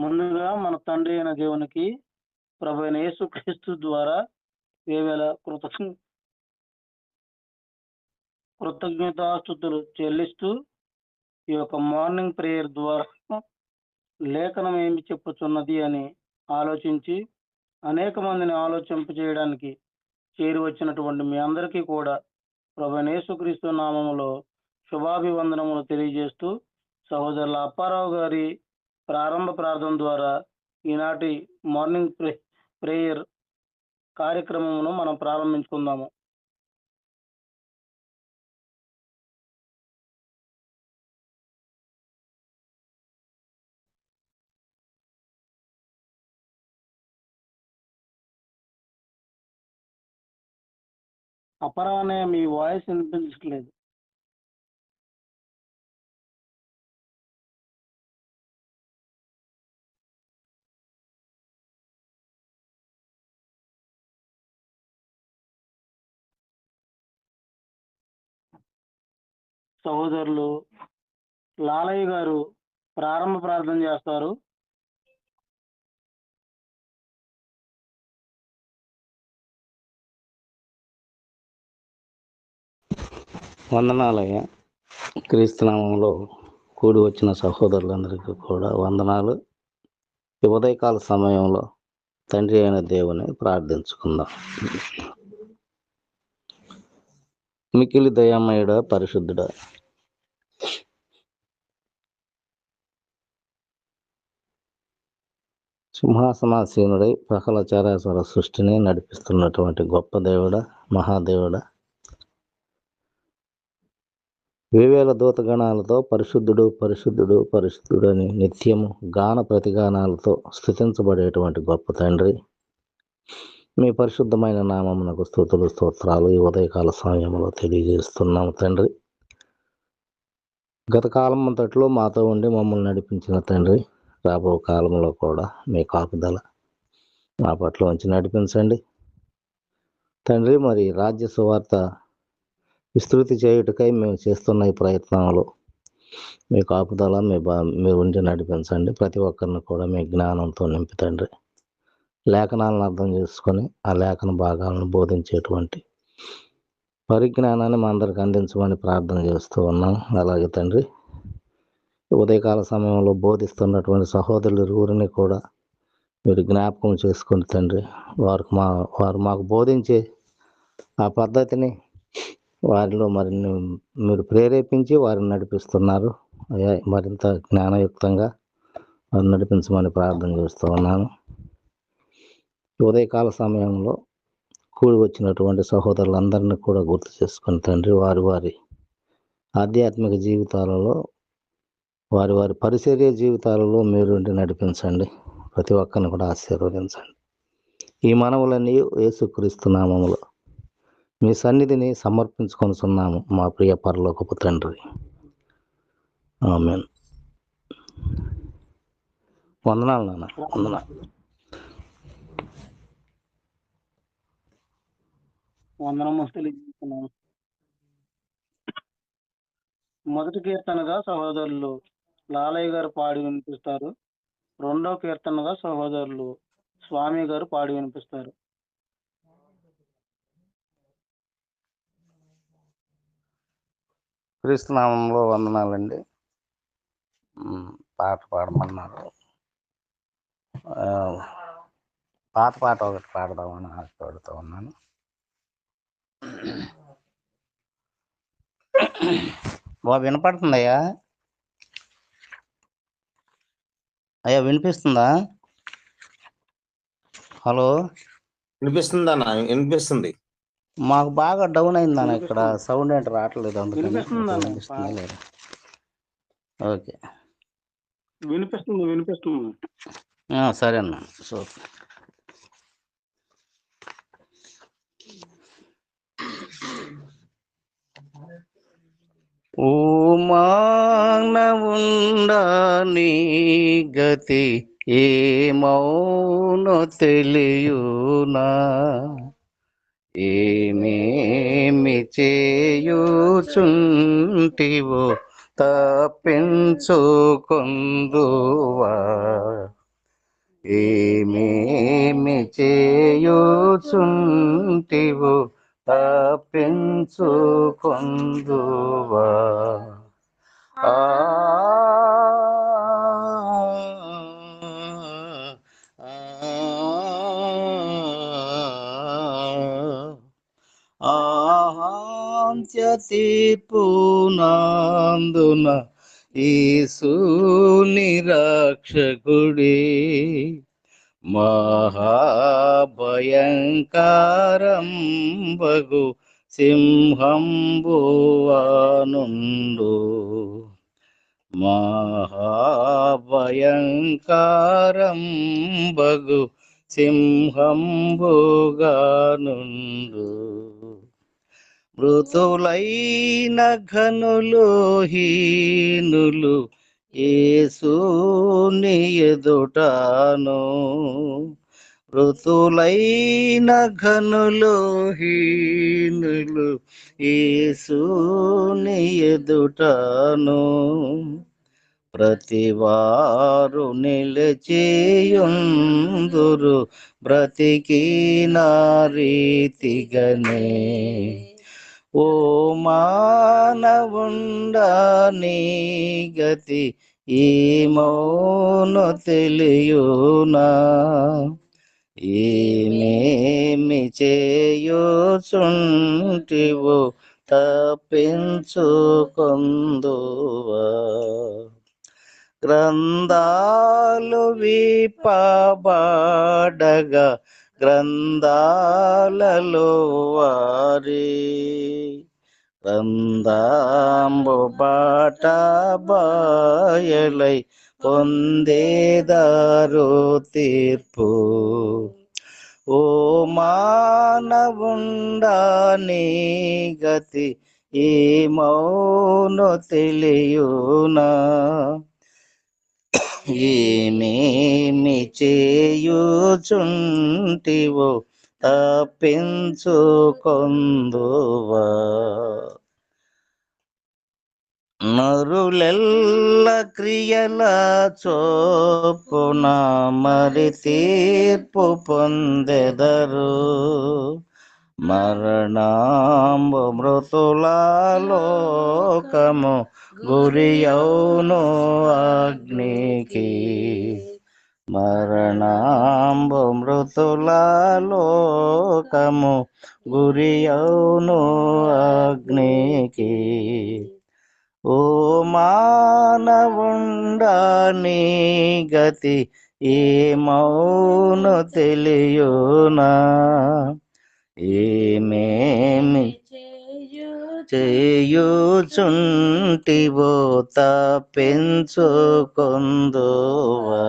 ముందుగా మన తండ్రి అయిన దేవునికి ప్రభువైన యేసుక్రీస్తు ద్వారా వేవేల కృతజ్ఞతాస్తుతులు చెల్లిస్తూ ఈ యొక్క మార్నింగ్ ప్రేయర్ ద్వారా లేఖనం ఏమి చెప్పుచున్నది అని ఆలోచించి అనేక మందిని ఆలోచింపజేయడానికి చేరి వచ్చినటువంటి మీ అందరికీ కూడా ప్రభువైన యేసుక్రీస్తు నామములో శుభాభివందనములు తెలియజేస్తూ సహోదరుల అప్పారావు గారి ప్రారంభ ప్రార్థన ద్వారా ఈనాటి మార్నింగ్ ప్రేయర్ కార్యక్రమమును మనం ప్రారంభించుకుందాము. అప్పారావు అనే మీ వాయిస్ వినిపించట్లేదు. సహోదరులు లాలయ్య గారు ప్రారంభ ప్రార్థన చేస్తారు. వందనాలయ్య. క్రీస్తునామంలో కూడి వచ్చిన సహోదరులందరికీ కూడా వందనాలు. ఈ ఉదయకాల సమయంలో తండ్రి అయిన దేవుని ప్రార్థించుకుందాం. మిక్కిలి దయామయుడ, పరిశుద్ధుడ, సింహాసనాసీనుడై సకల చరాచర సృష్టిని నడిపిస్తున్నటువంటి గొప్ప దేవుడ, మహాదేవుడ, వేవేల దూతగణాలతో పరిశుద్ధుడు పరిశుద్ధుడు పరిశుద్ధుడని నిత్యము గాన ప్రతిగానాలతో స్తుతించబడేటువంటి గొప్ప తండ్రి, మీ పరిశుద్ధమైన నామమునకు స్తుతులు స్తోత్రాలు ఈ ఉదయకాల సమయంలో తెలియజేస్తున్నాము తండ్రి. గత కాలం అంతట్లో మాతో ఉండి మమ్మల్ని నడిపించిన తండ్రి, రాబో కాలంలో కూడా మీ కాపుదల మా పట్ల ఉంచి నడిపించండి తండ్రి. మరి రాజ్య సువార్త విస్తృతి చేయుటకై మేము చేస్తున్న ఈ ప్రయత్నంలో మీ కాపుదల మీ ఉండి నడిపించండి. ప్రతి ఒక్కరిని కూడా మీ జ్ఞానంతో నింపుతండి. లేఖనాలను అర్థం చేసుకొని ఆ లేఖన భాగాలను బోధించేటువంటి పరిజ్ఞానాన్ని మా అందరికి అందించమని ప్రార్థన చేస్తూ ఉన్నాం. అలాగే తండ్రి, ఉదయకాల సమయంలో బోధిస్తున్నటువంటి సహోదరులు ఇరువురిని కూడా మీరు జ్ఞాపకం చేసుకుని తండ్రి, వారు మాకు బోధించే ఆ పద్ధతిని వారిలో మరిన్ని మీరు ప్రేరేపించి వారిని నడిపిస్తున్నారు. మరింత జ్ఞానయుక్తంగా వారిని నడిపించమని ప్రార్థన చేస్తూ ఉన్నాను. ఉదయకాల సమయంలో కూడి వచ్చినటువంటి సహోదరులందరినీ కూడా గుర్తు చేసుకుని తండ్రి, వారి ఆధ్యాత్మిక జీవితాలలో వారి పరిచర్య జీవితాలలో మీరుండి నడిపించండి. ప్రతి ఒక్కరిని కూడా ఆశీర్వదించండి. ఈ మనవులన్నీ యేసుక్రీస్తు నామములో మీ సన్నిధిని సమర్పించుకొనుచున్నాము మా ప్రియ పరలోకపు తండ్రి. ఆమేన్. వందనాలు నాన్న. వందనము తెలియజేస్తున్నాము. మొదటి కీర్తనగా సహోదరులు లాలయ్య గారు పాడి వినిపిస్తారు. రెండో కీర్తనగా సహోదరులు స్వామి గారు పాడి వినిపిస్తారు. క్రీస్తునామంలో వందనాలండి. పాట పాడమన్నారు. పాత పాట ఒకటి పాడదామని ఆశపడుతూ ఉన్నాను. బాబు వినపడుతుందయ్యా? అయ్యా వినిపిస్తుందా? హలో, వినిపిస్తుంది. మాకు బాగా డౌన్ అయిందన్న, ఇక్కడ సౌండ్ ఏంటి రావట్లేదు. అందుకని వినిపిస్తుందా లేదా? ఓకే, వినిపిస్తుంది. సరే అన్న. సో ఓ మానవుండా నీ గతి ఏమౌనో తెలియునా, ఏమేమి చేయుచుంటివో తప్పించుకొందువా, ఏమేమి చేయుచుంటివో తప్పించుకొందువా. ఆ ఆహాంత్య తీర్పునందున యేసు నిరక్షకుడే మహాభయంకరంబగు సింహంబువానుండు. మహాభయంకరంబగు సింహంబుగానుండు. మృతులైన ఘనులు హీనులు యేసుని ఎదుటను. మృతులైన ఘనులు హీనులు యేసుని ఎదుటను. ప్రతివారు నిలిచియుందురు బ్రతికిన రీతిగనే. ఓ మానవుండా నీ గతి ఏమౌను తెలియునా. ఏమేమి చేయుచుంటివో తప్పించుకొందువా. గ్రంథాలు విప్పబడగా గ్రంథాలలో వారి గ్రంథంబు బాట బయలై పొందేదారు తీర్పు. ఓ మానవుండా నీ గతి ఏమౌను తెలియునా. ఏమేమి చేయుచుంటివో తప్పించుకొందువా. నరులెల్ల క్రియల చొప్పున మరి తీర్పు పొందెదరు. మరణంబు మృతుల లోకము గురియౌను అగ్నికి. మరణంబు మృతుల లోకము గురియౌను అగ్నికి. ఓ మానవుండా నీ గతి ఏమౌను తెలియునా. ఏమేమి చేయుచుంటివో తప్పించుకొందువా.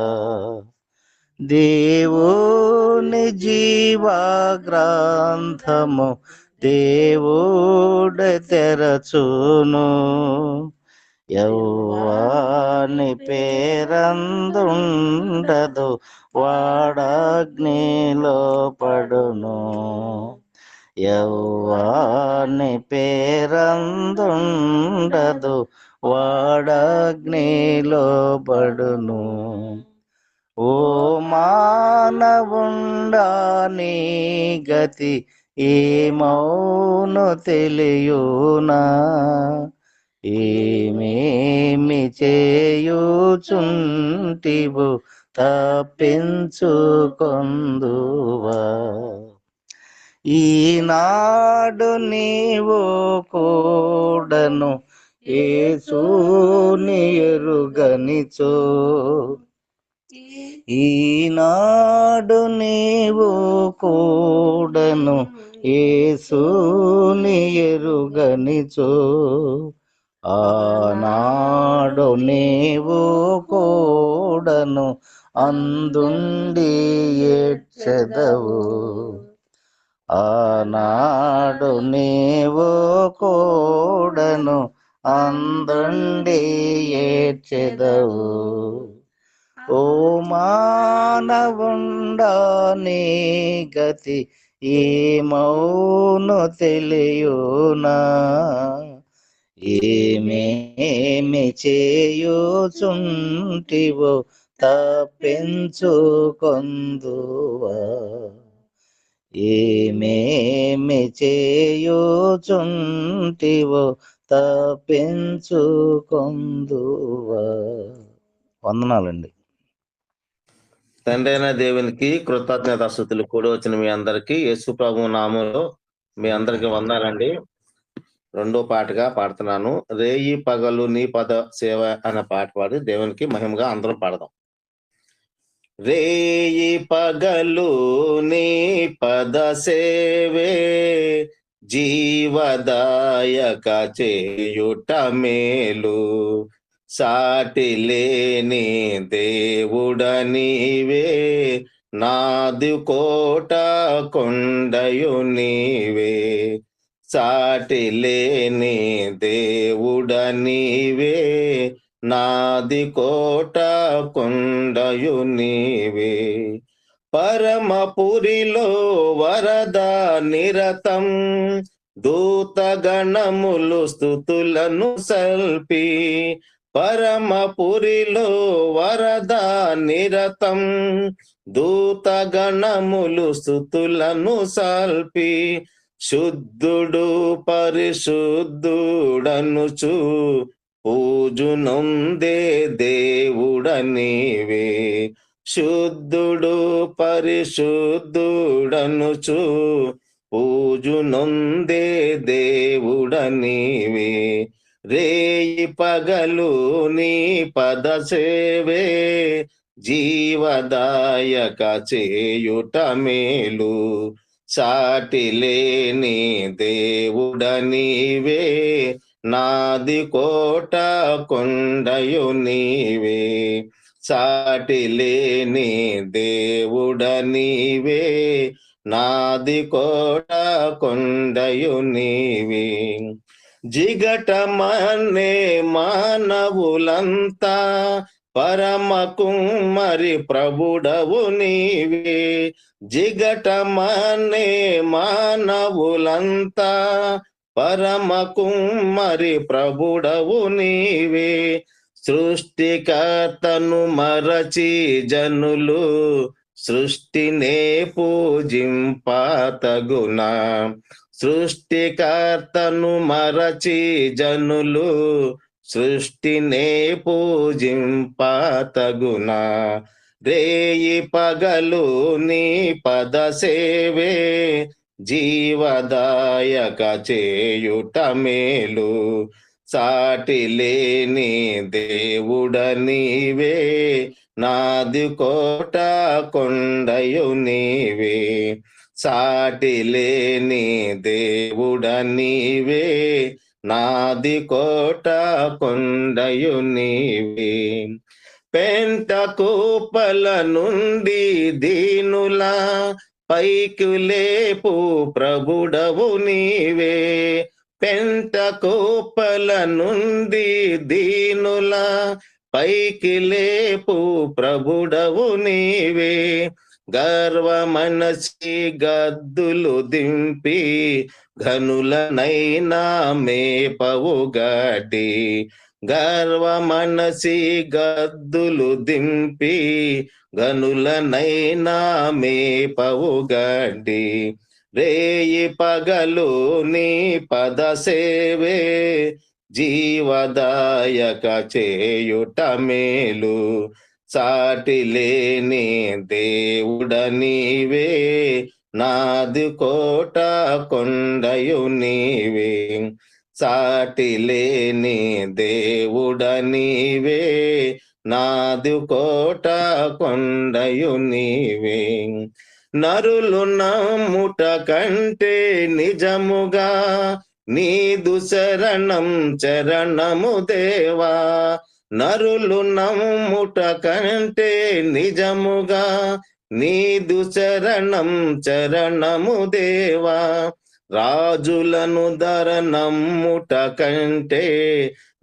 దేవుని జీవ గ్రంథము దేవుడు తెరచును. యెహోవాని పేరందుండదు వాడగ్నిలో పడును. యెహోవాని పేరందుండదు వాడగ్నిలో పడును. ఓ మానవుండా నీ గతి ఏమౌను తెలియునా. ఏమేమి చేయుచుంటివో తప్పించుకొందువా. ఈనాడు నీవు కూడను యేసుని ఎరుగనిచో. ఈనాడు నీవు కూడను యేసుని ఎరుగనిచో. ఆనాడు నీవు కూడను అందుండి ఏడ్చెదవు. ఆనాడు నీవు కూడను అందుండి ఏడ్చెదవు. ఓ మానవుండా నీ గతి ఏమౌను తెలియునా. ఏమేమి చేయుచుంటివో తప్పించుకొందువా. ఏమేమి చేయుచుంటివో తప్పించుకొందువా. వందనాలండి. తండ్రి అయిన దేవునికి కృతజ్ఞతాస్తుతులు కూడి వచ్చిన మీ అందరికీ యేసు ప్రభు నామంలో మీ అందరికి వందాలండి. రెండో పాటగా పాడుతున్నాను. రేయి పగలు నీ పద సేవ అనే పాట పాడి దేవునికి మహిమగా అందరం పాడదాం. రేయి పగలు నీ పద సేవే జీవదాయక చేయుట మేలు. సాటి లేని దేవుడ నీవే నాది కోట కొండయు నీవే. సాటి లేని దేవుడ నీవే నాది కోట కొండయు నీవే. పరమపురిలో వరద నిరతం దూతగణములు స్తుతులను సల్పి. పరమపురిలో వరద నిరతం దూతగణములు స్తుతులను సల్పి. శుద్ధుడు పరిశుద్ధుడనుచు పూజునొందే దేవుడ నీవే. శుద్ధుడు పరిశుద్ధుడనుచు పూజునొందే దేవుడ నీవే. రేయి పగలు నీ పద సేవే జీవదాయక చేయుట మేలు. సాటి లేని దేవుడ నీవే నాది కోట కొండయు నీవే. సాటి లేని దేవుడ నీవే నాది కోట కొండయు నీవే. జిగటమనే మానవులంతా పరమ కుమ్మరి ప్రభుడవు నీవే. జిగటమనే మానవులంతా పరమ కుమ్మరి ప్రభుడవు నీవే. సృష్టికర్తను మరచి జనులు సృష్టినే పూజింపతగునా. సృష్టికర్తను మరచి జనులు సృష్టినే పూజింపతగునా. రేయి పగలు నీ పద సేవే జీవదాయక చేయుట మేలు. సాటి లేని దేవుడ నీవే నాది కోట కొండయు నీవే. సాటి లేని దేవుడ నీవే నాది కోట కొండయు నీవే. పెంట కూపల నుండి దీనుల పైకి లేపు ప్రభుడవు నీవే. పెంట కూపల నుండి దీనుల పైకి లేపు ప్రభుడవు నీవే. గర్వమనసి గద్దులు దింపి ఘనులనైనా మేపవు గడ్డి. గర్వమనసి గద్దులు దింపి ఘనులనైనా మేపవు గడ్డి. రేయి పగలు నీ పద సేవే జీవదాయక చేయుట మేలు. సాటి లేని దేవుడ నీవే నాది కోట కొండయు నీవే. సాటి లేని దేవుడ నీవే నాది కోట కొండయు నీవే. నరులు నమ్ముట కంటే నిజముగా నీదు శరణం చరణము దేవా. నరులు నమ్ముట కంటే నిజముగా నీదు శరణం చరణము దేవా. రాజులను ధర నమ్ముట కంటే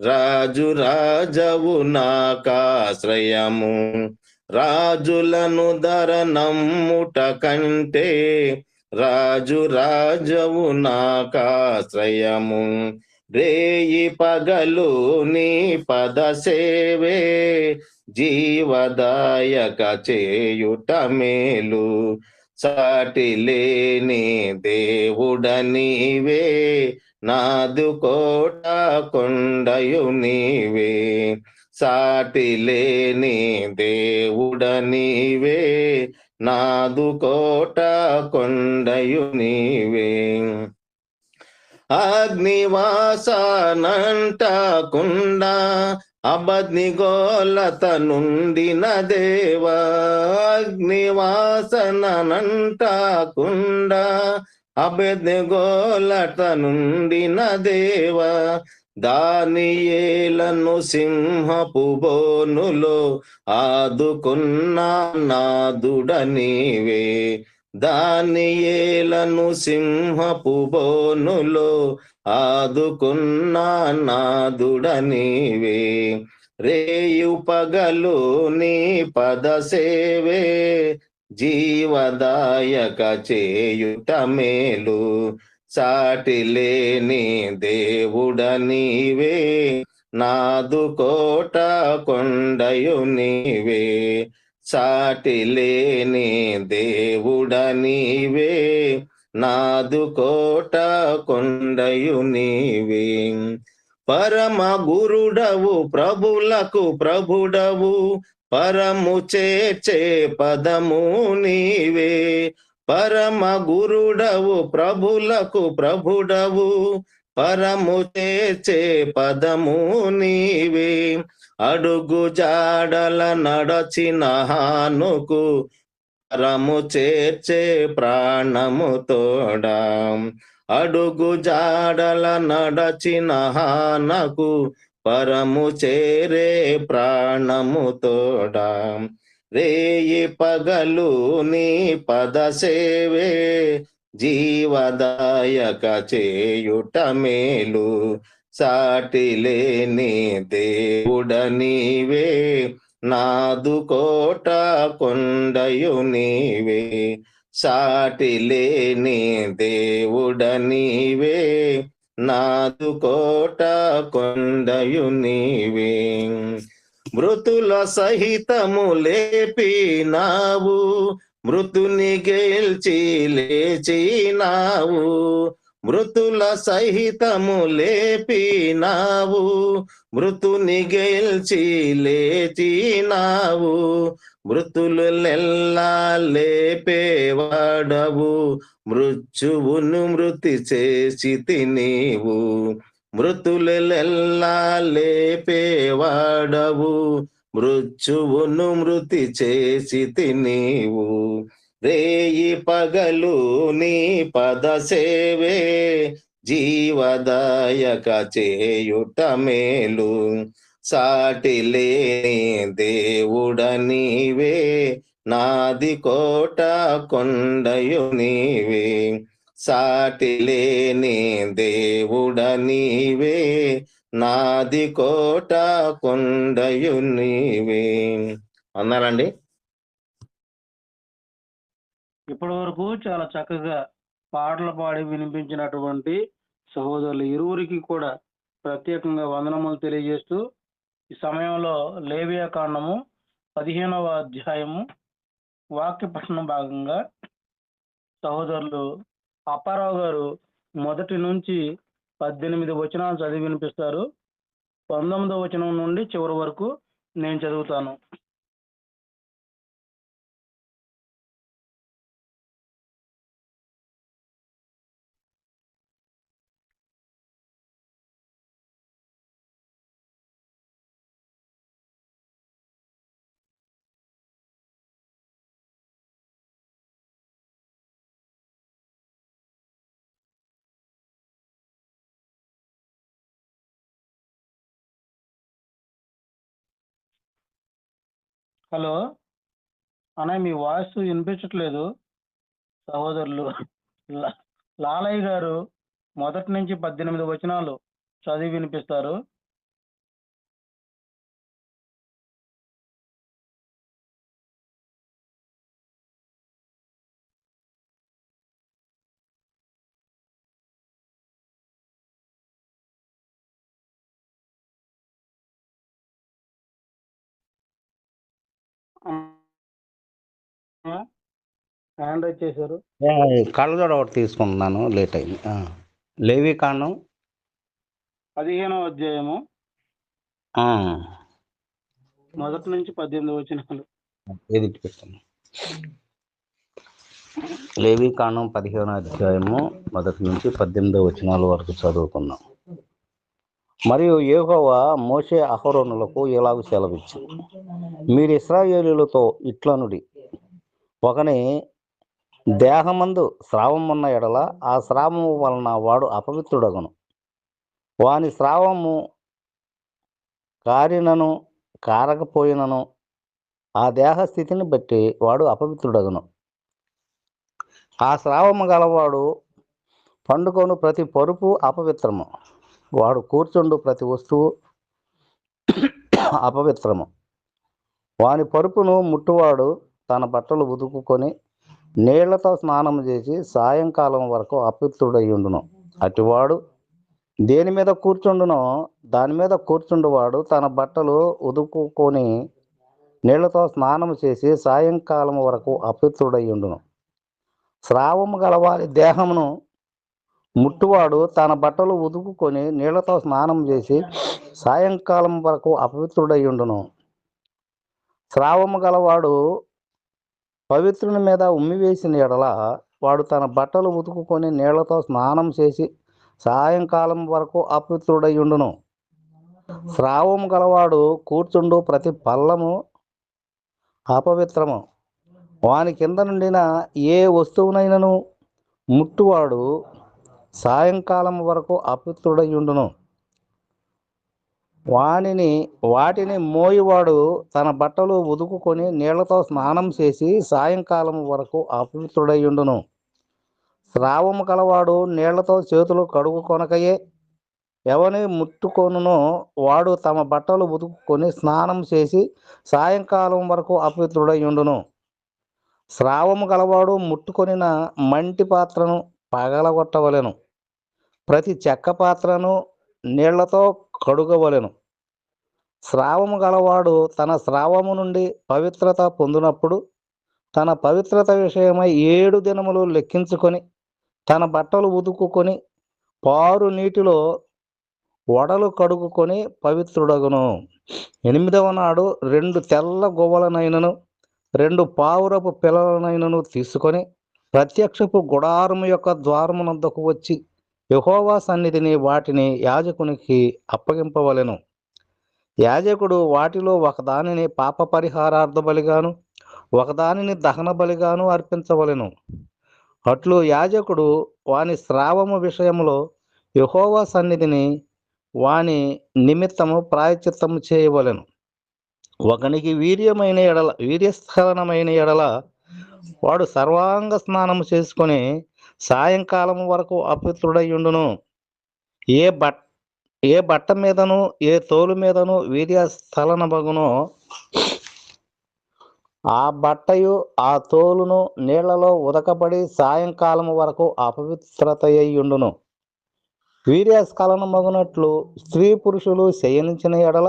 రాజు రాజవు నాకాశ్రయము. రాజులను ధర నమ్ముట కంటే రాజు రాజవు నాకాశ్రయము. రేయి పగలు నీ పద సేవే జీవదాయక చేయుట మేలు. సాటి లేని దేవుడ నీవే, నాదు కోట కొండయు నీవే. సాటి లేని దేవుడ నీవే, నాదు కోట కొండయు నీవే. అగ్నివాసనంటకుండా అబద్నిగోలత నుండిన దేవా. అగ్నివాసనంటకుండా అబద్నిగోలత నుండిన దేవా. దానియేలను సింహపు బోనులో ఆదుకున్న నాదుడ నీవే. దానియేలను సింహపు బోనులో ఆదుకున్న నాదుడ నీవే. రేయు పగలు నీ పద సేవే జీవదాయక చేయుట మేలు. సాటి లేని దేవుడ నీవే, నాదు కోట కొండయు నీవే. సాటి లేని దేవుడ నీవే, నాదు కోట కొండయు నీవే. పరమ గురుడవు ప్రభులకు ప్రభుడవు, పరము చేర్చే పదము నీవే. పరమ గురుడవు ప్రభులకు ప్రభుడవు, పరము చేర్చే పదము నీవే. అడుగు జాడల నడచిన హానుకు పరము చేర్చే ప్రాణము తోడా. అడుగు జాడల నడచిన హానకు పరము చేరే ప్రాణము తోడా. రేయి పగలు నీ పద సేవే జీవదాయక చేయుట మేలు. సాటి లేని దేవుడ నీవే, నాదు కోట కొండయు నీవే. సాటి లేని దేవుడ నీవే, నాదు కోట కొండయు నీవే. మృతుల సహితము లేపినావు, మృతుని గెల్చి లేచినావు. మృతుల సహితము లేపినావు, మృతుని గెల్చి లేచినావు. మృతులెల్లా లేపేవాడవు, మృత్యువును మృతి చేసితి నీవు. మృతులెల్లా లేపేవాడవు, మృత్యువును మృతి చేసితి నీవు. రేయి పగలు నీ పద సేవే జీవదాయక చేయుట మేలు. సాటి లేని దేవుడ నీవే, నాది కోట కొండయు నీవే. సాటి లేని దేవుడ నీవే, నాది కోట కొండయు నీవే. అన్నారండి. ఇప్పటి వరకు చాలా చక్కగా పాటలు పాడి వినిపించినటువంటి సహోదరులు ఇరువురికి కూడా ప్రత్యేకంగా వందనములు తెలియజేస్తూ, ఈ సమయంలో లేవియా కాండము 15వ అధ్యాయము వాక్య పఠనం భాగంగా సహోదరులు అప్పారావు గారు 1 నుంచి 18 వచనాలు చదివి వినిపిస్తారు. 19వ వచనం నుండి చివరి వరకు నేను చదువుతాను. హలో అన్నయ్య, మీ వాయిస్ వినిపించట్లేదు. సహోదరులు లాలయ్య గారు 1 నుంచి 18 వచనాలు చదివి వినిపిస్తారు. హ్యాండ్ రైజ్ చేశారు. కళ్ళజోడ ఒకటి తీసుకుంటున్నాను, లేట్ అయింది. లేవి కాండం 15వ అధ్యాయము ఆ, 1 నుంచి 18 వచనాలు. ఎదిటి పెట్టాను. లేవి కాండం 15వ అధ్యాయము 1 నుంచి 18 వచనాల వరకు చదువుకున్నాం. మరియు యెహోవా మోషే అహరోనులకు ఇలాగ సెలవిచ్చు, మీరు ఇశ్రాయేలీయులతో ఇట్లనుడి, ఒకని దేహమందు స్రావమున్న ఎడల ఆ స్రావము వలన వాడు అపవిత్రుడగును. వాని స్రావము కారినను కారకపోయినను ఆ దేహ స్థితిని బట్టి వాడు అపవిత్రుడగును. ఆ స్రావము గలవాడు పండుకొను ప్రతి పరుపు అపవిత్రము, వాడు కూర్చుండు ప్రతి వస్తువు అపవిత్రము. వాని పరుపును ముట్టువాడు తన బట్టలు ఉతుకుకొని నీళ్లతో స్నానం చేసి సాయంకాలం వరకు అపవిత్రుడయ్యుండును. అటివాడు దేని మీద కూర్చుండునో దాని మీద కూర్చుండువాడు తన బట్టలు ఉతుకుకొని నీళ్లతో స్నానం చేసి సాయంకాలం వరకు అపవిత్రుడయ్యుండును. స్రావము గలవారి దేహమును ముట్టువాడు తన బట్టలు ఉతుకుకొని నీళ్లతో స్నానం చేసి సాయంకాలం వరకు అపవిత్రుడయ్యుండును. స్రావము గలవాడు పవిత్రుని మీద ఉమ్మివేసిన ఎడల వాడు తన బట్టలు ఉతుకుకొని నీళ్లతో స్నానం చేసి సాయంకాలం వరకు అపవిత్రుడయ్యుండును. స్రావము గలవాడు కూర్చుండు ప్రతి పల్లము అపవిత్రము. వాని కింద నుండిన ఏ వస్తువునైనను ముట్టువాడు సాయంకాలం వరకు అపవిత్రుడయ్యుండును. వాటిని మోయివాడు తన బట్టలు ఉతుకుకొని నీళ్లతో స్నానం చేసి సాయంకాలం వరకు అపవిత్రుడయ్యుండును. స్రావము కలవాడు నీళ్లతో చేతులు కడుగుకొనకయే ఎవని ముట్టుకొనునో వాడు తమ బట్టలు ఉతుకుకొని స్నానం చేసి సాయంకాలం వరకు అపవిత్రుడయ్యుండును. స్రావము గలవాడు ముట్టుకొనిన మంటి పాత్రను పగలగొట్టవలెను. ప్రతి చెక్క పాత్రను నీళ్లతో కడుగవలెను. స్రావము గలవాడు తన స్రావము నుండి పవిత్రత పొందినప్పుడు తన పవిత్రత విషయమై 7 దినములు లెక్కించుకొని తన బట్టలు ఉతుకుకొని పారు నీటిలో వడలు కడుగుకొని పవిత్రుడగును. 8వ నాడు 2 తెల్ల గువ్వలనైనను 2 పావురపు పిల్లలనైనను తీసుకొని ప్రత్యక్షపు గుడారము యొక్క ద్వారమునొద్దకు వచ్చి యెహోవా సన్నిధిని వాటిని యాజకునికి అప్పగింపవలెను. యాజకుడు వాటిలో ఒకదానిని పాప పరిహారార్థ బలిగాను ఒకదానిని దహన బలిగాను అర్పించవలెను. అట్లు యాజకుడు వాని స్రావము విషయములో యెహోవా సన్నిధిని వాని నిమిత్తము ప్రాయశ్చిత్తము చేయవలెను. ఒకనికి వీర్యస్ఖలనమైన ఎడల వాడు సర్వాంగ స్నానము చేసుకొని సాయంకాలం వరకు అపవిత్రుడయ్యుండును. ఏ బట్ట మీదను ఏ తోలు మీదను వీర్యస్ఖలనమగునో ఆ బట్టయు ఆ తోలును నీళ్లలో ఉదకబడి సాయంకాలం వరకు అపవిత్రతయ్యుండును. వీర్యస్ఖలనమగునట్లు స్త్రీ పురుషులు శయనించిన ఎడల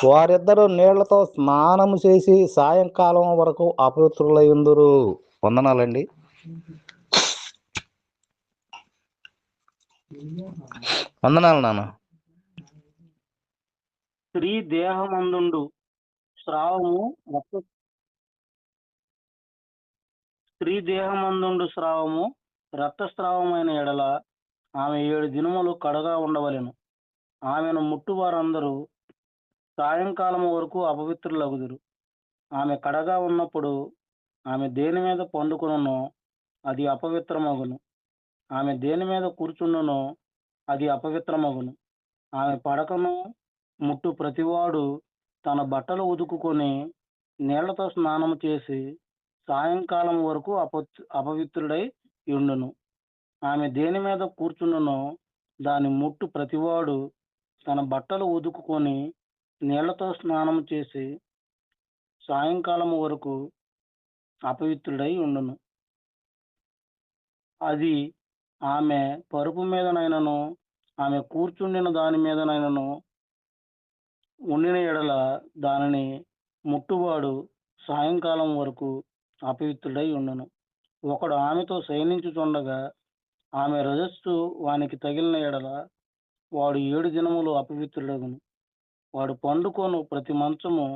వారిద్దరూ నీళ్లతో స్నానము చేసి సాయంకాలం వరకు అపవిత్రులయ్యుందురు. వందనాలండి. వందనాలు నాన్న. స్త్రీ దేహమందుండు స్రావము రక్తస్రావమైన ఎడల ఆమె 7 దినములు కడగా ఉండవలెను. ఆమెను ముట్టువారందరూ సాయంకాలం వరకు అపవిత్రులగుదురు. ఆమె కడగా ఉన్నప్పుడు ఆమె దేని మీద పండుకొనునో అది అపవిత్రమగును. ఆమె దేని మీద కూర్చుండునో అది అపవిత్రమగును. ఆమె పడకను ముట్టు ప్రతివాడు తన బట్టలు ఉతుకుకొని నీళ్లతో స్నానము చేసి సాయంకాలం వరకు అపవిత్రుడై ఉండును. ఆమె దేని మీద కూర్చుండునో దాని ముట్టు ప్రతివాడు తన బట్టలు ఉతుకుకొని నీళ్లతో స్నానం చేసి సాయంకాలం వరకు అపవిత్రుడై ఉండును. అది ఆమె పరుపు మీదనైనను ఆమె కూర్చుండిన దాని మీదనైనను ఉండిన ఎడల దానిని ముట్టువాడు సాయంకాలం వరకు అపవిత్రుడై ఉండును. ఒకడు ఆమెతో శయనించుచుండగా ఆమె రజస్సు వానికి తగిలిన ఎడల వాడు 7 దినములు అపవిత్రుడగును. వాడు పండుకొను ప్రతి మంచము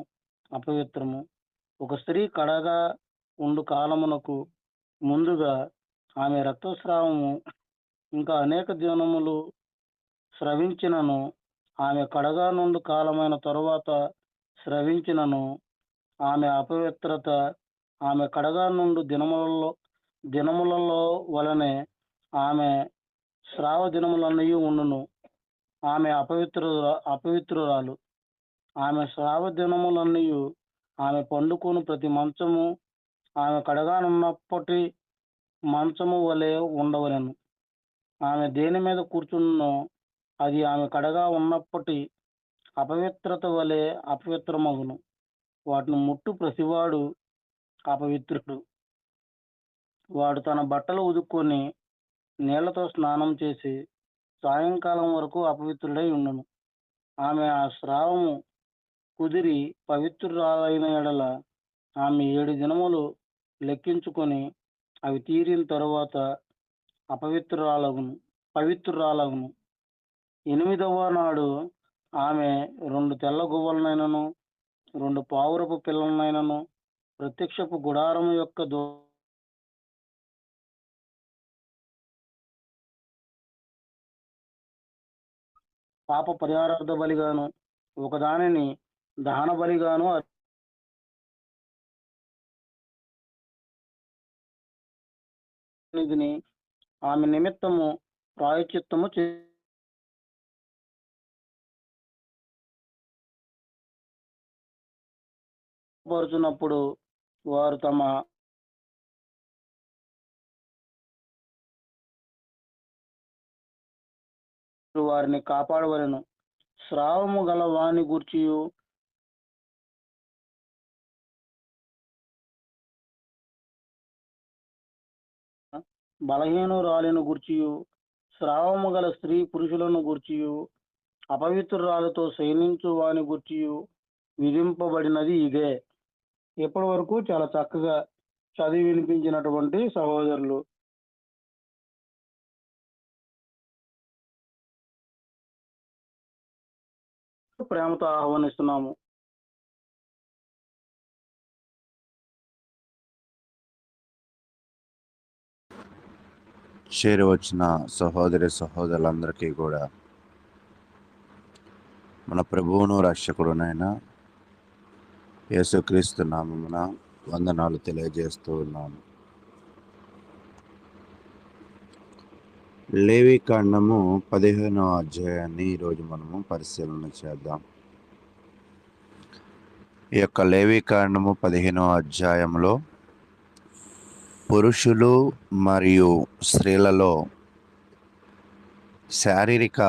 అపవిత్రము. ఒక స్త్రీ కడగా ఉండు కాలమునకు ముందుగా ఆమె రక్తస్రావము ఇంకా అనేక దినములు స్రవించినను, ఆమె కడగా నుండు కాలమైన తరువాత స్రవించినను, ఆమె అపవిత్రత ఆమె కడగా నుండు దినములలో వలనే ఆమె స్రావ దినములన్నీ ఉండును. ఆమె అపవిత్రురాలు. ఆమె స్రావ దినములన్నీ ఆమె పండుకొను ప్రతి మంచము ఆమె కడగానున్నప్పటి మంచము వలె ఉండవలెను. ఆమె దేని మీద కూర్చున్నో అది ఆమె కడగా ఉన్నప్పటి అపవిత్రత వలె అపవిత్రమగును. వాటిని ముట్టు ప్రతివాడు అపవిత్రుడు. వాడు తన బట్టలు ఉదుక్కొని నీళ్లతో స్నానం చేసి సాయంకాలం వరకు అపవిత్రుడై ఉండును. ఆమె ఆ స్రావము కుదిరి పవిత్రురాలైన ఎడల ఆమె 7 దినములు లెక్కించుకొని అవి తీరిన తరువాత పవిత్రురాలగును. 8వ నాడు ఆమె 2 తెల్ల గువ్వలనైనను 2 పావురపు పిల్లలనైనను ప్రత్యక్షపు గుడారము యొక్క పాప పరిహారార్థ బలిగాను ఒకదానిని దహన బలిగాను అర్పించుకొని ఆమె నిమిత్తము ప్రాయశ్చిత్తము పరుచున్నప్పుడు వారు తమ వారిని కాపాడవలెను. స్రావము గల వాని గూర్చియు బలహీనురాలిని గూర్చియు స్రావము గల స్త్రీ పురుషులను గూర్చియు అపవిత్రురాలతో శయనించు వాని గూర్చియు విధింపబడినది ఇదే. ఇప్పటి వరకు చాలా చక్కగా చదివి వినిపించినటువంటి సహోదరులు ప్రేమతో ఆహ్వానిస్తున్నాము. చేరి వచ్చిన సహోదరులందరికీ కూడా మన ప్రభువును రక్షకుడునైన యేసుక్రీస్తు నామమున వందనాలు తెలియజేస్తూ ఉన్నాను. లేవికాండము 15వ అధ్యాయాన్ని ఈరోజు మనము పరిశీలన చేద్దాం. ఈ యొక్క లేవికాండము 15వ అధ్యాయంలో పురుషులు మరియు స్త్రీలలో శారీరక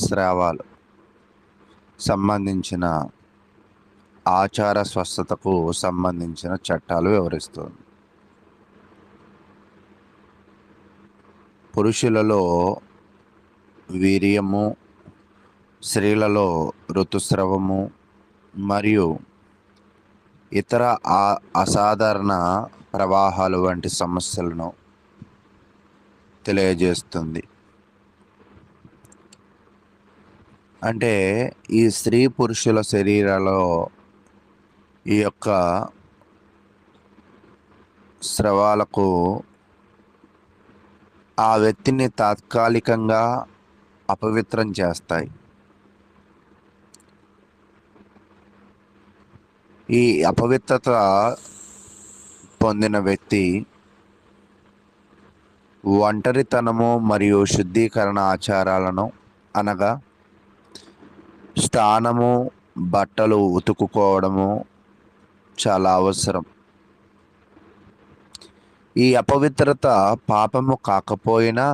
స్రావాలు సంబంధించిన ఆచార స్వస్థతకు సంబంధించిన చట్టాలు వివరిస్తుంది. పురుషులలో వీర్యము, స్త్రీలలో ఋతుస్రవము మరియు ఇతర అసాధారణ ప్రవాహాలు వంటి సమస్యలను తెలియజేస్తుంది. అంటే ఈ స్త్రీ పురుషుల శరీరాల్లో ఈ యొక్క స్రవాలకు ఆ వ్యక్తిని తాత్కాలికంగా అపవిత్రం చేస్తాయి. ఈ అపవిత్రత పొందిన వ్యక్తి ఒంటరితనము మరియు శుద్ధీకరణ ఆచారాలను అనగా స్నానము, బట్టలు ఉతుకుకోవడము చాలా అవసరం. ఈ అపవిత్రత పాపము కాకపోయినా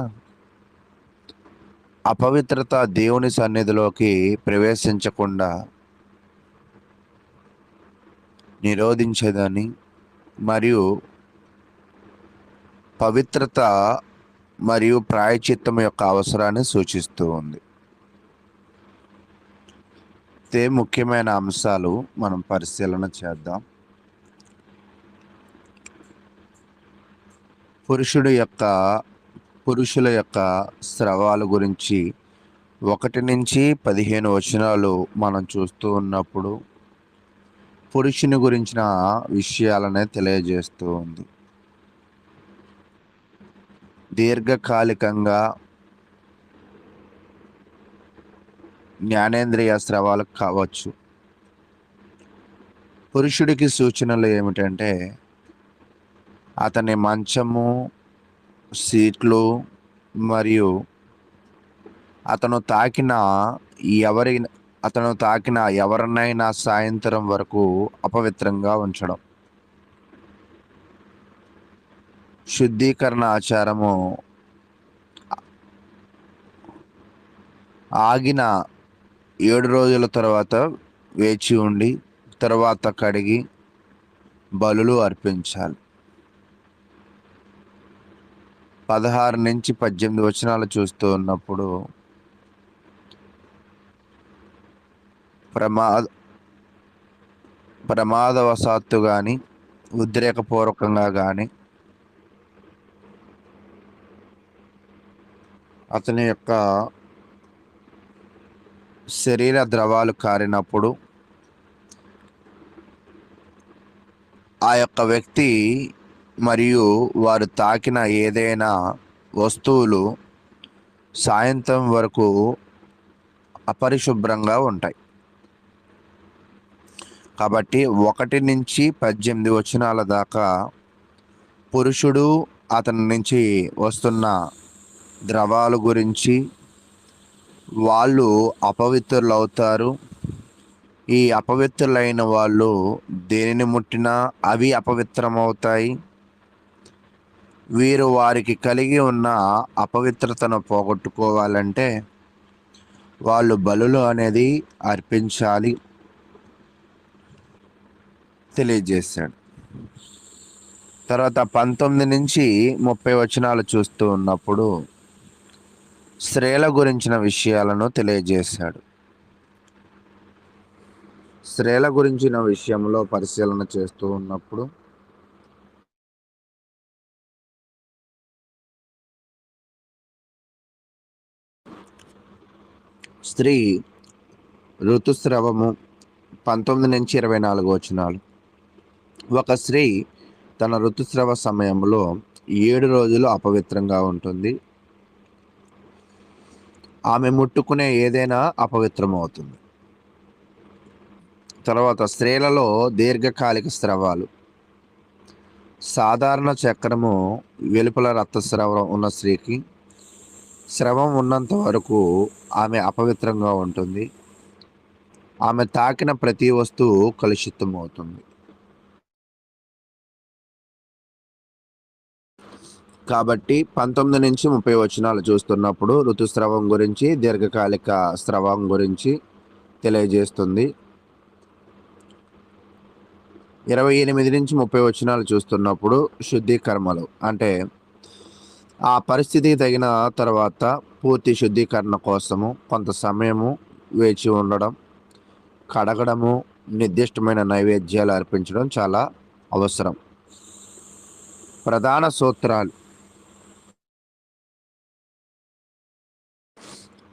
అపవిత్రత దేవుని సన్నిధిలోకి ప్రవేశించకుండా నిరోధించేదని మరియు పవిత్రత మరియు ప్రాయశ్చిత్తం యొక్క అవసరాన్ని సూచిస్తూ ఉంది. ముఖ్యమైన అంశాలు మనం పరిశీలన చేద్దాం. పురుషుల యొక్క స్రవాల గురించి 1 నుంచి 15 వచనాలు మనం చూస్తూ ఉన్నప్పుడు పురుషుని గురించిన విషయాలనే తెలియజేస్తూ ఉంది. దీర్ఘకాలికంగా జ్ఞానేంద్రియ స్రవాలు కావచ్చు. పురుషుడికి సూచనలు ఏమిటంటే అతని మంచము, సీట్లు మరియు అతను తాకిన ఎవరినైనా సాయంత్రం వరకు అపవిత్రంగా ఉంచడం. శుద్ధీకరణ ఆచారము ఆగిన 7 రోజుల తర్వాత వేచి ఉండి తర్వాత కడిగి బలులు అర్పించాలి. 16 నుంచి 18 వచనాలు చూస్తూ ఉన్నప్పుడు ప్రమాదవశాత్తు కానీ ఉద్రేకపూర్వకంగా కానీ అతని యొక్క శరీర ద్రవాలు కారినప్పుడు ఆ యొక్క వ్యక్తి మరియు వారు తాకిన ఏదైనా వస్తువులు సాయంత్రం వరకు అపరిశుభ్రంగా ఉంటాయి. కాబట్టి 1 నుంచి 18 వచనాల దాకా పురుషుడు అతని నుంచి వస్తున్న ద్రవాల గురించి, వాళ్ళు అపవిత్రులు అవుతారు. ఈ అపవిత్రులైన వాళ్ళు దేనిని ముట్టినా అవి అపవిత్రమవుతాయి. వీరు వారికి కలిగి ఉన్న అపవిత్రతను పోగొట్టుకోవాలంటే వాళ్ళు బలులు అనేది అర్పించాలి తెలియజేశాడు. తర్వాత 19 నుంచి 30 వచనాలు చూస్తూ ఉన్నప్పుడు స్త్రీల గురించిన విషయాలను తెలియజేశాడు. స్త్రీల గురించిన విషయంలో పరిశీలన చేస్తూ ఉన్నప్పుడు స్త్రీ ఋతుస్రవము 19 నుంచి 24 వచనాలు. ఒక స్త్రీ తన ఋతుస్రవ సమయంలో 7 రోజులు అపవిత్రంగా ఉంటుంది. ఆమె ముట్టుకునే ఏదైనా అపవిత్రమవుతుంది. తర్వాత స్త్రీలలో దీర్ఘకాలిక స్రవాలు. సాధారణ చక్రము వెలుపల రక్తస్రావం ఉన్న స్త్రీకి స్రవం ఉన్నంత వరకు ఆమె అపవిత్రంగా ఉంటుంది. ఆమె తాకిన ప్రతి వస్తువు కలుషితం అవుతుంది. కాబట్టి 19 నుంచి 30 వచనాలు చూస్తున్నప్పుడు ఋతుస్రావం గురించి, దీర్ఘకాలిక స్రవం గురించి తెలియజేస్తుంది. 28 నుంచి 30 వచనాలు చూస్తున్నప్పుడు శుద్ధీకర్మలు, అంటే ఆ పరిస్థితికి తగిన తర్వాత పూర్తి శుద్ధీకరణ కోసము కొంత సమయము వేచి ఉండడం, కడగడము, నిర్దిష్టమైన నైవేద్యాలు అర్పించడం చాలా అవసరం. ప్రధాన సూత్రాలు: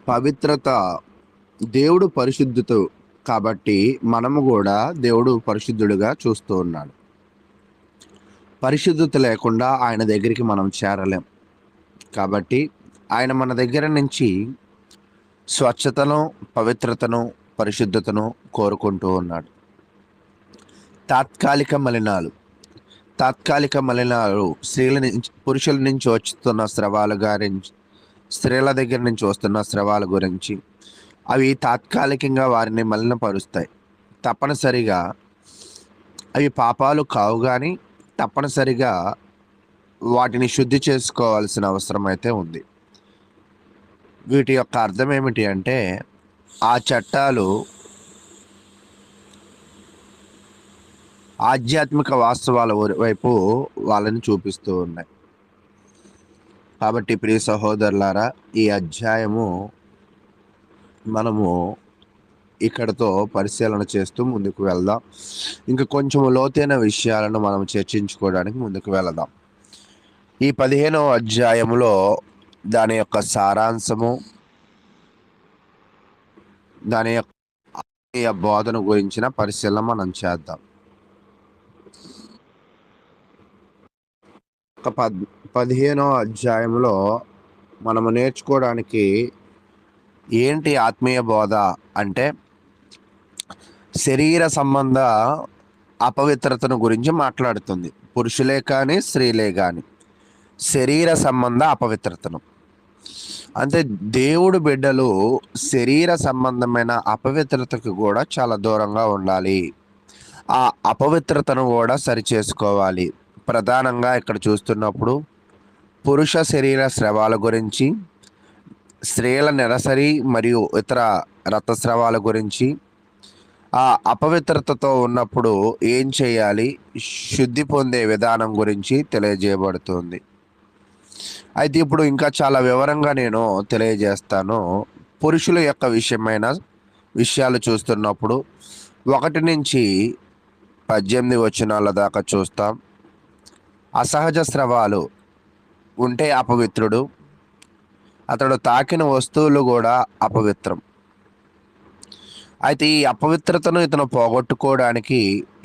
పవిత్రత. దేవుడు పరిశుద్ధుడు కాబట్టి మనము కూడా దేవుడు పరిశుద్ధుడిగా చూస్తూ ఉన్నాడు. పరిశుద్ధత లేకుండా ఆయన దగ్గరికి మనం చేరలేం. కాబట్టి ఆయన మన దగ్గర నుంచి స్వచ్ఛతను, పవిత్రతను, పరిశుద్ధతను కోరుకుంటూ ఉన్నాడు. తాత్కాలిక మలినాలు స్త్రీల నుంచి, పురుషుల నుంచి వస్తున్న స్రవాల గురించి, స్త్రీల దగ్గర నుంచి వస్తున్న స్రవాల గురించి. అవి తాత్కాలికంగా వారిని మలినపరుస్తాయి. తప్పనిసరిగా అవి పాపాలు కావు, కానీ తప్పనిసరిగా వాటిని శుద్ధి చేసుకోవాల్సిన అవసరం అయితే ఉంది. వీటి యొక్క అర్థం ఏమిటి అంటే, ఆ చట్టాలు ఆధ్యాత్మిక వాస్తవాల వైపు వాళ్ళని చూపిస్తూ ఉన్నాయి. కాబట్టి ప్రియ సహోదరులారా, ఈ అధ్యాయము మనము ఇక్కడతో పరిశీలన చేస్తూ ముందుకు వెళ్దాం. ఇంకా కొంచెం లోతైన విషయాలను మనం చర్చించుకోవడానికి ముందుకు వెళదాం. ఈ 15వ అధ్యాయంలో దాని యొక్క సారాంశము, దాని యొక్క ఆత్మీయ బోధన గురించిన పరిశీలన మనం చేద్దాం. ఒక 15వ అధ్యాయంలో మనము నేర్చుకోవడానికి ఏంటి ఆత్మీయ బోధ అంటే, శరీర సంబంధ అపవిత్రతను గురించి మాట్లాడుతుంది. పురుషులే కానీ స్త్రీలే కానీ శరీర సంబంధ అపవిత్రతను, అంటే దేవుడు బిడ్డలు శరీర సంబంధమైన అపవిత్రతకు కూడా చాలా దూరంగా ఉండాలి. ఆ అపవిత్రతను కూడా సరిచేసుకోవాలి. ప్రధానంగా ఇక్కడ చూస్తున్నప్పుడు పురుష శరీర స్రవాల గురించి, స్త్రీల నెలసరి మరియు ఇతర రక్తస్రావాల గురించి, ఆ అపవిత్రతతో ఉన్నప్పుడు ఏం చేయాలి, శుద్ధి పొందే విధానం గురించి తెలియజేయబడుతుంది. అయితే ఇప్పుడు ఇంకా చాలా వివరంగా నేను తెలియజేస్తాను. పురుషుల యొక్క విషయాలు చూస్తున్నప్పుడు 1 నుంచి 18 వచనాల దాకా చూస్తాం. అసహజ స్రవాలు ఉంటే అపవిత్రుడు, అతడు తాకిన వస్తువులు కూడా అపవిత్రం. అయితే ఈ అపవిత్రతను ఇతను పోగొట్టుకోవడానికి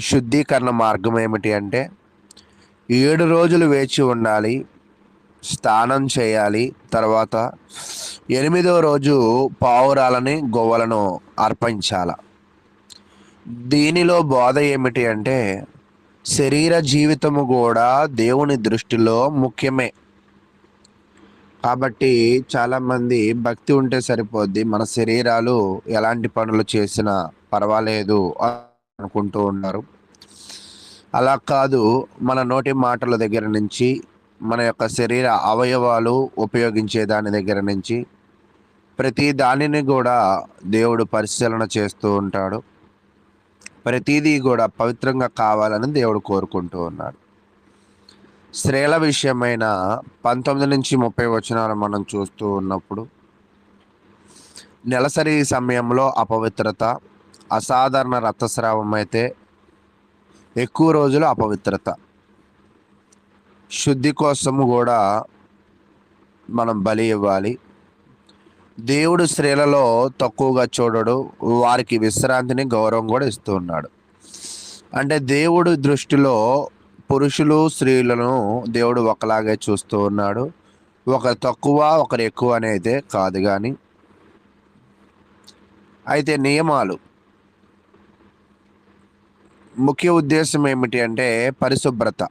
శుద్ధీకరణ మార్గం ఏమిటి అంటే, 7 రోజులు వేచి ఉండాలి, స్నానం చేయాలి. తర్వాత 8వ రోజు పావురాలని గొవ్వలను అర్పించాల. దీనిలో బోధ ఏమిటి అంటే, శరీర జీవితము కూడా దేవుని దృష్టిలో ముఖ్యమే. కాబట్టి చాలామంది భక్తి ఉంటే సరిపోద్ది, మన శరీరాలు ఎలాంటి పనులు చేసినా పర్వాలేదు అనుకుంటూ ఉన్నారు. అలా కాదు. మన నోటి మాటల దగ్గర నుంచి, మన యొక్క శరీర అవయవాలు ఉపయోగించే దాని దగ్గర నుంచి ప్రతి దానిని కూడా దేవుడు పరిశీలన చేస్తూ ఉంటాడు. ప్రతిదీ కూడా పవిత్రంగా కావాలని దేవుడు కోరుకుంటూ ఉన్నాడు. స్త్రీల విషయమైన 19 నుంచి 30 వచనాలు మనం చూస్తూ ఉన్నప్పుడు, నెలసరి సమయంలో అపవిత్రత, అసాధారణ రక్తస్రావం అయితే ఎక్కువ రోజులు అపవిత్రత. శుద్ధి కోసము కూడా మనం బలి ఇవ్వాలి. దేవుడు స్త్రీలలో తక్కువగా చూడడు, వారికి విశ్రాంతిని, గౌరవం కూడా ఇస్తూ ఉన్నాడు. అంటే దేవుడు దృష్టిలో పురుషులు స్త్రీలను దేవుడు ఒకలాగే చూస్తూ ఉన్నాడు. ఒకరు తక్కువ ఒకరు ఎక్కువ అనేది కాదు. కానీ అయితే నియమాలు ముఖ్య ఉద్దేశం ఏమిటి అంటే పరిశుభ్రత.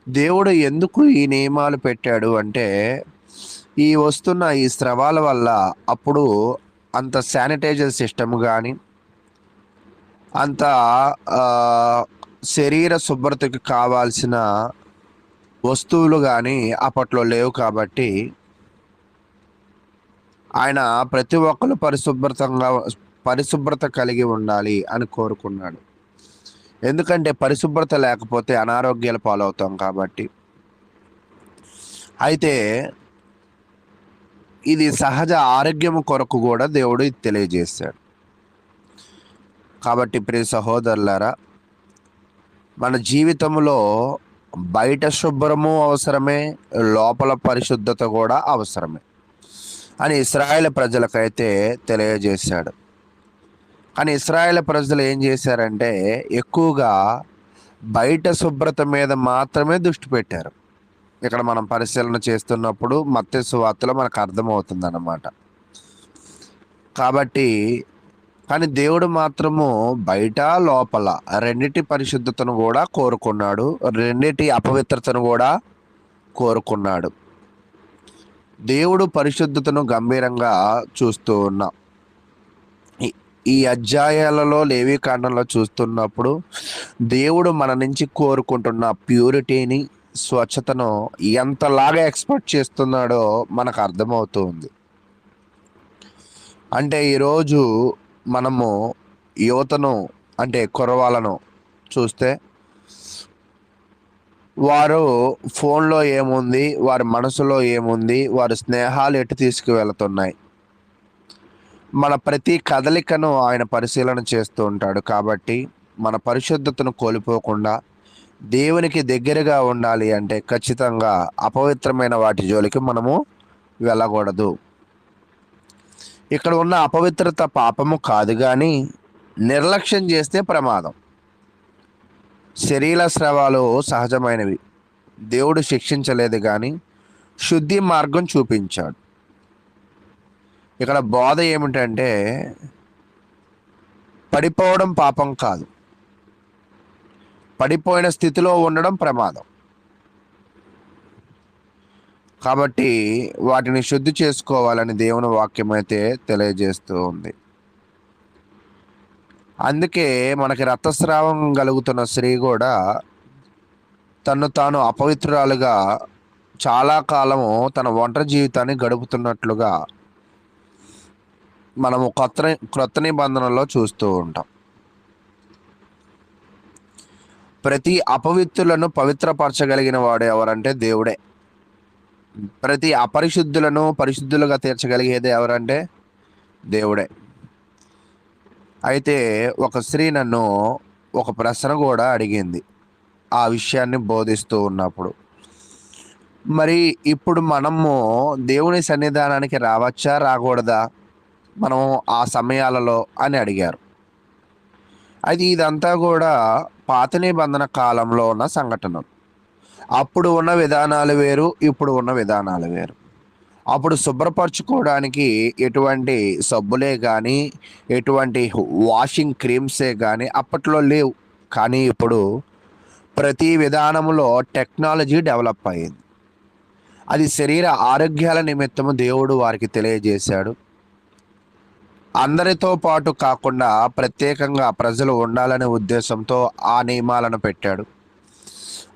దేవుడు ఎందుకు ఈ నియమాలు పెట్టాడు అంటే, ఈ వస్తున్న ఈ స్రవాల వల్ల అప్పుడు అంత శానిటైజర్ సిస్టమ్ కానీ, అంత శరీర శుభ్రతకు కావాల్సిన వస్తువులు కానీ అప్పట్లో లేవు. కాబట్టి ఆయన ప్రతి ఒక్కరు పరిశుభ్రత కలిగి ఉండాలి అని కోరుకున్నాడు. ఎందుకంటే పరిశుభ్రత లేకపోతే అనారోగ్యాల పాలవుతాం కాబట్టి. అయితే ఇది సహజ ఆరోగ్యం కొరకు కూడా దేవుడు ఇది తెలియజేశాడు. కాబట్టి ప్రియ సహోదరులారా, మన జీవితంలో బయట శుభ్రము అవసరమే, లోపల పరిశుద్ధత కూడా అవసరమే అని ఇశ్రాయేలు ప్రజలకైతే తెలియజేశాడు. కానీ ఇశ్రాయేలు ప్రజలు ఏం చేశారంటే, ఎక్కువగా బయట శుభ్రత మీద మాత్రమే దృష్టి పెట్టారు. ఇక్కడ మనం పరిశీలన చేస్తున్నప్పుడు మత్తయి సువార్తలో మనకు అర్థమవుతుంది అన్నమాట. కాబట్టి కానీ దేవుడు మాత్రము బయట లోపల రెండిటి పరిశుద్ధతను కూడా కోరుకున్నాడు, రెండిటి అపవిత్రతను కూడా కోరుకున్నాడు. దేవుడు పరిశుద్ధతను గంభీరంగా చూస్తూ ఉన్నాం. ఈ అధ్యాయాలలో లేవీకాండంలో చూస్తున్నప్పుడు దేవుడు మన నుంచి కోరుకుంటున్న ప్యూరిటీని, స్వచ్ఛతను ఎంతలాగా ఎక్స్పెక్ట్ చేస్తున్నాడో మనకు అర్థమవుతుంది. అంటే ఈరోజు మనము యువతను, అంటే కుర్రవాళ్ళను చూస్తే, వారు ఫోన్లో ఏముంది, వారి మనసులో ఏముంది, వారి స్నేహాలు ఎటు తీసుకువెళ్తున్నాయి, మన ప్రతి కదలికను ఆయన పరిశీలన చేస్తూ ఉంటాడు. కాబట్టి మన పరిశుద్ధతను కోల్పోకుండా దేవునికి దగ్గరగా ఉండాలి అంటే ఖచ్చితంగా అపవిత్రమైన వాటి జోలికి మనము వెళ్ళకూడదు. ఇక్కడ ఉన్న అపవిత్రత పాపము కాదు, కానీ నిర్లక్ష్యం చేస్తే ప్రమాదం. శరీర స్రవాలు సహజమైనవి, దేవుడు శిక్షించలేదు కానీ శుద్ధి మార్గం చూపించాడు. ఇక్కడ బోధ ఏమిటంటే పడిపోవడం పాపం కాదు, పడిపోయిన స్థితిలో ఉండడం ప్రమాదం. కాబట్టి వాటిని శుద్ధి చేసుకోవాలని దేవుని వాక్యం అయితే తెలియజేస్తూ ఉంది. అందుకే మనకి రక్తస్రావం కలుగుతున్న స్త్రీ కూడా తను తాను అపవిత్రురాలుగా చాలా కాలము తన ఒంటరి జీవితాన్ని గడుపుతున్నట్లుగా మనము క్రొత్త నిబంధనలో చూస్తూ ఉంటాం. ప్రతి అపవిత్రులను పవిత్రపరచగలిగిన వాడు ఎవరంటే దేవుడే. ప్రతి అపరిశుద్ధులను పరిశుద్ధులుగా తీర్చగలిగేది ఎవరంటే దేవుడే. అయితే ఒక స్త్రీ నన్ను ఒక ప్రశ్న కూడా అడిగింది ఆ విషయాన్ని బోధిస్తూ ఉన్నప్పుడు. మరి ఇప్పుడు మనము దేవుని సన్నిధానానికి రావచ్చా రాకూడదా మనం ఆ సమయాలలో అని అడిగారు. అయితే ఇదంతా కూడా పాత నిబంధన కాలంలో ఉన్న సంఘటనలు. అప్పుడు ఉన్న విధానాలు వేరు, ఇప్పుడు ఉన్న విధానాలు వేరు. అప్పుడు శుభ్రపరచుకోవడానికి ఎటువంటి సబ్బులే కానీ ఎటువంటి వాషింగ్ క్రీమ్సే కానీ అప్పట్లో లేవు. కానీ ఇప్పుడు ప్రతి విధానంలో టెక్నాలజీ డెవలప్ అయ్యింది. అది శరీర ఆరోగ్యాల నిమిత్తము దేవుడు వారికి తెలియజేశాడు. అందరితో పాటు కాకుండా ప్రత్యేకంగా ప్రజలు ఉండాలనే ఉద్దేశంతో ఆ నియమాలను పెట్టాడు.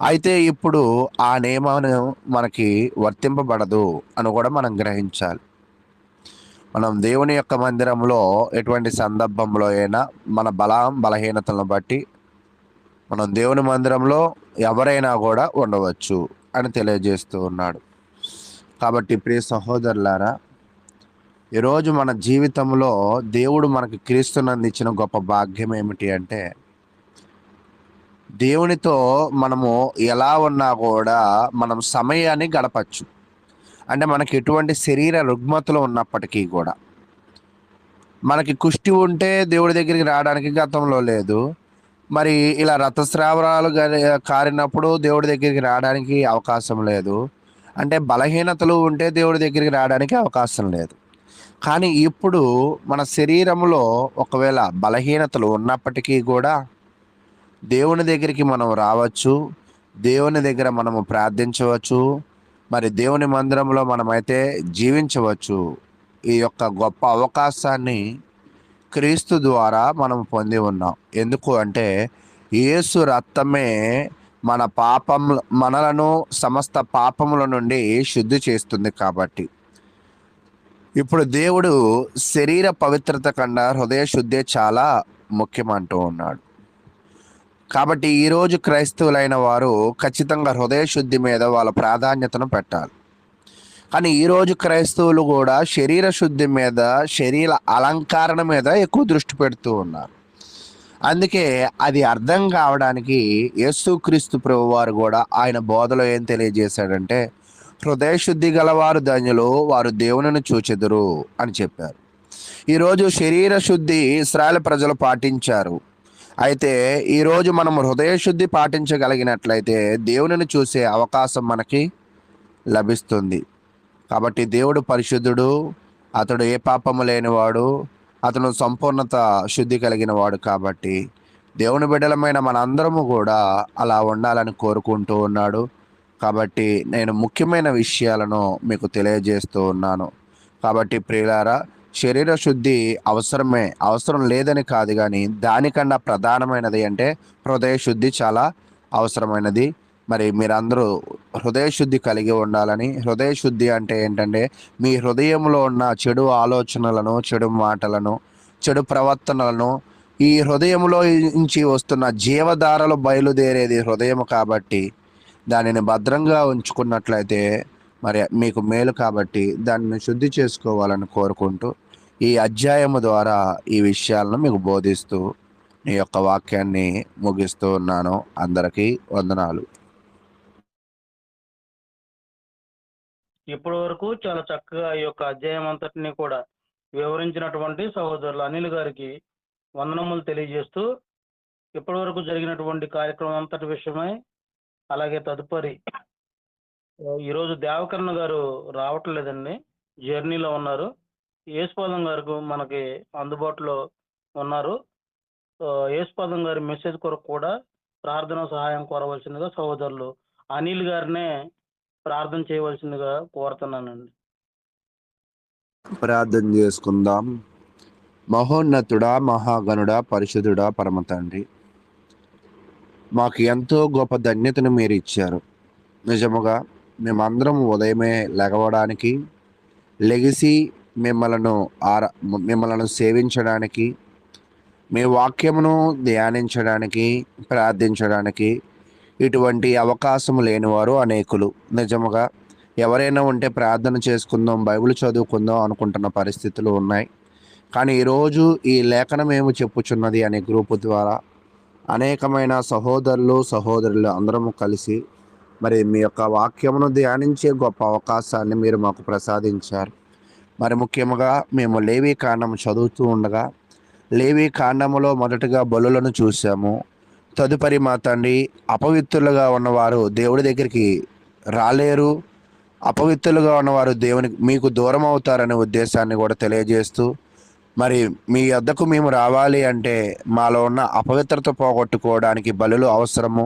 అయితే ఇప్పుడు ఆ నియమాన్ని మనకి వర్తింపబడదు అని కూడా మనం గ్రహించాలి. మనం దేవుని యొక్క మందిరంలో ఎటువంటి సందర్భంలో అయినా మన బలహీనతలను బట్టి మనం దేవుని మందిరంలో ఎవరైనా కూడా ఉండవచ్చు అని తెలియజేస్తూ ఉన్నాడు. కాబట్టి ప్రియ సహోదరులారా, ఈరోజు మన జీవితంలో దేవుడు మనకి క్రీస్తునందించిన గొప్ప భాగ్యం ఏమిటి అంటే దేవునితో మనము ఎలా ఉన్నా కూడా మనం సమయాన్ని గడపచ్చు. అంటే మనకి ఎటువంటి శరీర రుగ్మతలు ఉన్నప్పటికీ కూడా, మనకి కుష్టి ఉంటే దేవుడి దగ్గరికి రావడానికి గతంలో లేదు. మరి ఇలా రక్తస్రావాలు కారినప్పుడు దేవుడి దగ్గరికి రావడానికి అవకాశం లేదు. అంటే బలహీనతలు ఉంటే దేవుడి దగ్గరికి రావడానికి అవకాశం లేదు. కానీ ఇప్పుడు మన శరీరంలో ఒకవేళ బలహీనతలు ఉన్నప్పటికీ కూడా దేవుని దగ్గరికి మనం రావచ్చు, దేవుని దగ్గర మనము ప్రార్థించవచ్చు, మరి దేవుని మందిరంలో మనమైతే జీవించవచ్చు. ఈ యొక్క గొప్ప అవకాశాన్ని క్రీస్తు ద్వారా మనం పొంది ఉన్నాం. ఎందుకు అంటే యేసు రక్తమే మనలను సమస్త పాపముల నుండి శుద్ధి చేస్తుంది. కాబట్టి ఇప్పుడు దేవుడు శరీర పవిత్రత కన్నా హృదయ శుద్ధి చాలా ముఖ్యమంటూ ఉన్నాడు. కాబట్టి ఈరోజు క్రైస్తవులైన వారు ఖచ్చితంగా హృదయ శుద్ధి మీద వాళ్ళ ప్రాధాన్యతను పెట్టాలి. కానీ ఈరోజు క్రైస్తవులు కూడా శరీర శుద్ధి మీద, శరీర అలంకరణ మీద ఎక్కువ దృష్టి పెడుతూ ఉన్నారు. అందుకే అది అర్థం కావడానికి యేసుక్రీస్తు ప్రభువారు కూడా ఆయన బోధలో ఏం తెలియజేశాడంటే హృదయ శుద్ధి గలవారు ధన్యులు, వారు దేవునిని చూచెదరు అని చెప్పారు. ఈరోజు శరీర శుద్ధి ఇశ్రాయేలు ప్రజలు పాటించారు. అయితే ఈరోజు మనం హృదయ శుద్ధి పాటించగలిగినట్లయితే దేవునిని చూసే అవకాశం మనకి లభిస్తుంది. కాబట్టి దేవుడు పరిశుద్ధుడు, అతడు ఏ పాపము లేనివాడు, అతను సంపూర్ణత శుద్ధి కలిగిన వాడు. కాబట్టి దేవుని బిడ్డలమైన మనందరము కూడా అలా ఉండాలని కోరుకుంటూ ఉన్నాడు. కాబట్టి నేను ముఖ్యమైన విషయాలను మీకు తెలియజేస్తూ ఉన్నాను. కాబట్టి ప్రియులారా, శరీర శుద్ధి అవసరం లేదని కాదు, కానీ దానికన్నా ప్రధానమైనది అంటే హృదయ శుద్ధి చాలా అవసరమైనది. మరి మీరందరూ హృదయ శుద్ధి కలిగి ఉండాలని. హృదయ శుద్ధి అంటే ఏంటంటే మీ హృదయంలో ఉన్న చెడు ఆలోచనలను, చెడు మాటలను, చెడు ప్రవర్తనలను, ఈ హృదయంలో నుంచి వస్తున్న జీవధారలు బయలుదేరేది హృదయం. కాబట్టి దానిని భద్రంగా ఉంచుకున్నట్లయితే మరి మీకు మేలు. కాబట్టి దానిని శుద్ధి చేసుకోవాలని కోరుకుంటూ ఈ అధ్యాయము ద్వారా ఈ విషయాలను మీకు బోధిస్తూ ఈ యొక్క వాక్యాన్ని ముగిస్తూ ఉన్నాను. అందరికీ వందనాలు. ఇప్పటి వరకు చాలా చక్కగా ఈ యొక్క అధ్యాయం అంతటిని కూడా వివరించినటువంటి సహోదరులు అనిల్ గారికి వందనములు తెలియజేస్తూ, ఇప్పటి వరకు జరిగినటువంటి కార్యక్రమం అంతటి విషయమై, అలాగే తదుపరి ఈరోజు దేవకరణ గారు రావట్లేదండి, జర్నీలో ఉన్నారు. యేసుపాదం గారు మనకి అందుబాటులో ఉన్నారు. యేసుపాదం గారి మెసేజ్ కొరకు కూడా ప్రార్థన సహాయం కోరవలసిందిగా సహోదరులు అనిల్ గారినే ప్రార్థన చేయవలసిందిగా కోరుతున్నానండి. ప్రార్థన చేసుకుందాం. మహోన్నతుడా, మహాగణుడా, పరిశుద్ధుడా, పరమ తండ్రి, మాకు ఎంతో గొప్ప ధన్యతను మీరు ఇచ్చారు. నిజముగా మేమందరం ఉదయమే లెగవడానికి, లెగిసి మిమ్మల్ని సేవించడానికి, మీ వాక్యమును ధ్యానించడానికి, ప్రార్థించడానికి ఇటువంటి అవకాశం లేనివారు అనేకులు. నిజముగా ఎవరైనా ఉంటే ప్రార్థన చేసుకుందాం, బైబిల్ చదువుకుందాం అనుకుంటున్న పరిస్థితులు ఉన్నాయి. కానీ ఈరోజు ఈ లేఖనం ఏమి చెప్పుచున్నది అనే గ్రూపు ద్వారా అనేకమైన సహోదరులు అందరము కలిసి మరి మీ యొక్క వాక్యమును ధ్యానించే గొప్ప అవకాశాన్ని మీరు మాకు ప్రసాదించారు. మరి ముఖ్యంగా మేము లేవీ కాండము చదువుతూ ఉండగా, లేవీ కాండములో మొదటగా బలులను చూసాము. తదుపరి మా తండ్రి, అపవిత్రులుగా ఉన్నవారు దేవుడి దగ్గరికి రాలేరు, అపవిత్రులుగా ఉన్నవారు మీకు దూరం అవుతారనే ఉద్దేశాన్ని కూడా తెలియజేస్తూ, మరి మీ వద్దకు మేము రావాలి అంటే మాలో ఉన్న అపవిత్రత పోగొట్టుకోవడానికి బలులు అవసరము,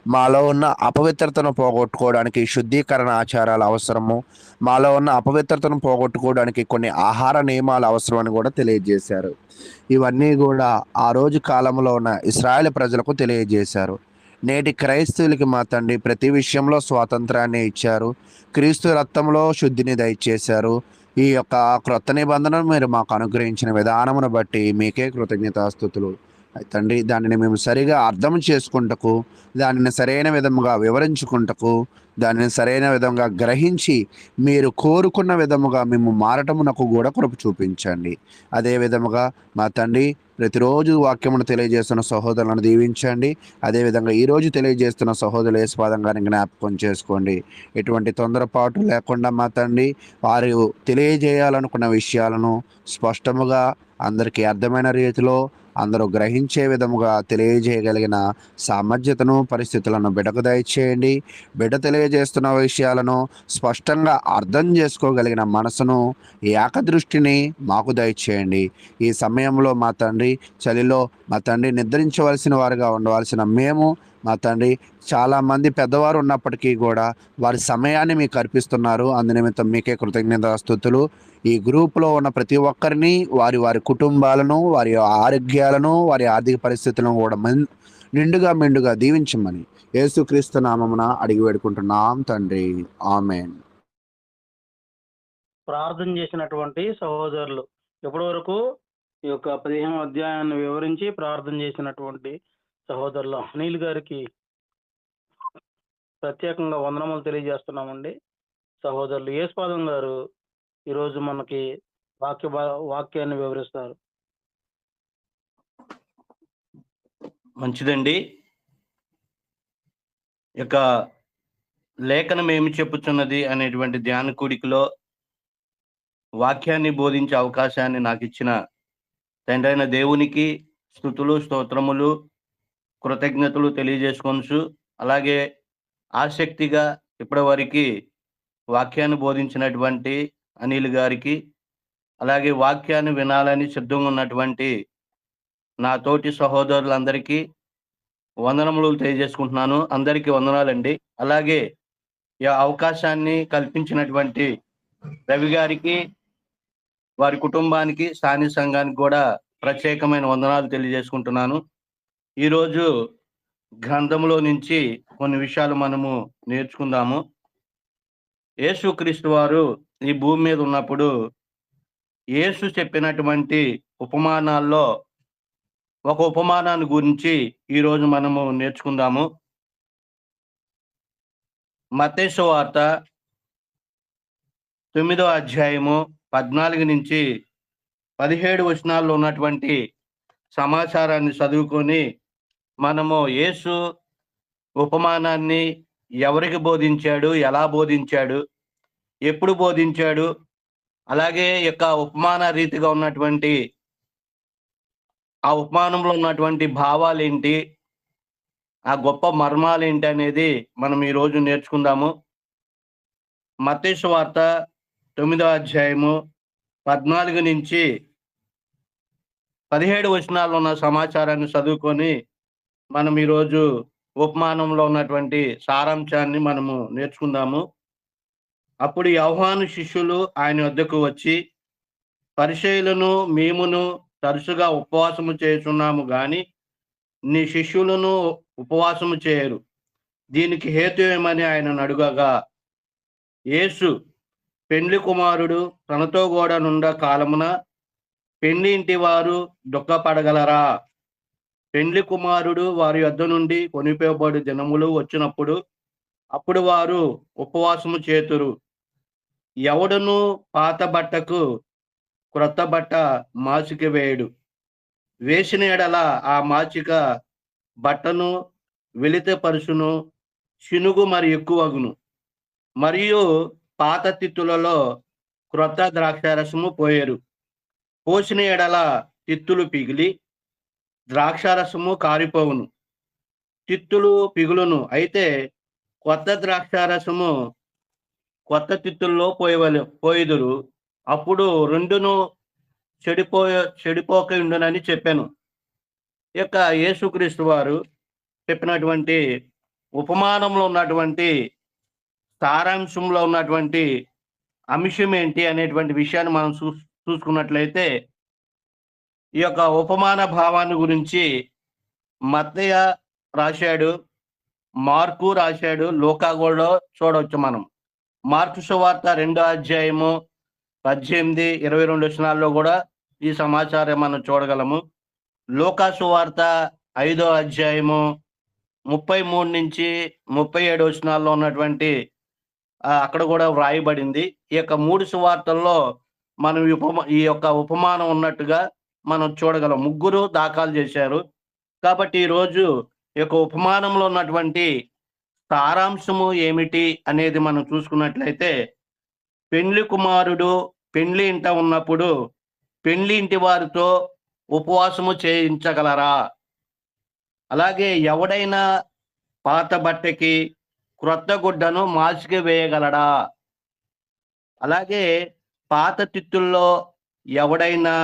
మాలో ఉన్న అపవిత్రతను పోగొట్టుకోవడానికి శుద్ధీకరణ ఆచారాలు అవసరము, మాలో ఉన్న అపవిత్రతను పోగొట్టుకోవడానికి కొన్ని ఆహార నియమాలు అవసరం అని కూడా తెలియజేశారు. ఇవన్నీ కూడా ఆ రోజు కాలంలో ఉన్న ఇశ్రాయేలు ప్రజలకు తెలియజేశారు. నేటి క్రైస్తవులకి మా తండ్రి ప్రతి విషయంలో స్వాతంత్రాన్ని ఇచ్చారు. క్రీస్తు రక్తంలో శుద్ధిని దయచేశారు. ఈ యొక్క క్రొత్త నిబంధనను మీరు మాకు అనుగ్రహించిన విధానమును బట్టి మీకే కృతజ్ఞతాస్తుతులు తండ్రి. దానిని మేము సరిగా అర్థం చేసుకుంటకు, దానిని సరైన విధముగా వివరించుకుంటకు, దానిని సరైన విధంగా గ్రహించి మీరు కోరుకున్న విధముగా మేము మారటమునకు కూడా కృప చూపించండి. అదే విధముగా మా తండ్రి ప్రతిరోజు వాక్యమును తెలియజేస్తున్న సహోదరులను దీవించండి. అదేవిధంగా ఈరోజు తెలియజేస్తున్న సహోదరులు యేసుపాదం గారిని జ్ఞాపకం చేసుకోండి. ఎటువంటి తొందరపాటు లేకుండా మా తండ్రి వారు తెలియజేయాలనుకున్న విషయాలను స్పష్టముగా అందరికీ అర్థమైన రీతిలో అందరూ గ్రహించే విధముగా తెలియజేయగలిగిన సామర్థ్యతను, పరిస్థితులను బిడ్డకు దయచేయండి. బిడ్డ తెలియజేస్తున్న విషయాలను స్పష్టంగా అర్థం చేసుకోగలిగిన మనసును, ఏకదృష్టిని మాకు దయచేయండి. ఈ సమయంలో మా తండ్రి చలిలో మా తండ్రి నిద్రించవలసిన వారుగా ఉండవలసిన మేము మా తండ్రి చాలామంది పెద్దవారు ఉన్నప్పటికీ కూడా వారి సమయాన్ని మీకు అర్పిస్తున్నారు. అందునిమిత్తం మీకే కృతజ్ఞతాస్తుతులు. ఈ గ్రూపులో ఉన్న ప్రతి ఒక్కరిని, వారి కుటుంబాలను, వారి ఆరోగ్యాలను, వారి ఆర్థిక పరిస్థితులను కూడా మెండుగా దీవించమని యేసుక్రీస్తు నామమున అడిగి వేడుకుంటున్నాం తండ్రి. ఆమేన్. ప్రార్థన చేసినటువంటి సహోదరులు ఇప్పటి వరకు ఈ యొక్క 15వ అధ్యాయాన్ని వివరించి ప్రార్థన చేసినటువంటి సహోదరులు అనిల్ గారికి ప్రత్యేకంగా వందనములు తెలియజేస్తున్నామండి. సహోదరులు యేసుపాదం గారు ఈరోజు మనకి వాక్యాన్ని వివరిస్తారు. మంచిదండి. ఇక లేఖనం ఏమి చెప్పుచున్నది అనేటువంటి ధ్యాన కూడికలో వాక్యాన్ని బోధించే అవకాశాన్ని నాకు ఇచ్చిన తండ్రి అయిన దేవునికి స్తుతులు, స్తోత్రములు, కృతజ్ఞతలు తెలియజేసుకొనుచు, అలాగే ఆసక్తిగా ఇప్పటి వరకు వాక్యాన్ని బోధించినటువంటి అనిల్ గారికి, అలాగే వాక్యాన్ని వినాలని సిద్ధంగా ఉన్నటువంటి నా తోటి సహోదరులందరికీ వందనములు తెలియజేసుకుంటున్నాను. అందరికీ వందనాలండి. అలాగే ఈ అవకాశాన్ని కల్పించినటువంటి రవి గారికి, వారి కుటుంబానికి, స్థానిక సంఘానికి కూడా ప్రత్యేకమైన వందనాలు తెలియజేసుకుంటున్నాను. ఈరోజు గ్రంథంలో నుంచి కొన్ని విషయాలు మనము నేర్చుకుందాము. యేసుక్రీస్తు వారు ఈ భూమి మీద ఉన్నప్పుడు యేసు చెప్పినటువంటి ఉపమానాల్లో ఒక ఉపమానాన్ని గురించి ఈరోజు మనము నేర్చుకుందాము. మత్తయి సువార్త 9వ అధ్యాయము 14 నుంచి 17 వచనాల్లో ఉన్నటువంటి సమాచారాన్ని చదువుకొని మనము యేసు ఉపమానాన్ని ఎవరికి బోధించాడు, ఎలా బోధించాడు, ఎప్పుడు బోధించాడు, అలాగే యొక్క ఉపమాన రీతిగా ఉన్నటువంటి ఆ ఉపమానంలో ఉన్నటువంటి భావాలేంటి, ఆ గొప్ప మర్మాలేంటి అనేది మనం ఈరోజు నేర్చుకుందాము. మత్తయి సువార్త 9వ అధ్యాయము 14 నుంచి 17 వచనాల్లో ఉన్న సమాచారాన్ని చదువుకొని మనం ఈరోజు ఉపమానంలో ఉన్నటువంటి సారాంశాన్ని మనము నేర్చుకుందాము. అప్పుడు యోహాను శిష్యులు ఆయన వద్దకు వచ్చి, పరిసయ్యులను మేమును తరచుగా ఉపవాసము చేయుచున్నాము గాని నీ శిష్యులను ఉపవాసము చేయరు, దీనికి హేతు ఏమని ఆయనను అడుగగా, యేసు, పెండ్లి కుమారుడు తనతో కూడా నుండ కాలమున పెండ్లి ఇంటి వారు దుఃఖపడగలరా? పెండ్లి కుమారుడు వారి యొద్ద నుండి కొనిపోబడి దినములు వచ్చినప్పుడు అప్పుడు వారు ఉపవాసము చేతురు. ఎవడును పాత బట్టకు క్రొత్త బట్ట మాసిక వేయడు, వేసిన ఎడల ఆ మాసిక బట్టను వెలితే పరుచును, చినుగు మరి ఎక్కువగును. మరియు పాత తిత్తులలో క్రొత్త ద్రాక్షారసము పోయేరు, పోసిన ఎడల తిత్తులు పిగిలి ద్రాక్షారసము కారిపోవును, తిత్తులు పిగులును. అయితే కొత్త ద్రాక్షారసము కొత్త తిత్తుల్లో పోయిదురు, అప్పుడు రెండును చెడిపోక ఉండునని చెప్పాను. ఈ యొక్క యేసుక్రీస్తు వారు చెప్పినటువంటి ఉపమానంలో ఉన్నటువంటి సారాంశంలో ఉన్నటువంటి అంశం ఏంటి అనేటువంటి విషయాన్ని మనం చూసుకున్నట్లయితే, ఈ యొక్క ఉపమాన భావాన్ని గురించి మత్తయ్య రాశాడు, మార్కు రాశాడు, లూకా కూడా చూడవచ్చు. మనం మార్కు సువార్త 2వ అధ్యాయము 18, 22 వచనాల్లో కూడా ఈ సమాచారం మనం చూడగలము. లూకా సువార్త 5వ అధ్యాయము 33 నుంచి 37 వచనాల్లో ఉన్నటువంటి అక్కడ కూడా వ్రాయబడింది. ఈ యొక్క 3 సువార్తల్లో మనం ఈ యొక్క ఉపమానం ఉన్నట్టుగా మనం చూడగలం. ముగ్గురు దాఖలు చేశారు. కాబట్టి ఈరోజు ఈ యొక్క ఉపమానంలో ఉన్నటువంటి సారాంశము ఏమిటి అనేది మనం చూసుకున్నట్లయితే, పెండ్లి కుమారుడు పెండ్లి ఇంట ఉన్నప్పుడు పెండ్లి ఇంటి వారితో ఉపవాసము చేయించగలరా? అలాగే ఎవడైనా పాత బట్టకి క్రొత్త గుడ్డను మాసిక వేయగలడా? అలాగే పాత తిత్తుల్లో ఎవడైనా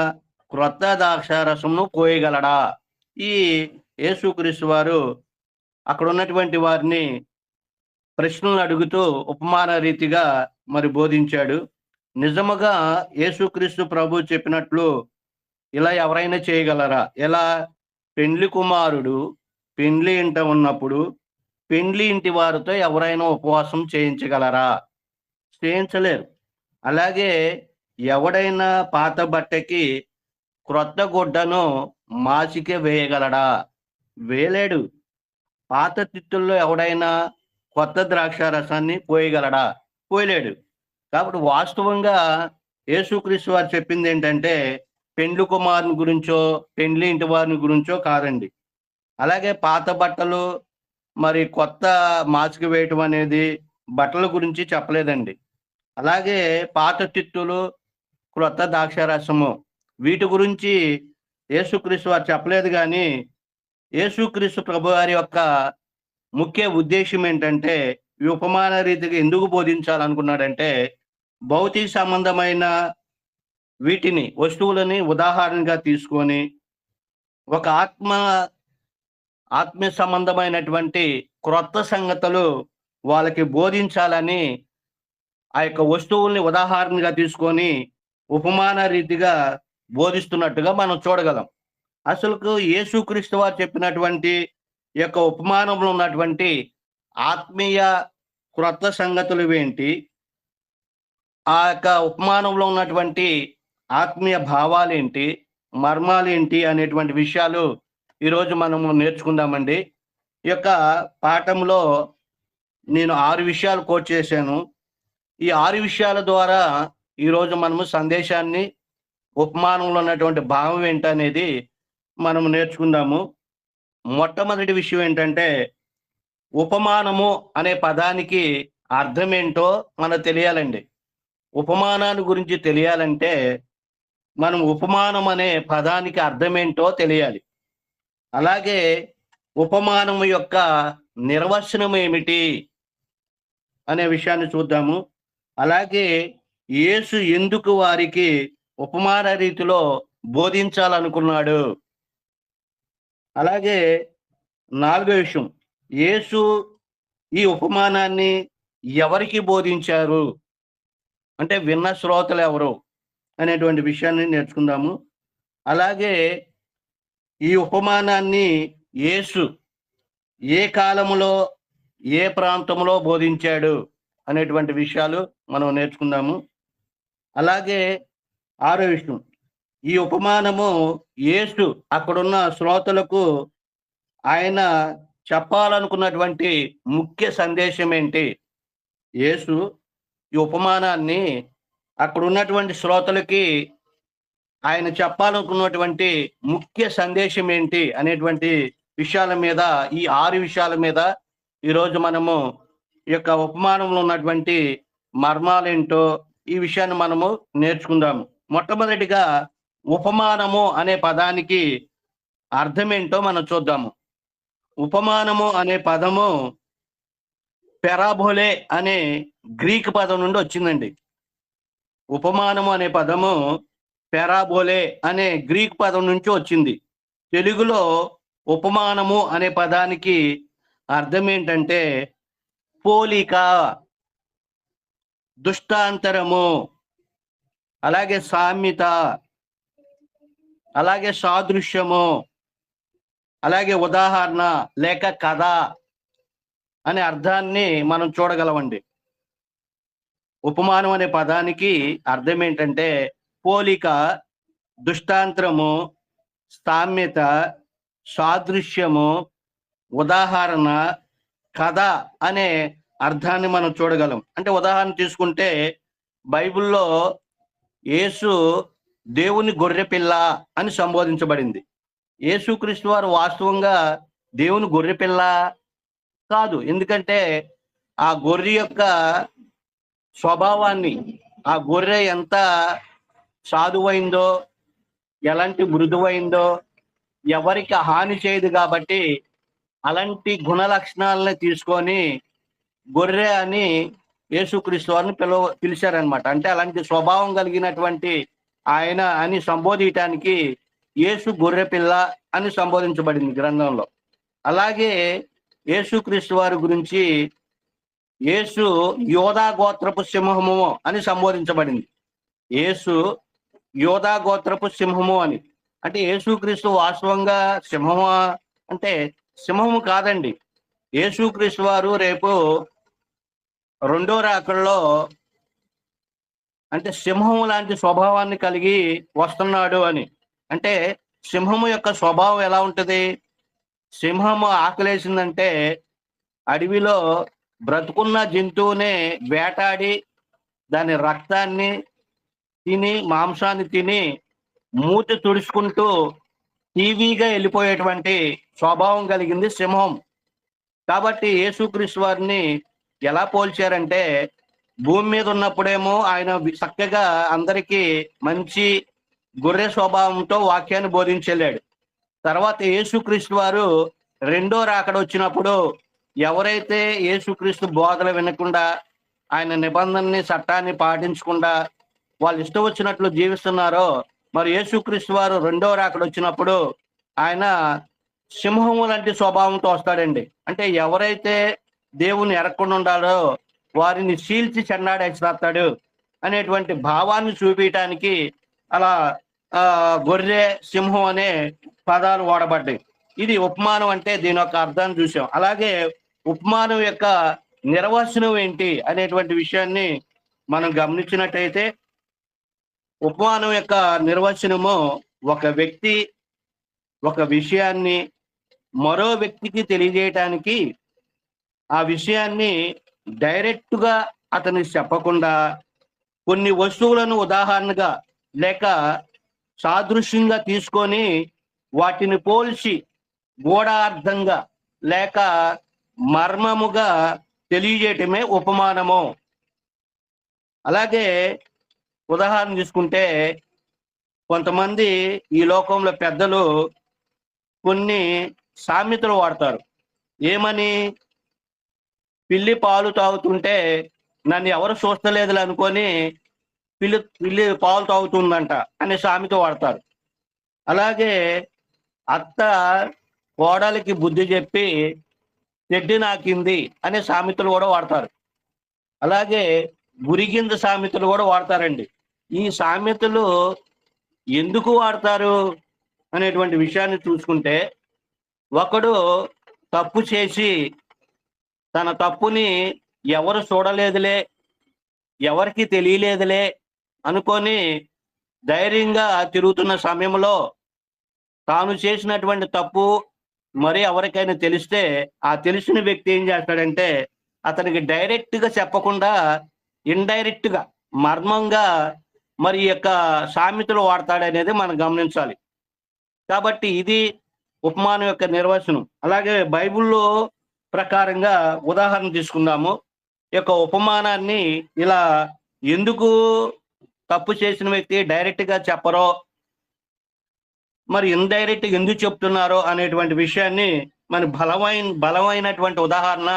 క్రొత్త ద్రాక్షారసమును పోయగలడా? ఈ యేసుక్రీస్తు వారు అక్కడ ఉన్నటువంటి వారిని ప్రశ్నలు అడుగుతూ ఉపమాన రీతిగా మరి బోధించాడు. నిజముగా యేసుక్రీస్తు ప్రభు చెప్పినట్లు ఇలా ఎవరైనా చేయగలరా? ఎలా? పెండ్లి కుమారుడు పెండ్లి ఇంట ఉన్నప్పుడు పెండ్లి ఇంటి వారితో ఎవరైనా ఉపవాసం చేయించగలరా? చేయించలేరు. అలాగే ఎవడైనా పాత బట్టకి క్రొత్త గుడ్డను మాసిక వేయగలడా? వేయలేడు. పాత తిత్తుల్లో ఎవడైనా కొత్త ద్రాక్షారసాన్ని పోయగలడా? పోయలేడు. కాబట్టి వాస్తవంగా యేసుక్రీస్తు వారు చెప్పింది ఏంటంటే, పెండ్లి కుమారుని గురించో పెండ్లి ఇంటి వారిని గురించో కాదండి. అలాగే పాత బట్టలు మరి కొత్త మాసిక వేయటం అనేది బట్టల గురించి చెప్పలేదండి. అలాగే పాత తిత్తులు క్రొత్త ద్రాక్షారసము వీటి గురించి యేసుక్రీస్తు వారు చెప్పలేదు. కానీ యేసుక్రీస్తు ప్రభు వారి యొక్క ముఖ్య ఉద్దేశం ఏంటంటే, ఈ ఉపమాన రీతిగా ఎందుకు బోధించాలనుకున్నాడంటే, భౌతిక సంబంధమైన వీటిని వస్తువులని ఉదాహరణగా తీసుకొని ఒక ఆత్మీయ సంబంధమైనటువంటి క్రొత్త సంగతులు వాళ్ళకి బోధించాలని ఆ యొక్క వస్తువుల్ని ఉదాహరణగా తీసుకొని ఉపమాన రీతిగా బోధిస్తున్నట్టుగా మనం చూడగలం. అసలుకు యేసుక్రీస్తు వారు చెప్పినటువంటి ఈ యొక్క ఉపమానంలో ఉన్నటువంటి ఆత్మీయ క్రొత్త సంగతులు ఏంటి, ఆ యొక్క ఉపమానంలో ఉన్నటువంటి ఆత్మీయ భావాలేంటి, మర్మాలేంటి అనేటువంటి విషయాలు ఈరోజు మనము నేర్చుకుందామండి. ఈ యొక్క పాఠంలో నేను 6 విషయాలు కోట్ చేశాను. ఈ 6 విషయాల ద్వారా ఈరోజు మనము సందేశాన్ని, ఉపమానంలో ఉన్నటువంటి భావం ఏంటనేది మనం నేర్చుకుందాము. మొట్టమొదటి విషయం ఏంటంటే, ఉపమానము అనే పదానికి అర్థం ఏంటో మనకు తెలియాలండి. ఉపమానాన్ని గురించి తెలియాలంటే మనం ఉపమానం అనే పదానికి అర్థం ఏంటో తెలియాలి. అలాగే ఉపమానం యొక్క నిర్వచనం ఏమిటి అనే విషయాన్ని చూద్దాము. అలాగే యేసు ఎందుకు వారికి ఉపమాన రీతిలో బోధించాలనుకున్నాడు. అలాగే 4వ విషయం, యేసు ఈ ఉపమానాన్ని ఎవరికి బోధించారు, అంటే విన్న శ్రోతలు ఎవరు అనేటువంటి విషయాన్ని నేర్చుకుందాము. అలాగే ఈ ఉపమానాన్ని యేసు ఏ కాలములో ఏ ప్రాంతంలో బోధించాడు అనేటువంటి విషయాలు మనం నేర్చుకుందాము. అలాగే 6వ విషయం, ఈ ఉపమానము యేసు అక్కడున్న శ్రోతలకు ఆయన చెప్పాలనుకున్నటువంటి ముఖ్య సందేశం ఏంటి. యేసు ఈ ఉపమానాన్ని అక్కడ ఉన్నటువంటి శ్రోతలకి ఆయన చెప్పాలనుకున్నటువంటి ముఖ్య సందేశం ఏంటి అనేటువంటి విషయాల మీద, ఈ 6 విషయాల మీద ఈరోజు మనము ఈ యొక్క ఉపమానంలో ఉన్నటువంటి మర్మాలేంటో ఈ విషయాన్ని మనము నేర్చుకుందాము. మొట్టమొదటిగా ఉపమానము అనే పదానికి అర్థం ఏంటో మనం చూద్దాము. ఉపమానము అనే పదము పెరాబోలే అనే గ్రీక్ పదం నుండి వచ్చిందండి. ఉపమానము అనే పదము పెరాబోలే అనే గ్రీక్ పదం నుంచి వచ్చింది. తెలుగులో ఉపమానము అనే పదానికి అర్థం ఏంటంటే పోలిక, దృష్టాంతరము, అలాగే సామ్యత, అలాగే సాదృశ్యము, అలాగే ఉదాహరణ లేక కథ అనే అర్థాన్ని మనం చూడగలమండి. ఉపమానం అనే పదానికి అర్థం ఏంటంటే పోలిక, దృష్టాంతరము, సామ్యత, సాదృశ్యము, ఉదాహరణ, కథ అనే అర్థాన్ని మనం చూడగలం. అంటే ఉదాహరణ తీసుకుంటే బైబిల్లో యేసు దేవుని గొర్రెపిల్ల అని సంబోధించబడింది. యేసుక్రీస్తు వారు వాస్తవంగా దేవుని గొర్రెపిల్ల కాదు. ఎందుకంటే ఆ గొర్రె యొక్క స్వభావాన్ని, ఆ గొర్రె ఎంత సాధువైందో, ఎలాంటి మృదువైందో, ఎవరికి హాని చేయదు కాబట్టి అలాంటి గుణ లక్షణాలని తీసుకొని గొర్రె అని యేసుక్రీస్తు వారిని పిలిచారనమాట. అంటే అలాంటి స్వభావం కలిగినటువంటి ఆయన అని సంబోధించడానికి యేసు గొర్రె పిల్ల అని సంబోధించబడింది గ్రంథంలో. అలాగే యేసుక్రీస్తు వారి గురించి యేసు యోధా గోత్రపు సింహము అని సంబోధించబడింది. యేసు యోధా గోత్రపు సింహము అని. అంటే యేసుక్రీస్తు వాస్తవంగా సింహమా అంటే సింహము కాదండి. యేసుక్రీస్తు వారు రేపు 2వ రాకడలో అంటే సింహము లాంటి స్వభావాన్ని కలిగి వస్తున్నాడు అని. అంటే సింహము యొక్క స్వభావం ఎలా ఉంటుంది? సింహము ఆకలేసిందంటే అడవిలో బ్రతుకున్న జంతువునే వేటాడి దాని రక్తాన్ని తిని, మాంసాన్ని తిని మూతి తుడుచుకుంటూ టీవీగా వెళ్ళిపోయేటువంటి స్వభావం కలిగింది సింహం. కాబట్టి యేసుక్రీస్తు వారిని ఎలా పోల్చారంటే భూమి మీద ఉన్నప్పుడేమో ఆయన చక్కగా అందరికీ మంచి గొర్రె స్వభావంతో వాక్యాన్ని బోధించెళ్ళాడు. తర్వాత యేసుక్రీస్తు వారు 2వ రాకడ వచ్చినప్పుడు ఎవరైతే యేసుక్రీస్తు బోధలు వినకుండా, ఆయన నిబంధనని, చట్టాన్ని పాటించకుండా వాళ్ళు ఇష్టం వచ్చినట్లు జీవిస్తున్నారో, మరి యేసుక్రీస్తు వారు 2వ రాకడ వచ్చినప్పుడు ఆయన సింహము లాంటి స్వభావంతో వస్తాడండి. అంటే ఎవరైతే దేవుని ఎరగకుండా ఉండాలో వారిని చీల్చి చెండాడేస్తాడు అనేటువంటి భావాన్ని చూపించడానికి అలా గొర్రె, సింహం అనే పదాలు వాడబడ్డాయి. ఇది ఉపమానం అంటే దీని యొక్క అర్థాన్ని చూసాం. అలాగే ఉపమానం యొక్క నిర్వచనం ఏంటి అనేటువంటి విషయాన్ని మనం గమనించినట్టయితే ఉపమానం యొక్క నిర్వచనము ఒక వ్యక్తి ఒక విషయాన్ని మరో వ్యక్తికి తెలియజేయటానికి ఆ విషయాన్ని డైరెక్ట్గా అతనికి చెప్పకుండా కొన్ని వస్తువులను ఉదాహరణగా లేక సాదృశ్యంగా తీసుకొని వాటిని పోల్చి గూఢార్థంగా లేక మర్మముగా తెలియజేయటమే ఉపమానము. అలాగే ఉదాహరణ తీసుకుంటే కొంతమంది ఈ లోకంలో పెద్దలు కొన్ని సామెతలు వాడతారు. ఏమని? పిల్లి పాలు తాగుతుంటే నన్ను ఎవరు చూస్తలేదులే అనుకొని పిల్లి పాలు తాగుతుందంట అనే సామెత వాడతారు. అలాగే అత్త కోడలికి బుద్ధి చెప్పి చెడ్డి నాకింది అనే సామెతలు కూడా వాడతారు. అలాగే గురిగింద సామెతలు కూడా వాడతారండి. ఈ సామెతలు ఎందుకు వాడతారు అనేటువంటి విషయాన్ని చూసుకుంటే, ఒకడు తప్పు చేసి తన తప్పుని ఎవరు చూడలేదులే, ఎవరికి తెలియలేదులే అనుకొని ధైర్యంగా తిరుగుతున్న సమయంలో తాను చేసినటువంటి తప్పు మరి ఎవరికైనా తెలిస్తే ఆ తెలిసిన వ్యక్తి ఏం చేస్తాడంటే అతనికి డైరెక్ట్ గా చెప్పకుండా ఇండైరెక్ట్ గా మర్మంగా మరి యొక్క సామెతలు వాడతాడనేది మనం గమనించాలి. కాబట్టి ఇది ఉపమానం యొక్క నిర్వచనం. అలాగే బైబిల్లో ప్రకారంగా ఉదాహరణ తీసుకుందాము. ఈ యొక్క ఉపమానాన్ని ఇలా ఎందుకు తప్పు చేసిన వ్యక్తి డైరెక్ట్ గా చెప్పరో, మరి ఇండైరెక్ట్ ఎందుకు చెప్తున్నారో అనేటువంటి విషయాన్ని మన బలమైనటువంటి ఉదాహరణ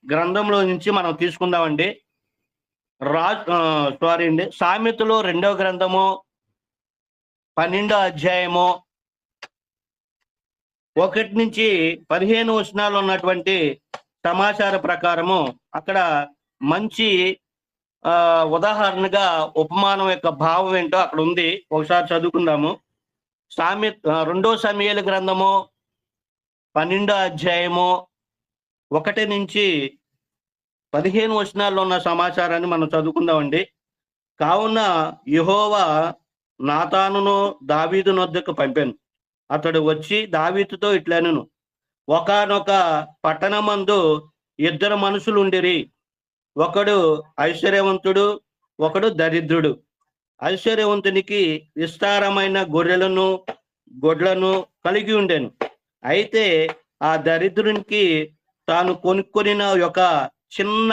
గ్రంథంలో నుంచి మనం తీసుకుందామండి. సామెతలు 2వ గ్రంథము 12వ అధ్యాయము 1 నుంచి 15 వచనాలు ఉన్నటువంటి సమాచార ప్రకారము అక్కడ మంచి ఉదాహరణగా ఉపమానం యొక్క భావం ఏంటో అక్కడ ఉంది. ఒకసారి చదువుకుందాము. 2వ సమూయేలు గ్రంథము 12వ అధ్యాయము 1 నుంచి 15 వచనాల్లో ఉన్న సమాచారాన్ని మనం చదువుకుందామండి. కావున యెహోవా నాతానును దావీదు నొద్దకు పంపాను. అతడు వచ్చి దావీదుతో ఇట్లనెను, ఒకానొక పట్టణమందు 2 మనుషులు ఉండిరి. ఒకడు ఐశ్వర్యవంతుడు, ఒకడు దరిద్రుడు. ఐశ్వర్యవంతునికి విస్తారమైన గొర్రెలను గొడ్లను కలిగి ఉండెను. అయితే ఆ దరిద్రునికి తాను కొనుక్కొనిన ఒక చిన్న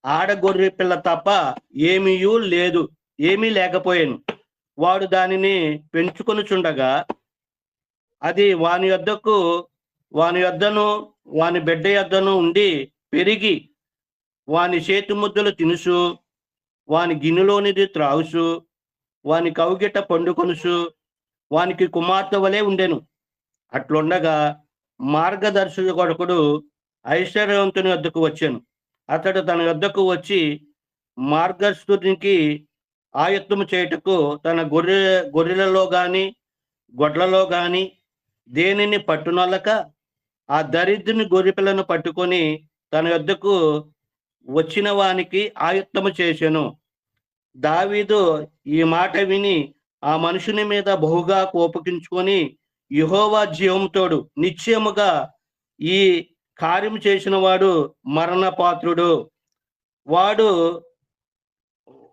ఆడగొర్రె పిల్ల తప్ప ఏమీ లేకపోయాను. వాడు దానిని పెంచుకొనుచుండగా అది వాని యొద్దను వాని బిడ్డ యొద్దను ఉండి పెరిగి వాని చేతి ముద్దలు తినుసు, వాని గిన్నెలోనిది త్రాగుసు, వాని కౌగిట పండుకొనుసు, వానికి కుమార్తె వలె ఉండెను. అట్లుండగా మార్గదర్శకుడు ఐశ్వర్యవంతుని వద్దకు వచ్చాను. అతడు తన వద్దకు వచ్చి మార్గస్థునికి ఆయత్తము చేయుటకు తన గొర్రెలలో గాని గొడ్లలో గాని దేనిని పట్టునొల్లక ఆ దరిద్రుని గొర్రెపిల్లను పట్టుకొని తన వద్దకు వచ్చిన వానికి ఆయత్తము చేసెను. దావీదు ఈ మాట విని ఆ మనుషుని మీద బహుగా కోపగించుకొని, యెహోవా జీవంతోడు నిశ్చయముగా ఈ కార్యం చేసిన వాడు మరణపాత్రుడు,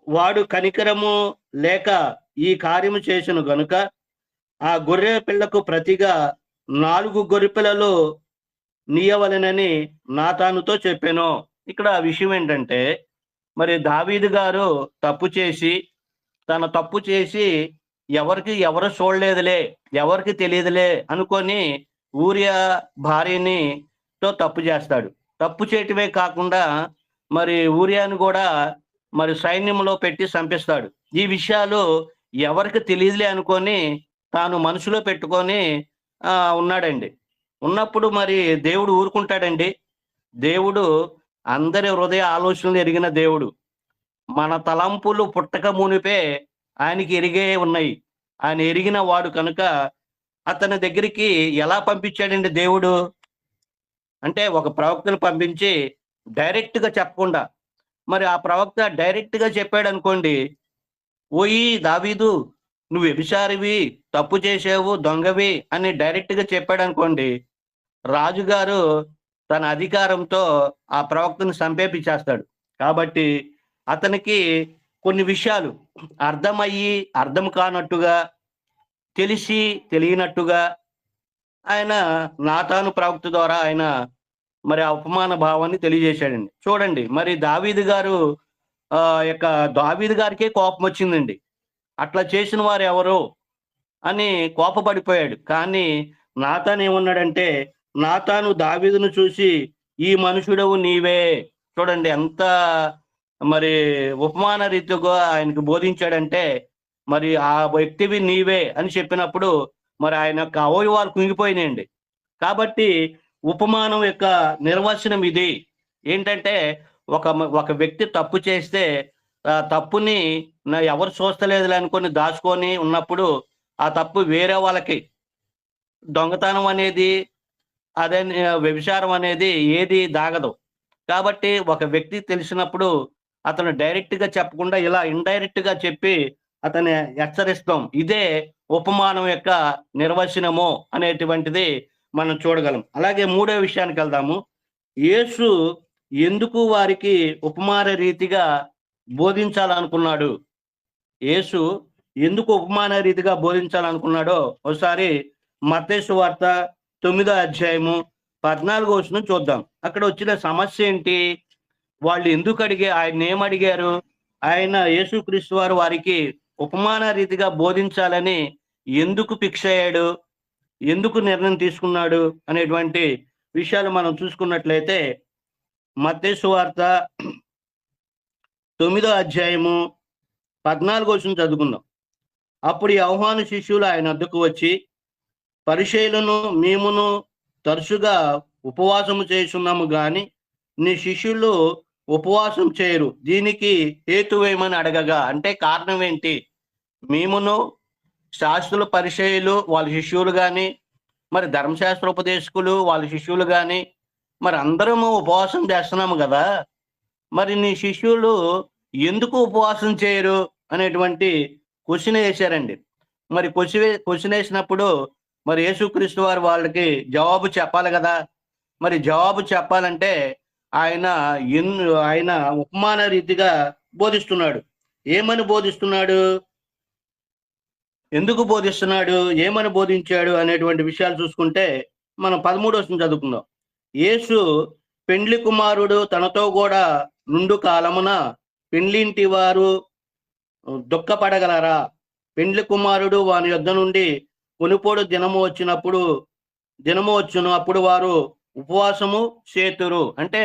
వాడు కనికరము లేక ఈ కార్యము చేసిన గనుక ఆ గొర్రె పిల్లకు ప్రతిగా 4 గొర్రెపిల్లలు నీయవలెనని నాతానుతో చెప్పాను. ఇక్కడ విషయం ఏంటంటే, మరి దావీదు గారు తన తప్పు చేసి ఎవరు చూడలేదులే, ఎవరికి తెలియదులే అనుకొని ఊరియా భార్యతో తప్పు చేస్తాడు. తప్పు చేయటమే కాకుండా మరి ఊరియాను కూడా మరి సైన్యంలో పెట్టి చంపిస్తాడు. ఈ విషయాలు ఎవరికి తెలియదులే అనుకొని తాను మనసులో పెట్టుకొని ఉన్నాడండి. ఉన్నప్పుడు మరి దేవుడు ఊరుకుంటాడండి? దేవుడు అందరి హృదయ ఆలోచనలు ఎరిగిన దేవుడు. మన తలంపులు పుట్టక మునిపే ఆయనకి ఎరిగే ఉన్నాయి. ఆయన ఎరిగిన వాడు కనుక అతని దగ్గరికి ఎలా పంపించాడండి దేవుడు అంటే, ఒక ప్రవక్తను పంపించి డైరెక్ట్ గా చెప్పకుండా, మరి ఆ ప్రవక్త డైరెక్ట్ గా చెప్పాడు అనుకోండి, ఓయి దావీదు నువ్వు వ్యభిచారివి, తప్పు చేసావు, దొంగవి అని డైరెక్ట్ గా చెప్పాడు అనుకోండి, రాజుగారు తన అధికారంతో ఆ ప్రవక్తను చంపేపిచ్చేస్తాడు. కాబట్టి అతనికి కొన్ని విషయాలు అర్థమయ్యి అర్థం కానట్టుగా, తెలిసి తెలియనట్టుగా ఆయన నాతాను ప్రవక్త ద్వారా ఆయన మరి ఆ ఉపమాన భావాన్ని తెలియజేశాడండి. చూడండి, మరి దావీదు గారు యొక్క దావీదు గారికే కోపం వచ్చిందండి. అట్లా చేసిన వారు ఎవరు అని కోపపడిపోయాడు. కానీ నాతాను ఏమన్నాడంటే, నాతాను దావీదును చూసి ఈ మనుషుడవు నీవే. చూడండి ఎంత మరి ఉపమాన రీతిగా ఆయనకు బోధించాడంటే, మరి ఆ వ్యక్తివి నీవే అని చెప్పినప్పుడు మరి ఆయన యొక్క అవయవాలు కుంగిపోయినాయండి. కాబట్టి ఉపమానం యొక్క నిర్వచనం ఇది ఏంటంటే, ఒక వ్యక్తి తప్పు చేస్తే తప్పుని ఎవరు చూస్తలేదులే అనుకొని దాచుకొని ఉన్నప్పుడు ఆ తప్పు వేరే వాళ్ళకి, దొంగతనం అనేది అదే వ్యభిచారం అనేది ఏది దాగదు. కాబట్టి ఒక వ్యక్తి తెలిసినప్పుడు అతను డైరెక్ట్ గా చెప్పకుండా ఇలా ఇండైరెక్ట్ గా చెప్పి అతన్ని హెచ్చరిస్తాం. ఇదే ఉపమానం యొక్క నిర్వచనము అనేటువంటిది మనం చూడగలం. అలాగే మూడో విషయానికి వెళ్దాము. యేసు ఎందుకు వారికి ఉపమాన రీతిగా బోధించాలనుకున్నాడు? యేసు ఎందుకు ఉపమాన రీతిగా బోధించాలనుకున్నాడో ఒకసారి మత్తయి సువార్త 9వ అధ్యాయము 14వ వచనం చూద్దాం. అక్కడ వచ్చిన సమస్య ఏంటి? వాళ్ళు ఎందుకు ఆయన ఏమడిగారు? ఆయన యేసుక్రీస్తు వారు వారికి ఉపమాన రీతిగా బోధించాలని ఎందుకు ఫిక్స్ అయ్యాడు, ఎందుకు నిర్ణయం తీసుకున్నాడు అనేటువంటి విషయాలు మనం చూసుకున్నట్లయితే మత్తయి సువార్త 9వ అధ్యాయము 14వ వచనం చదువుకుందాం. అప్పుడు యోహాను శిష్యులు ఆయన వద్దకు వచ్చి, పరిసయ్యులను మేమును తరచుగా ఉపవాసము చేస్తున్నాము గాని నీ శిష్యులు ఉపవాసం చేయరు, దీనికి హేతువేమని అడగగా, అంటే కారణం ఏంటి? మేమును శాస్త్రుల పరిసయ్యులు వాళ్ళ శిష్యులు కానీ, మరి ధర్మశాస్త్ర ఉపదేశకులు వాళ్ళ శిష్యులు కానీ, మరి అందరము ఉపవాసం చేస్తున్నాము కదా, మరి నీ శిష్యులు ఎందుకు ఉపవాసం చేయరు అనేటువంటి క్వశ్చన్ వేశారండి. మరి క్వశ్చన్ వేసినప్పుడు మరి యేసుక్రీస్తు వారు వాళ్ళకి జవాబు చెప్పాలి కదా. మరి జవాబు చెప్పాలంటే ఆయన ఉపమాన రీతిగా బోధిస్తున్నాడు. ఏమని బోధిస్తున్నాడు, ఎందుకు బోధిస్తున్నాడు, ఏమని బోధించాడు అనేటువంటి విషయాలు చూసుకుంటే మనం 13వ వచనం చదువుకుందాం. యేసు పెండ్లి కుమారుడు తనతో కూడా నుండు కాలమున పెండ్లింటి వారు దుఃఖపడగలరా? పెండ్లి కుమారుడు వాని యొద్ద నుండి కొనుపోడు దినము వచ్చును, అప్పుడు వారు ఉపవాసము చేతురు. అంటే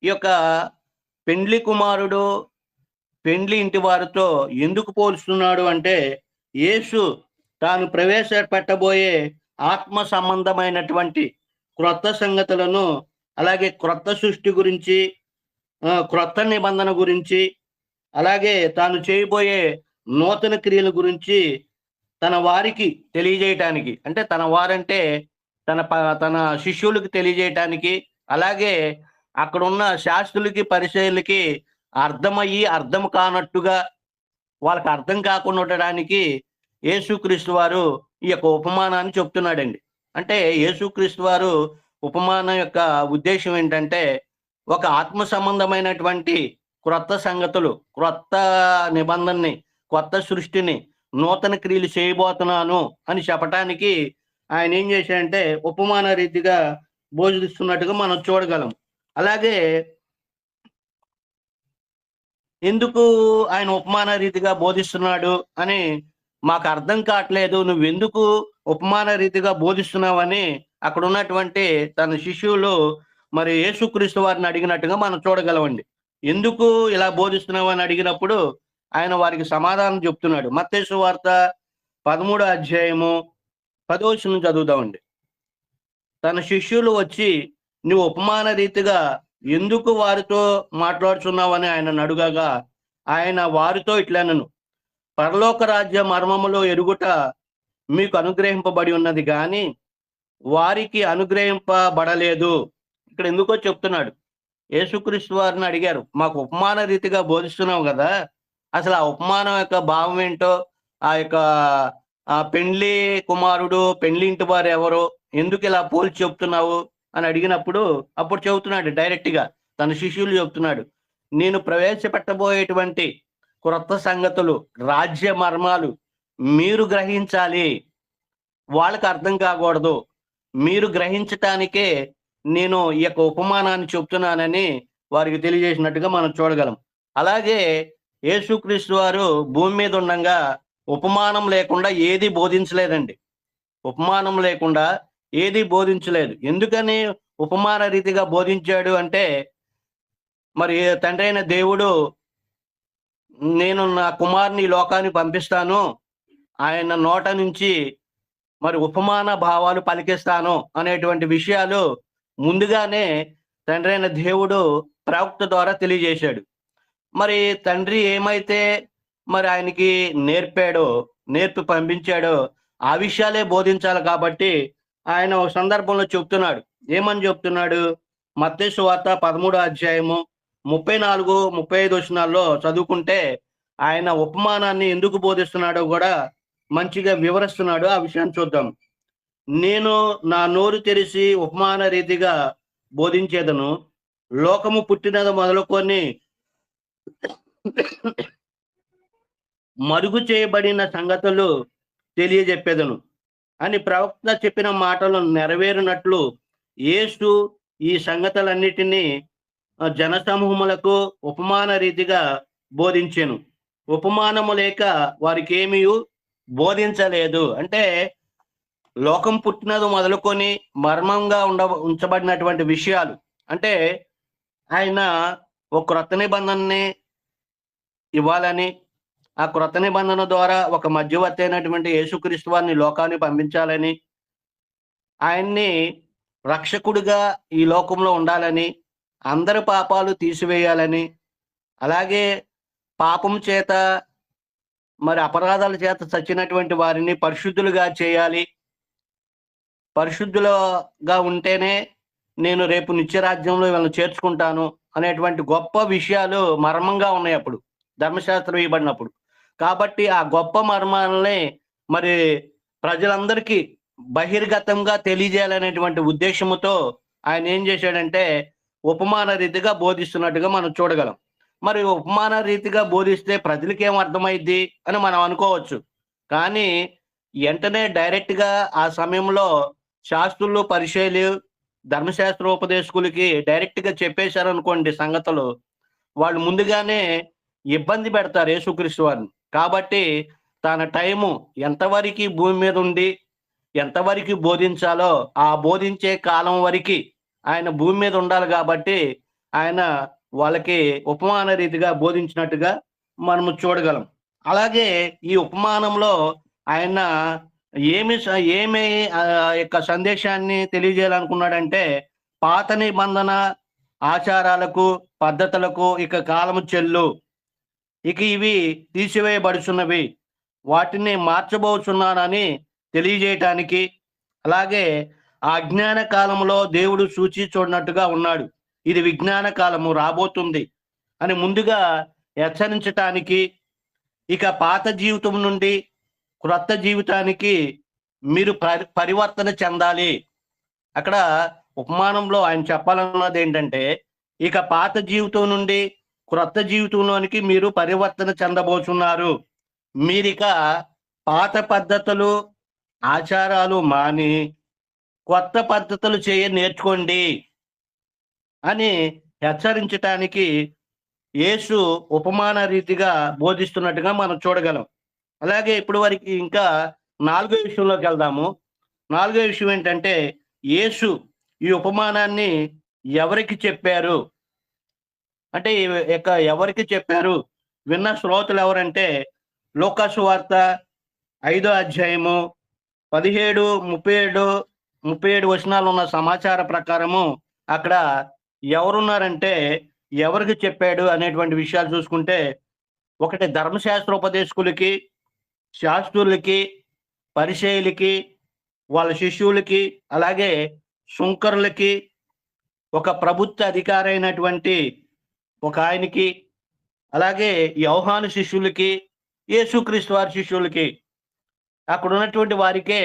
ఈ యొక్క పెండ్లి కుమారుడు పెండ్లి ఇంటి వారితో ఎందుకు పోల్చుతున్నాడు అంటే, యేసు తాను ప్రవేశపెట్టబోయే ఆత్మ సంబంధమైనటువంటి క్రొత్త సంగతులను, అలాగే క్రొత్త సృష్టి గురించి, క్రొత్త నిబంధన గురించి, అలాగే తాను చేయబోయే నూతన క్రియల గురించి తన వారికి తెలియజేయటానికి, అంటే తన వారంటే తన శిష్యులకు తెలియజేయటానికి, అలాగే అక్కడున్న శాస్త్రులకి పరిచయులకి అర్థం కానట్టుగా వాళ్ళకి అర్థం కాకుండా ఉండడానికి యేసుక్రీస్తు వారు ఈ యొక్క ఉపమానాన్ని చెప్తున్నాడండి. అంటే యేసుక్రీస్తు వారు ఉపమానం యొక్క ఉద్దేశం ఏంటంటే, ఒక ఆత్మ సంబంధమైనటువంటి క్రొత్త సంగతులు, క్రొత్త నిబంధనని, కొత్త సృష్టిని, నూతన క్రియలు చేయబోతున్నాను అని చెప్పటానికి ఆయన ఏం చేశాడంటే ఉపమాన రీతిగా బోధిస్తున్నట్టుగా మనం చూడగలం. అలాగే ఎందుకు ఆయన ఉపమాన రీతిగా బోధిస్తున్నాడు అని మాకు అర్థం కావట్లేదు, నువ్వెందుకు ఉపమాన రీతిగా బోధిస్తున్నావని అక్కడ ఉన్నటువంటి తన శిష్యులు మరి యేసుక్రీస్తు వారిని అడిగినట్టుగా మనం చూడగలమండి. ఎందుకు ఇలా బోధిస్తున్నావు అని అడిగినప్పుడు ఆయన వారికి సమాధానం చెప్తున్నాడు. మత్తయి సువార్త 13వ అధ్యాయము 10వ వచనం చదువుదామండి. తన శిష్యులు వచ్చి, నువ్వు ఉపమాన రీతిగా ఎందుకు వారితో మాట్లాడుతున్నావని ఆయన అడుగగా, ఆయన వారితో ఇట్లనను, పరలోక రాజ్య మర్మములో ఎరుగుట మీకు అనుగ్రహింపబడి ఉన్నది కానీ వారికి అనుగ్రహింపబడలేదు. ఇక్కడ ఎందుకో చెప్తున్నాడు. యేసుక్రీస్తు వారిని అడిగారు, మాకు ఉపమాన రీతిగా బోధిస్తున్నావు కదా, అసలు ఆ ఉపమానం యొక్క భావం ఏంటో, ఆ యొక్క పెండ్లి కుమారుడు పెండ్లి ఇంటి వారు ఎవరు, ఎందుకు ఇలా పోల్చి చెప్తున్నావు అని అడిగినప్పుడు అప్పుడు చెబుతున్నాడు డైరెక్ట్ గా తన శిష్యులు చెబుతున్నాడు, నేను ప్రవేశపెట్టబోయేటువంటి క్రొత్త సంగతులు, రాజ్య మర్మాలు మీరు గ్రహించాలి, వాళ్ళకి అర్థం కాకూడదు. మీరు గ్రహించటానికే నేను ఈ యొక్క ఉపమానాన్ని చెప్తున్నానని వారికి తెలియజేసినట్టుగా మనం చూడగలం. అలాగే యేసుక్రీస్తు వారు భూమి మీద ఉండంగా ఉపమానం లేకుండా ఏది బోధించలేదండి. ఉపమానం లేకుండా ఏది బోధించలేదు. ఎందుకని ఉపమాన రీతిగా బోధించాడు అంటే, మరి తండ్రి అయిన దేవుడు, నేను నా కుమారుని ఈ లోకానికి పంపిస్తాను, ఆయన నోట నుంచి మరి ఉపమాన భావాలు పలికిస్తాను అనేటువంటి విషయాలు ముందుగానే తండ్రి అయిన దేవుడు ప్రవక్త ద్వారా తెలియజేశాడు. మరి తండ్రి ఏమైతే మరి ఆయనకి నేర్పి పంపించాడో ఆ విషయాలే బోధించాలి. కాబట్టి ఆయన ఒక సందర్భంలో చెప్తున్నాడు. ఏమని చెప్తున్నాడు? మత్తయి సువార్త 13వ అధ్యాయము 34, 35 వచనాల్లో చదువుకుంటే ఆయన ఉపమానాన్ని ఎందుకు బోధిస్తున్నాడో కూడా మంచిగా వివరిస్తున్నాడు. ఆ విషయాన్ని చూద్దాం. నేను నా నోరు తెరిచి ఉపమాన రీతిగా బోధించేదను, లోకము పుట్టినది మొదలుకొని మరుగు చేయబడిన సంగతులు తెలియజెప్పేదను అని ప్రవక్త చెప్పిన మాటలు నెరవేరినట్లు యేసు ఈ సంగతులన్నిటినీ జనసమూహములకు ఉపమాన రీతిగా బోధించెను. ఉపమానము లేక వారికి ఏమీ బోధించలేదు. అంటే లోకం పుట్టినది మొదలుకొని మర్మంగా ఉంచబడినటువంటి విషయాలు, అంటే ఆయన ఒక క్రొత్త నిబంధనని ఇవ్వాలని, ఆ క్రొత్త నిబంధన ద్వారా ఒక మధ్యవర్తి అయినటువంటి యేసుక్రీస్తు వారిని లోకాన్ని పంపించాలని, ఆయన్ని రక్షకుడిగా ఈ లోకంలో ఉండాలని, అందరి పాపాలు తీసివేయాలని, అలాగే పాపం చేత మరి అపరాధాల చేత చచ్చినటువంటి వారిని పరిశుద్ధులుగా చేయాలి. పరిశుద్ధులుగా ఉంటేనే నేను రేపు నిత్యరాజ్యంలో వీళ్ళని చేర్చుకుంటాను అనేటువంటి గొప్ప విషయాలు మర్మంగా ఉన్నాయి అప్పుడు ధర్మశాస్త్రం ఇవ్వబడినప్పుడు. కాబట్టి ఆ గొప్ప మర్మాలని మరి ప్రజలందరికీ బహిర్గతంగా తెలియజేయాలనేటువంటి ఉద్దేశంతో ఆయన ఏం చేశాడంటే ఉపమాన రీతిగా బోధిస్తున్నట్టుగా మనం చూడగలం. మరి ఉపమాన రీతిగా బోధిస్తే ప్రజలకి ఏం అర్థమైద్ది అని మనం అనుకోవచ్చు. కానీ వెంటనే డైరెక్ట్ గా ఆ సమయంలో శాస్త్రులు, పరిచయులు, ధర్మశాస్త్రోపదేశకులకి డైరెక్ట్ గా చెప్పేశారు అనుకోండి సంగతులు, వాళ్ళు ముందుగానే ఇబ్బంది పెడతారు యేసుక్రీస్తు వారిని. కాబట్టి తన టైము ఎంతవరకు భూమి మీద ఉండి ఎంతవరకు బోధించాలో ఆ బోధించే కాలం వరకు ఆయన భూమి మీద ఉండాలి. కాబట్టి ఆయన వాళ్ళకి ఉపమాన రీతిగా బోధించినట్టుగా మనము చూడగలం. అలాగే ఈ ఉపమానంలో ఆయన ఏమి యొక్క సందేశాన్ని తెలియజేయాలనుకున్నాడంటే, పాత నిబంధన ఆచారాలకు, పద్ధతులకు ఇక కాలము చెల్లు, ఇక ఇవి తీసివేయబడుచున్నవి, వాటిని మార్చబోచున్నానని తెలియజేయటానికి, అలాగే ఆ అజ్ఞాన కాలంలో దేవుడు సూచి చూడనట్టుగా ఉన్నాడు, ఇది విజ్ఞాన కాలము రాబోతుంది అని ముందుగా హెచ్చరించటానికి, ఇక పాత జీవితం నుండి క్రొత్త జీవితానికి మీరు పరివర్తన చెందాలి. అక్కడ ఉపమానంలో ఆయన చెప్పాలన్నది ఏంటంటే, ఇక పాత జీవితం నుండి క్రొత్త జీవితంలోనికి మీరు పరివర్తన చెందబోతున్నారు. మీరిక పాత పద్ధతులు, ఆచారాలు మాని కొత్త పద్ధతులు నేర్చుకోండి అని హెచ్చరించటానికి యేసు ఉపమాన రీతిగా బోధిస్తున్నట్టుగా మనం చూడగలం. అలాగే ఇప్పుడు వరకు ఇంకా 4వ విషయంలోకి వెళ్దాము. 4వ విషయం ఏంటంటే, యేసు ఈ ఉపమానాన్ని ఎవరికి చెప్పారు అంటే, ఎవరికి చెప్పారు, విన్న శ్రోతలు ఎవరంటే, లూకా సువార్త 5వ అధ్యాయము 17, 37 వచనాలు ఉన్న సమాచార ప్రకారము అక్కడ ఎవరున్నారంటే, ఎవరికి చెప్పాడు అనేటువంటి విషయాలు చూసుకుంటే, ఒకటి ధర్మశాస్త్రోపదేశకులకి, శాస్త్రులకి, పరిచయులకి, వాళ్ళ శిష్యులకి, అలాగే సుంకరులకి, ఒక ప్రభుత్వ అధికారి అయినటువంటి ఒక ఆయనకి, అలాగే యోహాను శిష్యులకి, యేసుక్రీస్తు వారి శిష్యులకి, అక్కడ ఉన్నటువంటి వారికే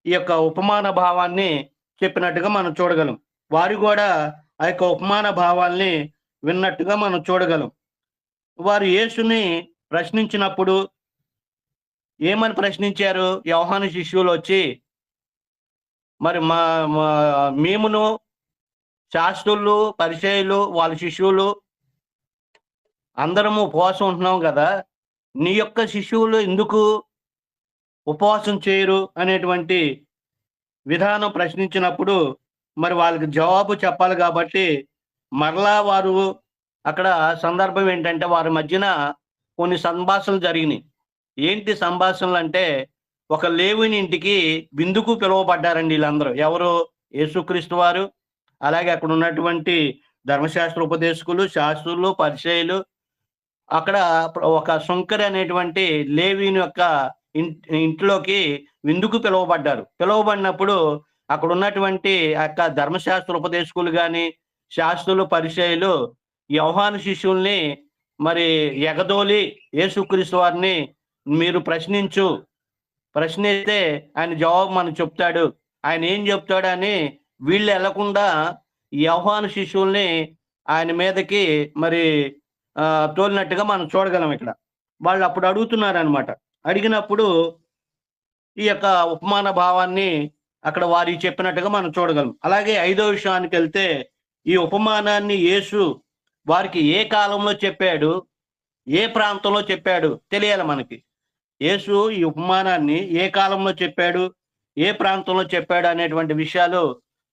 ఈ యొక్క ఉపమాన భావాన్ని చెప్పినట్టుగా మనం చూడగలం. వారు కూడా ఆ యొక్క ఉపమాన భావాల్ని విన్నట్టుగా మనం చూడగలం. వారు యేసుని ప్రశ్నించినప్పుడు ఏమని ప్రశ్నించారు? యోహాను శిష్యులు వచ్చి మరి మేమును శాస్త్రులు పరిచయులు వాళ్ళ శిష్యులు అందరము ఉపవాసం ఉంటున్నాం కదా, నీ యొక్క శిష్యులు ఎందుకు ఉపవాసం చేయరు అనేటువంటి విధానం ప్రశ్నించినప్పుడు మరి వాళ్ళకి జవాబు చెప్పాలి కాబట్టి మరలా వారు అక్కడ సందర్భం ఏంటంటే వారి మధ్యన కొన్ని సంభాషణలు జరిగినాయి. ఏంటి సంభాషణలు అంటే, ఒక లేవిని ఇంటికి విందుకు పిలువబడ్డారండి వీళ్ళందరూ. ఎవరు? యేసుక్రీస్తు వారు, అలాగే అక్కడ ఉన్నటువంటి ధర్మశాస్త్ర ఉపదేశకులు, శాస్త్రులు, పరిచయులు. అక్కడ ఒక సుంకరి అనేటువంటి లేవీని యొక్క ఇంట్లోకి విందుకు పిలువబడ్డారు. పిలువబడినప్పుడు అక్కడ ఉన్నటువంటి యొక్క ధర్మశాస్త్ర ఉపదేశకులు కానీ, శాస్త్రులు, పరిచయులు యోహాను శిష్యుల్ని మరి ఎగదోలి యేసుక్రీస్తు వారిని మీరు ప్రశ్నిస్తే ఆయన జవాబు మనకు చెప్తాడు, ఆయన ఏం చెప్తాడు అని వీళ్ళు వెళ్లకుండా యోహాను శిష్యుల్ని ఆయన మీదకి మరి తోలినట్టుగా మనం చూడగలం. ఇక్కడ వాళ్ళు అప్పుడు అడుగుతున్నారు అనమాట. అడిగినప్పుడు ఈ యొక్క ఉపమాన భావాన్ని అక్కడ వారికి చెప్పినట్టుగా మనం చూడగలం. అలాగే 5వ విషయానికి వెళ్తే, ఈ ఉపమానాన్ని యేసు వారికి ఏ కాలంలో చెప్పాడు, ఏ ప్రాంతంలో చెప్పాడు తెలియాలి మనకి. యేసు ఈ ఉపమానాన్ని ఏ కాలంలో చెప్పాడు, ఏ ప్రాంతంలో చెప్పాడు అనేటువంటి విషయాలు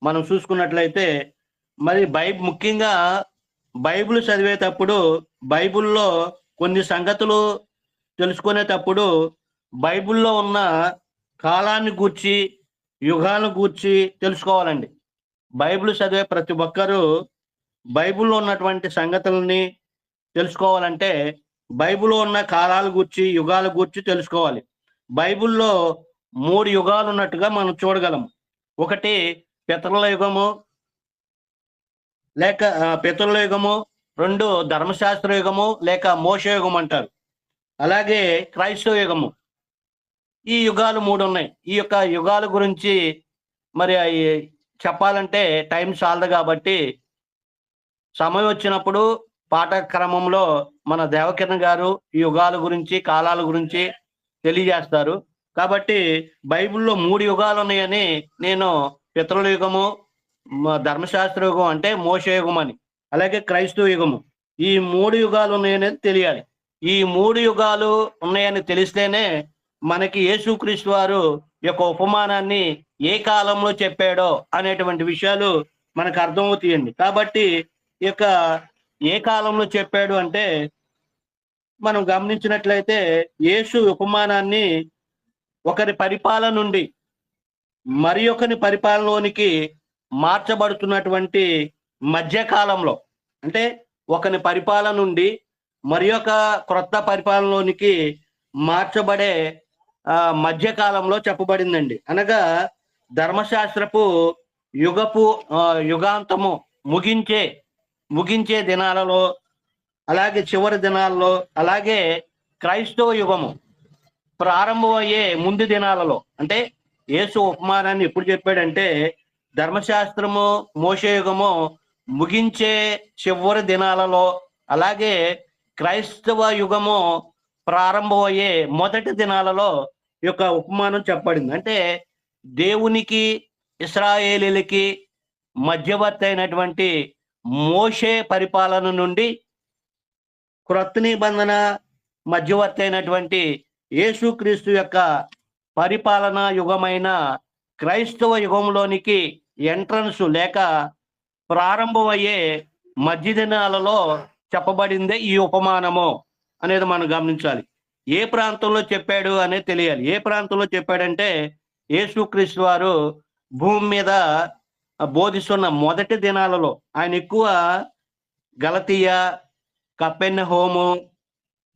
మనం చూసుకున్నట్లయితే, మరి ముఖ్యంగా బైబిల్ చదివేటప్పుడు బైబిల్లో కొన్ని సంగతులు తెలుసుకునేటప్పుడు బైబిల్లో ఉన్న కాలాన్ని గూర్చి, యుగాలను గూర్చి తెలుసుకోవాలండి. బైబిల్ చదివే ప్రతి ఒక్కరూ బైబిల్లో ఉన్నటువంటి సంగతులని తెలుసుకోవాలంటే బైబిల్లో ఉన్న కాలాల గూర్చి, యుగాల గూర్చి తెలుసుకోవాలి. బైబిల్లో 3 యుగాలు ఉన్నట్టుగా మనం చూడగలం. ఒకటి పితరుల యుగము, లేక పితరుల యుగము. 2 ధర్మశాస్త్ర యుగము లేక మోషే యుగం అంటారు. అలాగే క్రైస్తవ యుగము. ఈ యుగాలు 3 ఉన్నాయి. ఈ యొక్క యుగాల గురించి మరి చెప్పాలంటే టైం చాలదు కాబట్టి సమయం వచ్చినప్పుడు పాఠక్రమంలో మన దేవకిరణ్ గారు ఈ యుగాల గురించి, కాలాల గురించి తెలియజేస్తారు. కాబట్టి బైబిల్లో 3 యుగాలు ఉన్నాయని నేను పితరుల యుగము, ధర్మశాస్త్ర యుగం అంటే మోషే యుగం అని, అలాగే క్రైస్తవ యుగము, ఈ 3 యుగాలు ఉన్నాయనేది తెలియాలి. ఈ 3 యుగాలు ఉన్నాయని తెలిస్తేనే మనకి యేసుక్రీస్తు వారు యొక్క ఉపమానాన్ని ఏ కాలంలో చెప్పాడో అనేటువంటి విషయాలు మనకు అర్థమవుతాయండి. కాబట్టి ఈ యొక్క ఏ కాలంలో చెప్పాడు అంటే మనం గమనించినట్లయితే యేసు ఉపమానాన్ని ఒకరి పరిపాలన నుండి మరి ఒకరి పరిపాలనలోనికి మార్చబడుతున్నటువంటి మధ్యకాలంలో, అంటే ఒకరి పరిపాలన నుండి మరి ఒక క్రొత్త పరిపాలనలోనికి మార్చబడే మధ్యకాలంలో చెప్పబడిందండి. అనగా ధర్మశాస్త్రపు యుగాంతము ముగించే దినాలలో, అలాగే చివరి దినాలలో, అలాగే క్రైస్తవ యుగము ప్రారంభమయ్యే ముందు దినాలలో. అంటే యేసు ఉపమానాన్ని ఎప్పుడు చెప్పాడంటే ధర్మశాస్త్రము, మోషే యుగము ముగించే చివరి దినాలలో, అలాగే క్రైస్తవ యుగము ప్రారంభమయ్యే మొదటి దినాలలో ఈ యొక్క ఉపమానం చెప్పబడింది. అంటే దేవునికి ఇశ్రాయేలీలకి మధ్యవర్తి అయినటువంటి మోషే పరిపాలన నుండి క్రొత్త నిబంధన మధ్యవర్తి అయినటువంటి యేసుక్రీస్తు యొక్క పరిపాలన యుగమైన క్రైస్తవ యుగంలోనికి ఎంట్రన్స్ లేక ప్రారంభమయ్యే మధ్య దినాలలో చెప్పబడిందే ఈ ఉపమానము అనేది మనం గమనించాలి. ఏ ప్రాంతంలో చెప్పాడు అనేది తెలియాలి. ఏ ప్రాంతంలో చెప్పాడంటే యేసుక్రీస్తు వారు భూమి మీద బోధిస్తున్న మొదటి దినాలలో ఆయన ఎక్కువ గలతీయ, కపెర్నహూము,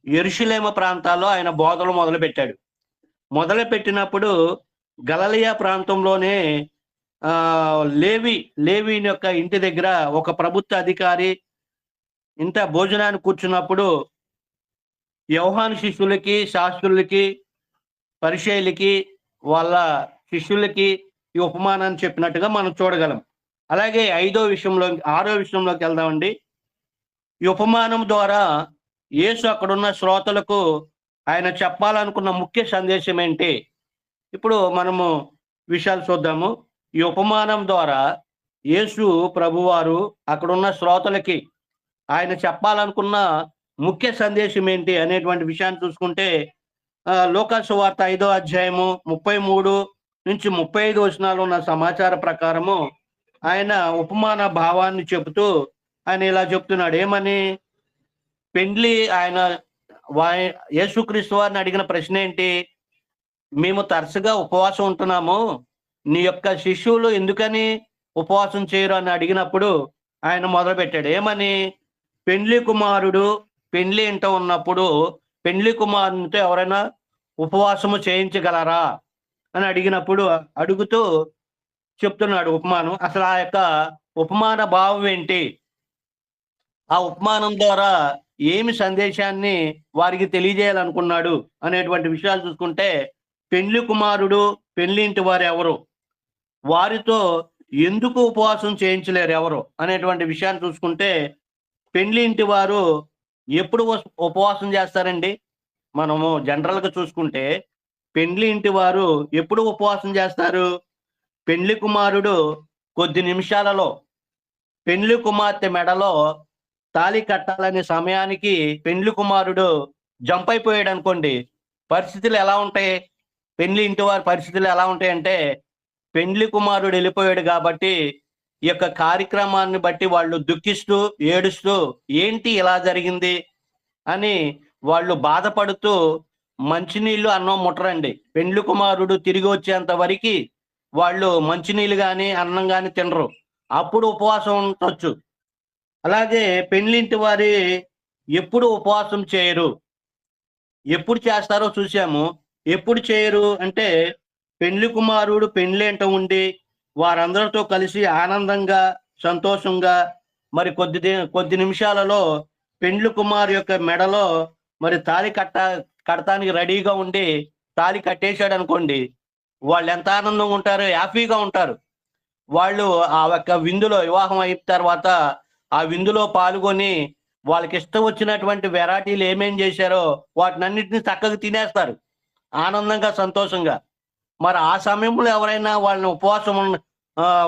యెరూషలేము ప్రాంతాల్లో ఆయన బోధలు మొదలుపెట్టినప్పుడు గలిలయ ప్రాంతంలోనే లేవీని యొక్క ఇంటి దగ్గర ఒక ప్రభుత్వ అధికారి ఇంత భోజనాన్ని కూర్చున్నప్పుడు యోహాను శిష్యులకి, శాస్త్రులకి, పరిచయులకి, వాళ్ళ శిష్యులకి ఈ ఉపమానాన్ని చెప్పినట్టుగా మనం చూడగలం. అలాగే 6వ విషయంలోకి వెళ్దామండి. ఈ ఉపమానం ద్వారా యేసు అక్కడున్న శ్రోతలకు ఆయన చెప్పాలనుకున్న ముఖ్య సందేశం ఏంటి? ఇప్పుడు మనము విషయాలు చూద్దాము. ఈ ఉపమానం ద్వారా యేసు ప్రభువారు అక్కడున్న శ్రోతలకి ఆయన చెప్పాలనుకున్న ముఖ్య సందేశం ఏంటి అనేటువంటి విషయాన్ని చూసుకుంటే లూకా సువార్త 5వ అధ్యాయము 33 నుంచి 35 వచనాలు ఉన్న సమాచార ప్రకారము ఆయన ఉపమాన భావాన్ని చెబుతూ ఆయన ఇలా చెప్తున్నాడు. ఏమని? పెండ్లి ఆయన యేసుక్రీస్తు వారిని అడిగిన ప్రశ్న ఏంటి? మేము తరచుగా ఉపవాసం ఉంటున్నాము, నీ యొక్క శిష్యులు ఎందుకని ఉపవాసం చేయరు అని అడిగినప్పుడు ఆయన మొదలుపెట్టాడు. ఏమని? పెండ్లి కుమారుడు పెండ్లి ఇంట ఉన్నప్పుడు పెండ్లి కుమారునితో ఎవరైనా ఉపవాసము చేయించగలరా అని అడుగుతూ చెప్తున్నాడు ఉపమానం. అసలు ఆ యొక్క ఉపమాన భావం ఏంటి, ఆ ఉపమానం ద్వారా ఏమి సందేశాన్ని వారికి తెలియజేయాలనుకున్నాడు అనేటువంటి విషయాలు చూసుకుంటే, పెండ్లి కుమారుడు పెండ్లి ఇంటి వారు ఎవరు, వారితో ఎందుకు ఉపవాసం చేయించలేరు ఎవరు అనేటువంటి విషయాన్ని చూసుకుంటే, పెండ్లి ఇంటి వారు ఎప్పుడు ఉపవాసం చేస్తారండి? మనము జనరల్గా చూసుకుంటే పెండ్లి ఇంటి వారు ఎప్పుడు ఉపవాసం చేస్తారు? పెండ్లి కుమారుడు కొద్ది నిమిషాలలో పెండ్లి కుమార్తె మెడలో తాళి కట్టాలనే సమయానికి పెండ్లి కుమారుడు జంప్ అయిపోయాడు అనుకోండి, పరిస్థితులు ఎలా ఉంటాయి? పెండ్లి ఇంటి వారి పరిస్థితులు ఎలా ఉంటాయంటే, పెండ్లి కుమారుడు వెళ్ళిపోయాడు కాబట్టి ఈ యొక్క కార్యక్రమాన్ని బట్టి వాళ్ళు దుఃఖిస్తూ ఏడుస్తూ ఏంటి ఇలా జరిగింది అని వాళ్ళు బాధపడుతూ మంచినీళ్ళు అన్నం ముట్టరండి. పెండ్లి కుమారుడు తిరిగి వచ్చేంత వరకు వాళ్ళు మంచినీళ్ళు కానీ అన్నం కానీ తినరు, అప్పుడు ఉపవాసం ఉండొచ్చు. అలాగే పెండ్లింటి వారి ఎప్పుడు ఉపవాసం చేయరు, ఎప్పుడు చేస్తారో చూసాము. ఎప్పుడు చేయరు అంటే, పెండ్లి కుమారుడు పెండ్లేంట ఉండి వారందరితో కలిసి ఆనందంగా సంతోషంగా మరి కొద్ది నిమిషాలలో పెండ్లి కుమారు యొక్క మెడలో మరి తాళి కట్టడానికి రెడీగా ఉండి తాళి కట్టేశాడు అనుకోండి, వాళ్ళు ఎంత ఆనందంగా ఉంటారు, హ్యాపీగా ఉంటారు. వాళ్ళు ఆ యొక్క విందులో వివాహం అయిన తర్వాత ఆ విందులో పాల్గొని వాళ్ళకి ఇష్టం వచ్చినటువంటి వెరైటీలు ఏమేం చేశారో వాటినన్నిటిని చక్కగా తినేస్తారు ఆనందంగా సంతోషంగా. మరి ఆ సమయంలో ఎవరైనా వాళ్ళని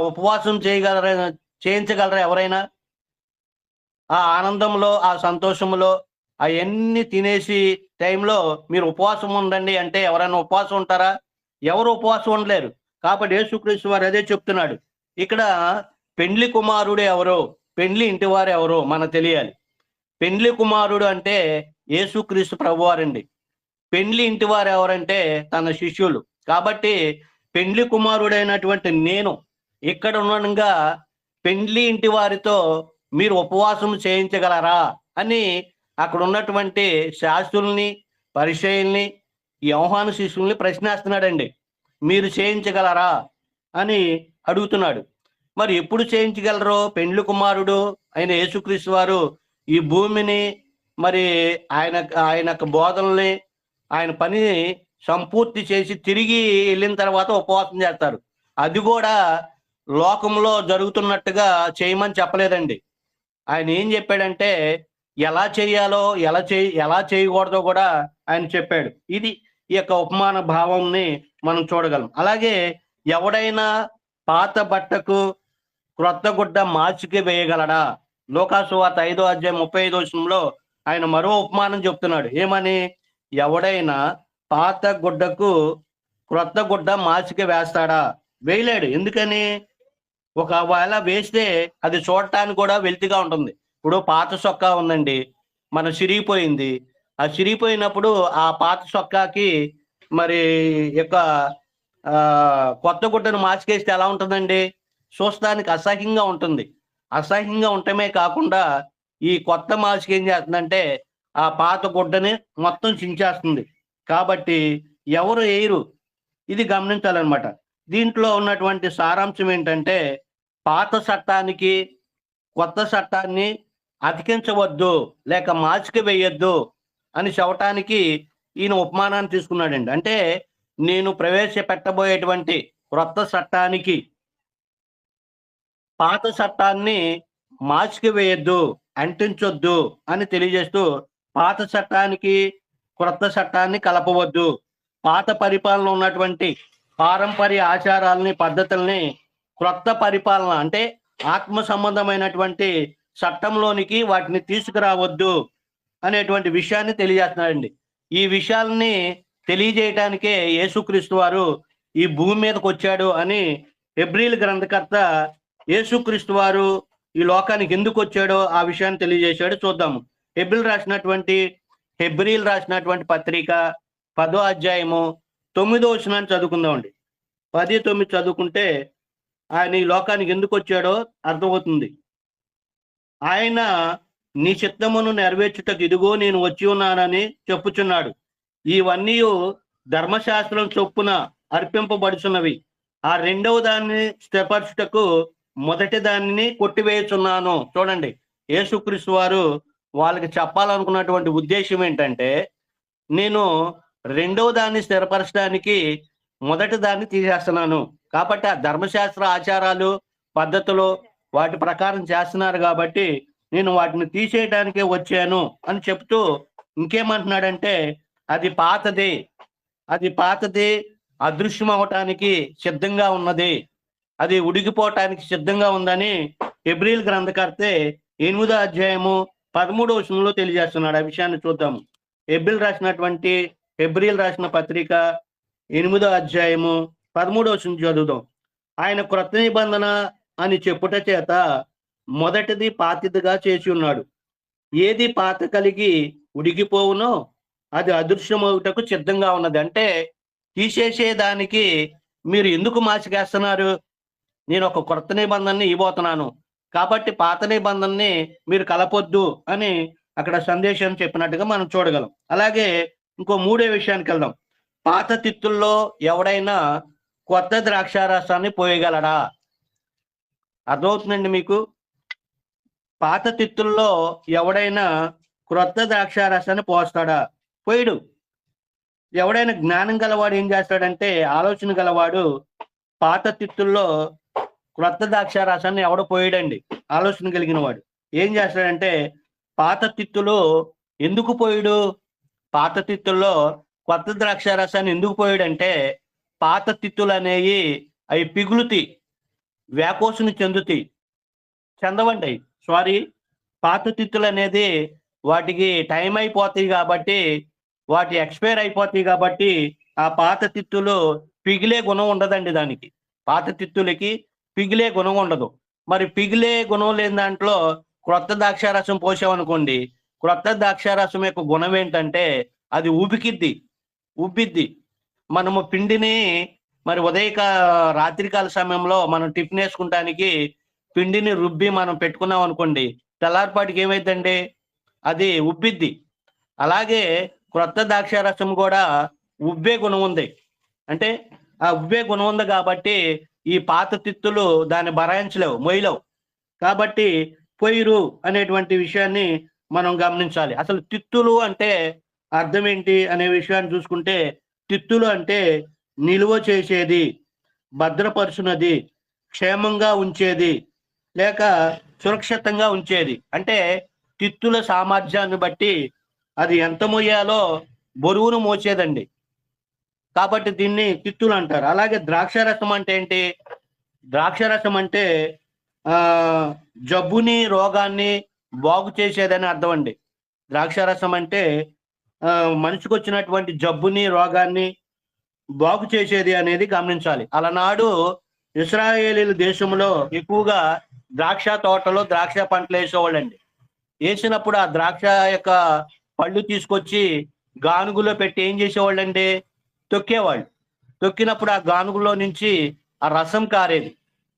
ఉపవాసం చేయించగలరా ఎవరైనా? ఆ ఆనందంలో ఆ సంతోషంలో అవన్నీ తినేసి టైంలో మీరు ఉపవాసం ఉండండి అంటే ఎవరైనా ఉపవాసం ఉంటారా? ఎవరు ఉపవాసం ఉండలేరు. కాబట్టి యేసుక్రీస్తు వారు అదే చెప్తున్నాడు. ఇక్కడ పెండ్లి కుమారుడు ఎవరో పెండ్లి ఇంటి వారు ఎవరో మనకు తెలియాలి. పెండ్లి కుమారుడు అంటే యేసుక్రీస్తు ప్రభువారండి. పెండ్లి ఇంటి వారు ఎవరంటే తన శిష్యులు. కాబట్టి పెండ్లి కుమారుడైనటువంటి నేను ఇక్కడ ఉండగా పెండ్లి ఇంటి వారితో మీరు ఉపవాసం చేయించగలరా అని అక్కడ ఉన్నటువంటి శాస్త్రుల్ని పరిచయుల్ని యోహాను శిష్యుల్ని ప్రశ్నిస్తున్నాడండి. మీరు చేయించగలరా అని అడుగుతున్నాడు. మరి ఎప్పుడు చేయించగలరో? పెండ్లి కుమారుడు ఆయన యేసుక్రీస్తు వారు ఈ భూమిని మరి ఆయన బోధనల్ని ఆయన పనిని సంపూర్తి చేసి తిరిగి వెళ్ళిన తర్వాత ఉపవాసం చేస్తారు. అది కూడా లోకంలో జరుగుతున్నట్టుగా చేయమని చెప్పలేదండి. ఆయన ఏం చెప్పాడంటే ఎలా చేయాలో ఎలా చేయకూడదో కూడా ఆయన చెప్పాడు. ఇది ఈ యొక్క ఉపమాన భావంని మనం చూడగలం. అలాగే ఎవడైనా పాత బట్టకు క్రొత్త గుడ్డ మార్చికి వేయగలడా? లూకా సువార్త 5వ అధ్యాయం 35వ వచనంలో ఆయన మరో ఉపమానం చెప్తున్నాడు. ఏమని? ఎవడైనా పాత గుడ్డకు క్రొత్త గుడ్డ మార్చికి వేస్తాడా? వేయలేడు. ఎందుకని? ఒకవేళ వేస్తే అది చూడటానికి కూడా వెల్తిగా ఉంటుంది. ఇప్పుడు పాత సొక్కా ఉందండి, మనం చిరిగిపోయింది. ఆ చిరిగిపోయినప్పుడు ఆ పాత సొక్కాకి మరి యొక్క కొత్త గుడ్డను మార్చికేస్తే ఎలా ఉంటుందండి? చూస్తానికి అసహ్యంగా ఉంటుంది. అసహ్యంగా ఉండటమే కాకుండా ఈ కొత్త మార్చికి ఏం చేస్తుందంటే ఆ పాత గుడ్డని మొత్తం చించేస్తుంది. కాబట్టి ఎవరు వేయరు. ఇది గమనించాలన్నమాట. దీంట్లో ఉన్నటువంటి సారాంశం ఏంటంటే, పాత చట్టానికి కొత్త చట్టాన్ని అతికించవద్దు లేక మార్చికి వేయొద్దు అని చెప్పటానికి ఈయన ఉపమానాన్ని తీసుకున్నాడండి. అంటే నేను ప్రవేశపెట్టబోయేటువంటి క్రొత్త చట్టానికి పాత చట్టాన్ని మార్చికి వేయొద్దు, అంటించొద్దు అని తెలియజేస్తూ, పాత చట్టానికి క్రొత్త చట్టాన్ని కలపవద్దు, పాత పరిపాలన ఉన్నటువంటి పారంపర్య ఆచారాలని పద్ధతుల్ని క్రొత్త పరిపాలన అంటే ఆత్మ సంబంధమైనటువంటి చట్టంలోనికి వాటిని తీసుకురావద్దు అనేటువంటి విషయాన్ని తెలియజేస్తున్నాడండి. ఈ విషయాల్ని తెలియజేయటానికే యేసుక్రీస్తు వారు ఈ భూమి మీదకి వచ్చాడు అని హెబ్రీల గ్రంథకర్త యేసుక్రీస్తు వారు ఈ లోకానికి ఎందుకు వచ్చాడో ఆ విషయాన్ని తెలియజేశాడు. చూద్దాము. హెబ్రీలు రాసినటువంటి పత్రిక 10వ అధ్యాయము 9వ వచనాన్ని చదువుకుందామండి. 10:9 చదువుకుంటే ఆయన ఈ లోకానికి ఎందుకు వచ్చాడో అర్థమవుతుంది. ఆయన నీ చిత్తమును నెరవేర్చుటకు ఇదిగో నేను వచ్చి ఉన్నానని చెప్పుచున్నాడు. ఇవన్నీ ధర్మశాస్త్రం చొప్పున అర్పింపబడుచున్నవి. ఆ రెండవ దాన్ని స్థిరపరచుటకు మొదటి దానిని కొట్టివేయుచున్నాను. చూడండి, యేసుక్రీస్తు వారు వాళ్ళకి చెప్పాలనుకున్నటువంటి ఉద్దేశం ఏంటంటే, నేను రెండవ దాన్ని స్థిరపరచడానికి మొదటి దాన్ని తీసేస్తున్నాను. కాబట్టి ఆ ధర్మశాస్త్ర ఆచారాలు పద్ధతులు వాటి ప్రకారం చేస్తున్నారు కాబట్టి నేను వాటిని తీసేయడానికే వచ్చాను అని చెప్తూ ఇంకేమంటున్నాడంటే, అది పాతది అదృశ్యం అవటానికి సిద్ధంగా ఉన్నది, అది ఉడికిపోవటానికి సిద్ధంగా ఉందని హెబ్రీల గ్రంథకర్తే 8వ అధ్యాయము 13వ వచనంలో తెలియజేస్తున్నాడు. ఆ విషయాన్ని చూద్దాము. హెబ్రీలు రాసిన పత్రిక 8వ అధ్యాయము 13వ వచనం చదువుదాం. ఆయన క్రొత్త నిబంధన అని చెప్పుట చేత మొదటిది పాతిదిగా చేసి ఉన్నాడు. ఏది పాత కలిగి ఉడికిపోవునో అది అదృశ్యమవుటకు సిద్ధంగా ఉన్నది. అంటే తీసేసేదానికి మీరు ఎందుకు మాసికేస్తున్నారు? నేను ఒక క్రొత్త నిబంధనని ఇవ్వబోతున్నాను కాబట్టి పాత నిబంధనని మీరు కలపొద్దు అని అక్కడ సందేశం చెప్పినట్టుగా మనం చూడగలం. అలాగే ఇంకో మూడో విషయానికి వెళ్దాం. పాత తిత్తుల్లో ఎవడైనా కొత్త ద్రాక్షారసాన్ని పోయగలడా? అర్థమవుతుందండి మీకు? పాత తిత్తుల్లో ఎవడైనా క్రొత్త ద్రాక్షారసాన్ని పోస్తాడా? పోయడు. ఎవడైనా జ్ఞానం గలవాడు ఏం చేస్తాడంటే, ఆలోచన గలవాడు పాత తిత్తుల్లో క్రొత్త ద్రాక్షారసాన్ని ఎవడ పోయడండి. ఆలోచన కలిగిన వాడు ఏం చేస్తాడంటే, పాత తిత్తులు ఎందుకు పోయడు? పాత తిత్తుల్లో కొత్త ద్రాక్షారసాన్ని ఎందుకు పోయడంటే, పాత తిత్తులు అనేవి అవి పిగులుతి, వ్యాకోసుని చెందవండి. పాత తిత్తులు అనేది వాటికి టైం అయిపోతాయి కాబట్టి, వాటి ఎక్స్పైర్ అయిపోతాయి కాబట్టి ఆ పాత తిత్తులు పిగిలే గుణం ఉండదండి. దానికి పాత తిత్తులకి పిగిలే గుణం ఉండదు. మరి పిగిలే గుణం లేని దాంట్లో క్రొత్త ద్రాక్షారసం పోసామనుకోండి, క్రొత్త ద్రాక్షారసం యొక్క గుణం ఏంటంటే అది ఉబ్బిద్ది. మనము పిండిని మరి రాత్రికాల సమయంలో మనం టిఫిన్ వేసుకుంటానికి పిండిని రుబ్బి మనం పెట్టుకున్నాం అనుకోండి, తెల్లారిపాటికి ఏమైందండి? అది ఉబ్బిద్ది. అలాగే క్రొత్త ద్రాక్షారసం కూడా ఉబ్బే గుణం ఉంది. అంటే ఆ ఉబ్బే గుణం ఉంది కాబట్టి ఈ పాత తిత్తులు దాన్ని బరాయించలేవు, మొయ్యలేవు. కాబట్టి పొయ్యిరు అనేటువంటి విషయాన్ని మనం గమనించాలి. అసలు తిత్తులు అంటే అర్థం ఏంటి అనే విషయాన్ని చూసుకుంటే, తిత్తులు అంటే నిలువ చేసేది, భద్రపరుచున్నది, క్షేమంగా ఉంచేది, లేక సురక్షితంగా ఉంచేది. అంటే తిత్తుల సామర్థ్యాన్ని బట్టి అది ఎంత మోయాలో బరువును మోసేదండి. కాబట్టి దీన్ని తిత్తులు అంటారు. అలాగే ద్రాక్షారసం అంటే ఏంటి? ద్రాక్షారసం అంటే జబ్బుని, రోగాన్ని బాగు చేసేదని అర్థం అండి. ద్రాక్షారసం అంటే మనిషికి వచ్చినటువంటి జబ్బుని, రోగాన్ని బాగు చేసేది అనేది గమనించాలి. అలనాడు ఇశ్రాయేలీల దేశంలో ఎక్కువగా ద్రాక్ష తోటలో ద్రాక్ష పంటలు వేసేవాళ్ళండి. వేసినప్పుడు ఆ ద్రాక్ష యొక్క పళ్ళు తీసుకొచ్చి గానుగులో పెట్టి ఏం చేసేవాళ్ళండి? తొక్కేవాళ్ళు. తొక్కినప్పుడు ఆ గానుగులో నుంచి ఆ రసం కారేది.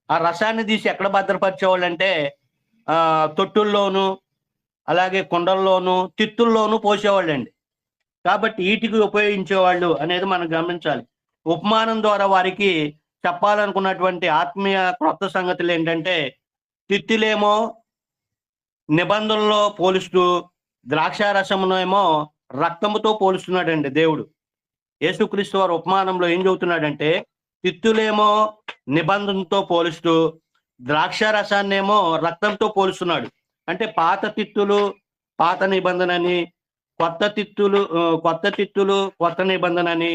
ఆ రసాన్ని తీసి ఎక్కడ భద్రపరిచేవాళ్ళంటే తొట్టుల్లోనూ, అలాగే కుండల్లోనూ, తిత్తుల్లోనూ పోసేవాళ్ళండి. కాబట్టి వీటికి ఉపయోగించేవాళ్ళు అనేది మనం గమనించాలి. ఉపమానం ద్వారా వారికి చెప్పాలనుకున్నటువంటి ఆత్మీయ క్రొత్త సంగతులు ఏంటంటే, తిత్తులేమో నిబంధనలో పోలుస్తూ, ద్రాక్షారసమునేమో రక్తముతో పోలుస్తున్నాడండి దేవుడు. యేసుక్రీస్తు వారు ఉపమానంలో ఏం చెబుతున్నాడంటే, తిత్తులేమో నిబంధనతో పోలుస్తూ, ద్రాక్షారసాన్నేమో రక్తంతో పోలుస్తున్నాడు. అంటే పాత తిత్తులు పాత నిబంధనని, కొత్త తిత్తులు కొత్త నిబంధనని,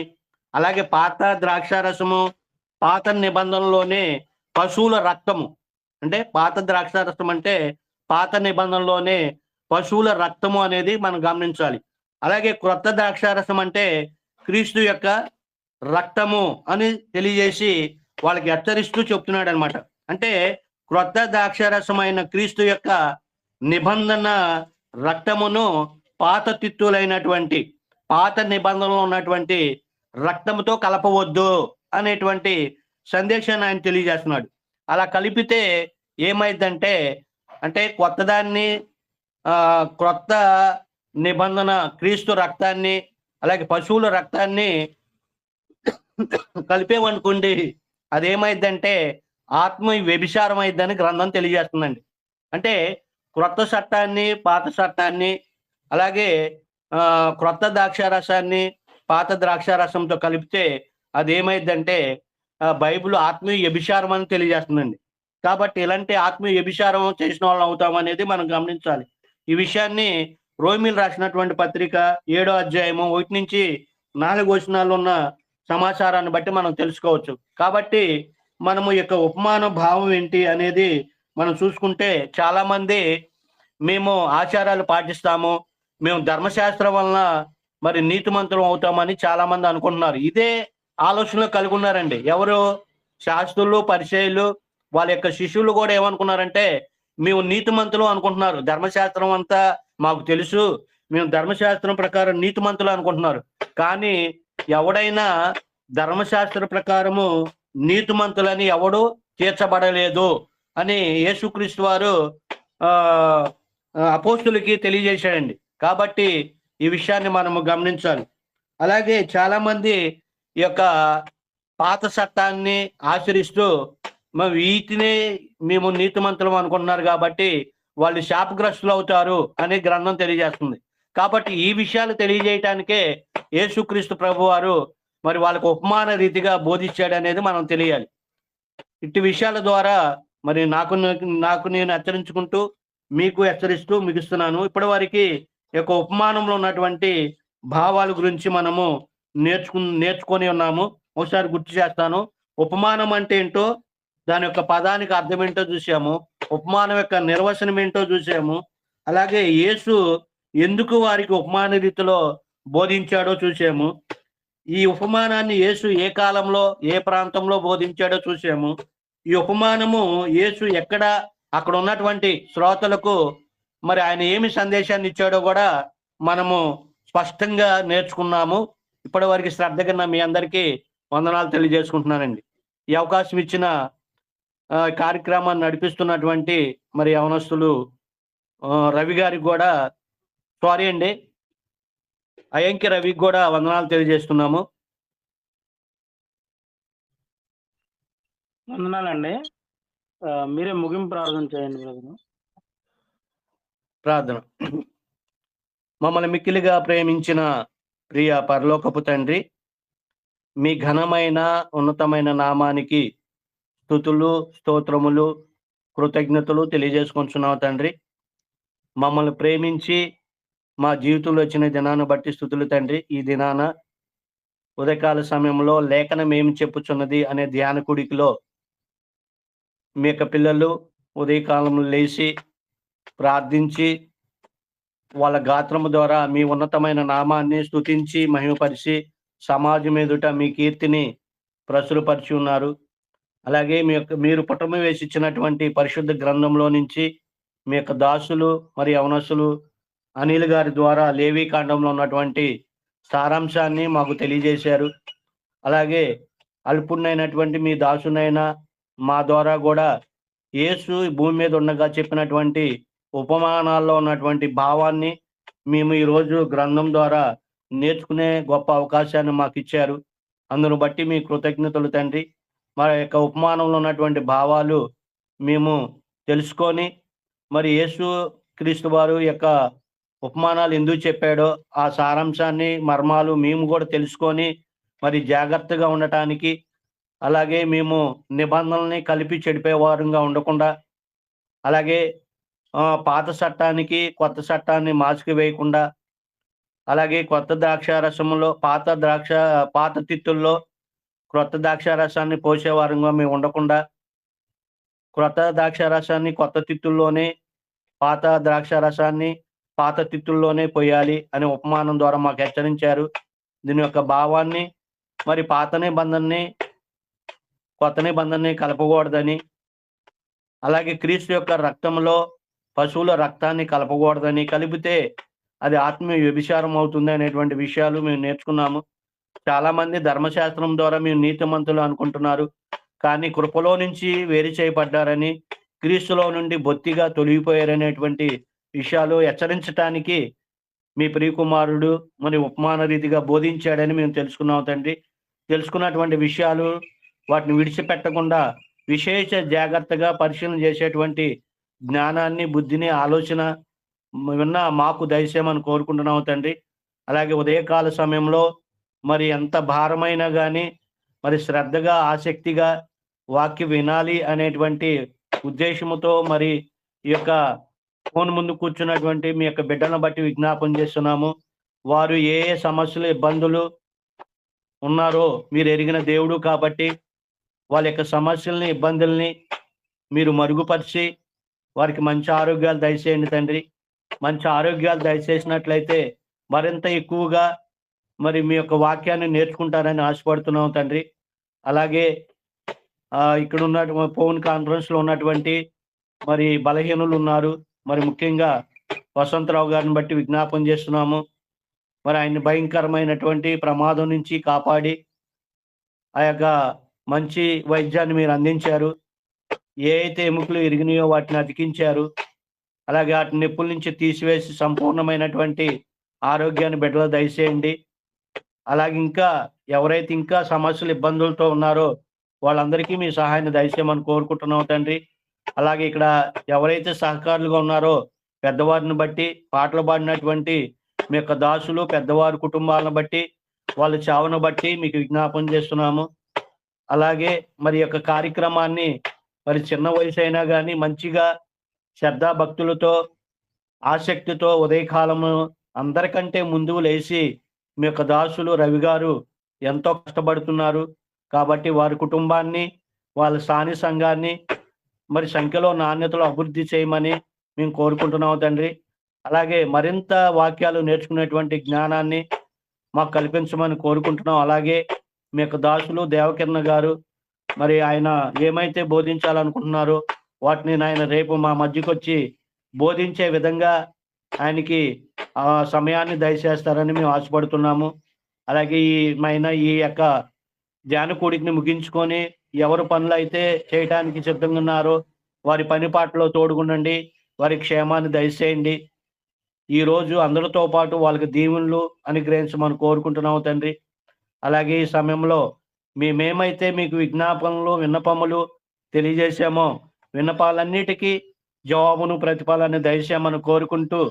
అలాగే పాత ద్రాక్షారసము పాత నిబంధనలోనే పశువుల రక్తము. అంటే పాత ద్రాక్షారసం అంటే పాత నిబంధనలోనే పశువుల రక్తము అనేది మనం గమనించాలి. అలాగే క్రొత్త ద్రాక్షారసం అంటే క్రీస్తు యొక్క రక్తము అని తెలియజేసి వాళ్ళకి హెచ్చరిస్తూ చెప్తున్నాడు అనమాట. అంటే క్రొత్త ద్రాక్షారసం అయిన క్రీస్తు యొక్క నిబంధన రక్తమును పాత తిత్తులైనటువంటి పాత నిబంధనలో ఉన్నటువంటి రక్తముతో కలపవద్దు అనేటువంటి సందేశాన్ని ఆయన తెలియజేస్తున్నాడు. అలా కలిపితే ఏమైందంటే, అంటే కొత్తదాన్ని క్రొత్త నిబంధన క్రీస్తు రక్తాన్ని అలాగే పశువుల రక్తాన్ని కలిపేమనుకోండి, అదేమైందంటే ఆత్మ వ్యభిచారం అయిద్దని గ్రంథం తెలియజేస్తుందండి. అంటే క్రొత్త చట్టాన్ని పాత చట్టాన్ని అలాగే క్రొత్త ద్రాక్షారసాన్ని పాత ద్రాక్షారసంతో కలిపితే అదేమైందంటే బైబిల్ ఆత్మీయ వ్యభిచారం అని తెలియజేస్తుందండి. కాబట్టి ఇలాంటి ఆత్మీయ వ్యభిచారం చేసిన వాళ్ళం అవుతాం అనేది మనం గమనించాలి. ఈ విషయాన్ని రోమిలు రాసినటువంటి పత్రిక 7వ అధ్యాయము 1 నుంచి 4 వచనాల్లో ఉన్న సమాచారాన్ని బట్టి మనం తెలుసుకోవచ్చు. కాబట్టి మనము యొక్క ఉపమాన భావం ఏంటి అనేది మనం చూసుకుంటే, చాలా మంది మేము ఆచారాలు పాటిస్తాము, మేము ధర్మశాస్త్రం వలన మరి నీతిమంతులం అవుతామని చాలా మంది అనుకుంటున్నారు. ఇదే ఆలోచనలో కలిగి ఉన్నారండి. ఎవరు? శాస్త్రులు, పరిచయులు, వాళ్ళ యొక్క శిష్యులు కూడా ఏమనుకున్నారంటే మేము నీతిమంతులు అనుకుంటున్నారు. ధర్మశాస్త్రం అంతా మాకు తెలుసు, మేము ధర్మశాస్త్రం ప్రకారం నీతిమంతులు అనుకుంటున్నారు. కానీ ఎవడైనా ధర్మశాస్త్ర ప్రకారము నీతిమంతులని ఎవడు తీర్చబడలేదు అని యేసుక్రీస్తు వారు అపోస్తులకి తెలియజేశాడండి. కాబట్టి ఈ విషయాన్ని మనము గమనించాలి. అలాగే చాలా మంది ఈ యొక్క పాత చట్టాన్ని ఆచరిస్తూ వీటినే మేము నీతిమంతులం అనుకుంటున్నారు కాబట్టి వాళ్ళు శాపగ్రస్తులు అవుతారు అని గ్రంథం తెలియజేస్తుంది. కాబట్టి ఈ విషయాలు తెలియజేయటానికే యేసుక్రీస్తు ప్రభు వారు మరి వాళ్ళకు ఉపమాన రీతిగా బోధించాడు అనేది మనం తెలియాలి. ఇట్టి విషయాల ద్వారా మరి నాకు నేను హెచ్చరించుకుంటూ మీకు హెచ్చరిస్తూ ముగిస్తున్నాను. ఇప్పటి వరకు యొక్క ఉపమానంలో ఉన్నటువంటి భావాల గురించి మనము నేర్చుకొని ఉన్నాము. ఒకసారి గుర్తు చేస్తాను. ఉపమానం అంటే ఏంటో, దాని యొక్క పదానికి అర్థం ఏంటో చూసాము. ఉపమానం యొక్క నిర్వచనం ఏంటో చూసాము. అలాగే యేసు ఎందుకు వారికి ఉపమాన రీతిలో బోధించాడో చూసాము. ఈ ఉపమానాన్ని యేసు ఏ కాలంలో ఏ ప్రాంతంలో బోధించాడో చూసాము. ఈ ఉపమానము యేసు ఎక్కడ అక్కడ ఉన్నటువంటి శ్రోతలకు మరి ఆయన ఏమి సందేశాన్ని ఇచ్చాడో కూడా మనము స్పష్టంగా నేర్చుకున్నాము. ఇప్పటి వరకు శ్రద్ధగా మీ అందరికీ వందనాలు తెలియజేసుకుంటున్నానండి. ఈ అవకాశం ఇచ్చిన కార్యక్రమాన్ని నడిపిస్తున్నటువంటి మరి యవనస్తులు రవి గారికి కూడా, సారీ అండి, అయంకి రవికి కూడా వందనాలు తెలియజేస్తున్నాము. వందనాలండి. మీరే ముగింపు ప్రార్థన చేయండి బ్రదర్. ప్రార్థన. మమ్మల్ని మిక్కిలిగా ప్రేమించిన ప్రియ పరలోకపు తండ్రి, మీ ఘనమైన ఉన్నతమైన నామానికి స్తుతులు, స్తోత్రములు, కృతజ్ఞతలు తెలియజేసుకుంటున్నావు తండ్రి. మమ్మల్ని ప్రేమించి మా జీవితంలో వచ్చిన దినాన్ని బట్టి స్తుతులు తండ్రి. ఈ దినాన ఉదయకాల సమయంలో లేఖనం ఏమి చెప్పుచున్నది అనే ధ్యాన కుడికిలో మీ యొక్క పిల్లలు ఉదయకాలంలో లేచి ప్రార్థించి వాళ్ళ గాత్రము ద్వారా మీ ఉన్నతమైన నామాన్ని స్తుతించి మహిమపరిచి సమాజం ఎదుట మీ కీర్తిని ప్రచురపరిచి ఉన్నారు. అలాగే మీరు పుటమ వేసి ఇచ్చినటువంటి పరిశుద్ధ గ్రంథంలో నుంచి మీ యొక్క దాసులు మరి యవనస్తులు అనిల్ గారి ద్వారా లేవీ కాండంలో ఉన్నటువంటి సారాంశాన్ని మాకు తెలియజేశారు. అలాగే అల్పుణ్ణైనటువంటి మీ దాసునైనా మా ద్వారా కూడా యేసు భూమి మీద ఉండగా చెప్పినటువంటి ఉపమానాల్లో ఉన్నటువంటి భావాన్ని మేము ఈరోజు గ్రంథం ద్వారా నేర్చుకునే గొప్ప అవకాశాన్ని మాకు ఇచ్చారు. అందును బట్టి మీ కృతజ్ఞతలు తండ్రి. మా యొక్క ఉపమానంలో ఉన్నటువంటి భావాలు మేము తెలుసుకొని మరి యేసు క్రీస్తు వారు యొక్క ఉపమానాలు ఎందుకు చెప్పాడో ఆ సారాంశాన్ని మర్మాలు మేము కూడా తెలుసుకొని మరి జాగ్రత్తగా ఉండటానికి, అలాగే మేము నిబంధనల్ని కలిపి చెడిపోయేవారంగా ఉండకుండా, అలాగే పాత చట్టానికి కొత్త చట్టాన్ని మాసుకు వేయకుండా, అలాగే కొత్త ద్రాక్షారసంలో పాత తిత్తుల్లో క్రొత్త ద్రాక్షారసాన్ని పోసేవారంగా మేము ఉండకుండా క్రొత్త ద్రాక్ష రసాన్ని కొత్త తిత్తుల్లోనే, పాత ద్రాక్ష రసాన్ని పాత తిత్తుల్లోనే పోయాలి అనే ఉపమానం ద్వారా మాకు హెచ్చరించారు. దీని యొక్క భావాన్ని మరి పాత నిబంధనని కొత్త నిబంధనని కలపకూడదని, అలాగే క్రీస్తు యొక్క రక్తంలో పశువుల రక్తాన్ని కలపకూడదని, కలిపితే అది ఆత్మీయ వ్యభిచారం అవుతుంది అనేటువంటి విషయాలు మేము నేర్చుకున్నాము. చాలా మంది ధర్మశాస్త్రం ద్వారా మేము నీతిమంతులు అనుకుంటున్నారు, కానీ కృపలో నుంచి వేరు చేయబడ్డారని, క్రీస్తులో నుండి బొత్తిగా తొలగిపోయారనేటువంటి విషయాలు హెచ్చరించడానికి మీ ప్రియకుమారుడు మరి ఉపమాన రీతిగా బోధించాడని మేము తెలుసుకున్నాం తండ్రి. తెలుసుకున్నటువంటి విషయాలు వాటిని విడిచిపెట్టకుండా విశేష జాగ్రత్తగా పరిశీలన చేసేటువంటి జ్ఞానాన్ని, బుద్ధిని, ఆలోచన విన్న మాకు దయచేయమని కోరుకుంటున్నాం తండ్రి. అలాగే ఉదయకాల సమయంలో మరి ఎంత భారమైనా కానీ మరి శ్రద్ధగా, ఆసక్తిగా వాక్యం వినాలి అనేటువంటి ఉద్దేశముతో మరి ఈ యొక్క ఫోన్ ముందు కూర్చున్నటువంటి మీ యొక్క బిడ్డలను బట్టి విజ్ఞాపన చేస్తున్నాము. వారు ఏ ఏ సమస్యలు, ఇబ్బందులు ఉన్నారో మీరు ఎరిగిన దేవుడు కాబట్టి వాళ్ళ యొక్క సమస్యల్ని, ఇబ్బందుల్ని మీరు మరుగుపరిచి వారికి మంచి ఆరోగ్యాలు దయచేయండి తండ్రి. మంచి ఆరోగ్యాలు దయచేసినట్లయితే మరింత ఎక్కువగా మరి మీ యొక్క వాక్యాన్ని నేర్చుకుంటారని ఆశపడుతున్నాం తండ్రి. అలాగే ఇక్కడ ఉన్న ఫోన్ కాన్ఫరెన్స్లో ఉన్నటువంటి మరి బలహీనులు ఉన్నారు. మరి ముఖ్యంగా వసంతరావు గారిని బట్టి విజ్ఞాపన చేస్తున్నాము. మరి ఆయన భయంకరమైనటువంటి ప్రమాదం నుంచి కాపాడి ఆ యొక్క మంచి వైద్యాన్ని మీరు అందించారు. ఏ అయితే ఎముకలు ఇరిగినాయో వాటిని అతికించారు. అలాగే వాటి నొప్పుల నుంచి తీసివేసి సంపూర్ణమైనటువంటి ఆరోగ్యాన్ని బిడ్డలు దయచేయండి. అలాగే ఇంకా ఎవరైతే ఇంకా సమస్యలు, ఇబ్బందులతో ఉన్నారో వాళ్ళందరికీ మీ సహాయాన్ని దయచేయమని కోరుకుంటున్నాం తండ్రి. అలాగే ఇక్కడ ఎవరైతే సహకారులుగా ఉన్నారో పెద్దవారిని బట్టి, పాటలు పాడినటువంటి మీ యొక్క దాసులు, పెద్దవారి కుటుంబాలను బట్టి, వాళ్ళ చావును బట్టి మీకు విజ్ఞాపన చేస్తున్నాము. అలాగే మరి యొక్క కార్యక్రమాన్ని మరి చిన్న వయసు అయినా కానీ మంచిగా శ్రద్ధాభక్తులతో, ఆసక్తితో ఉదయకాలము అందరికంటే ముందు లేచి మీ యొక్క దాసులు రవి గారు ఎంతో కష్టపడుతున్నారు. కాబట్టి వారి కుటుంబాన్ని, వాళ్ళ స్థానిక సంఘాన్ని మరి సంఖ్యలో, నాణ్యతలో అభివృద్ధి చేయమని మేము కోరుకుంటున్నాము తండ్రి. అలాగే మరింత వాక్యాలు నేర్చుకునేటువంటి జ్ఞానాన్ని మాకు కల్పించమని కోరుకుంటున్నాం. అలాగే మీ యొక్క దాసులు దేవకిరణ్ గారు మరి ఆయన ఏమైతే బోధించాలనుకుంటున్నారో వాటిని ఆయన రేపు మా మధ్యకు వచ్చి బోధించే విధంగా ఆయనకి ఆ సమయాన్ని దయచేస్తారని మేము ఆశపడుతున్నాము. అలాగే ఈ యొక్క ధ్యాన కూడికని ముగించుకొని ఎవరు పనులు అయితే చేయడానికి సిద్ధంగా ఉన్నారో వారి పని పాటలో తోడుగుండండి, వారి క్షేమాన్ని దయచేయండి. ఈరోజు అందరితో పాటు వాళ్ళకి దీవెనలు అనుగ్రహించమని కోరుకుంటున్నాము తండ్రి. అలాగే ఈ సమయంలో మేమేమైతే మీకు విజ్ఞాపనలు, విన్నపములు తెలియజేశామో విన్నపాలన్నిటికీ జవాబును, ప్రతిఫలాన్ని దయచేయమని కోరుకుంటూ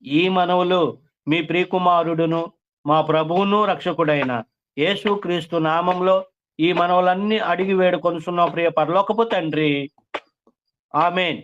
ఈ మనవులు మీ ప్రియకుమారుడును మా ప్రభువును రక్షకుడైన యేసుక్రీస్తు నామంలో ఈ మనవులన్నీ అడిగి వేడుకొనుచున్నాం ప్రియ పరలోకపు తండ్రి. ఆమేన్.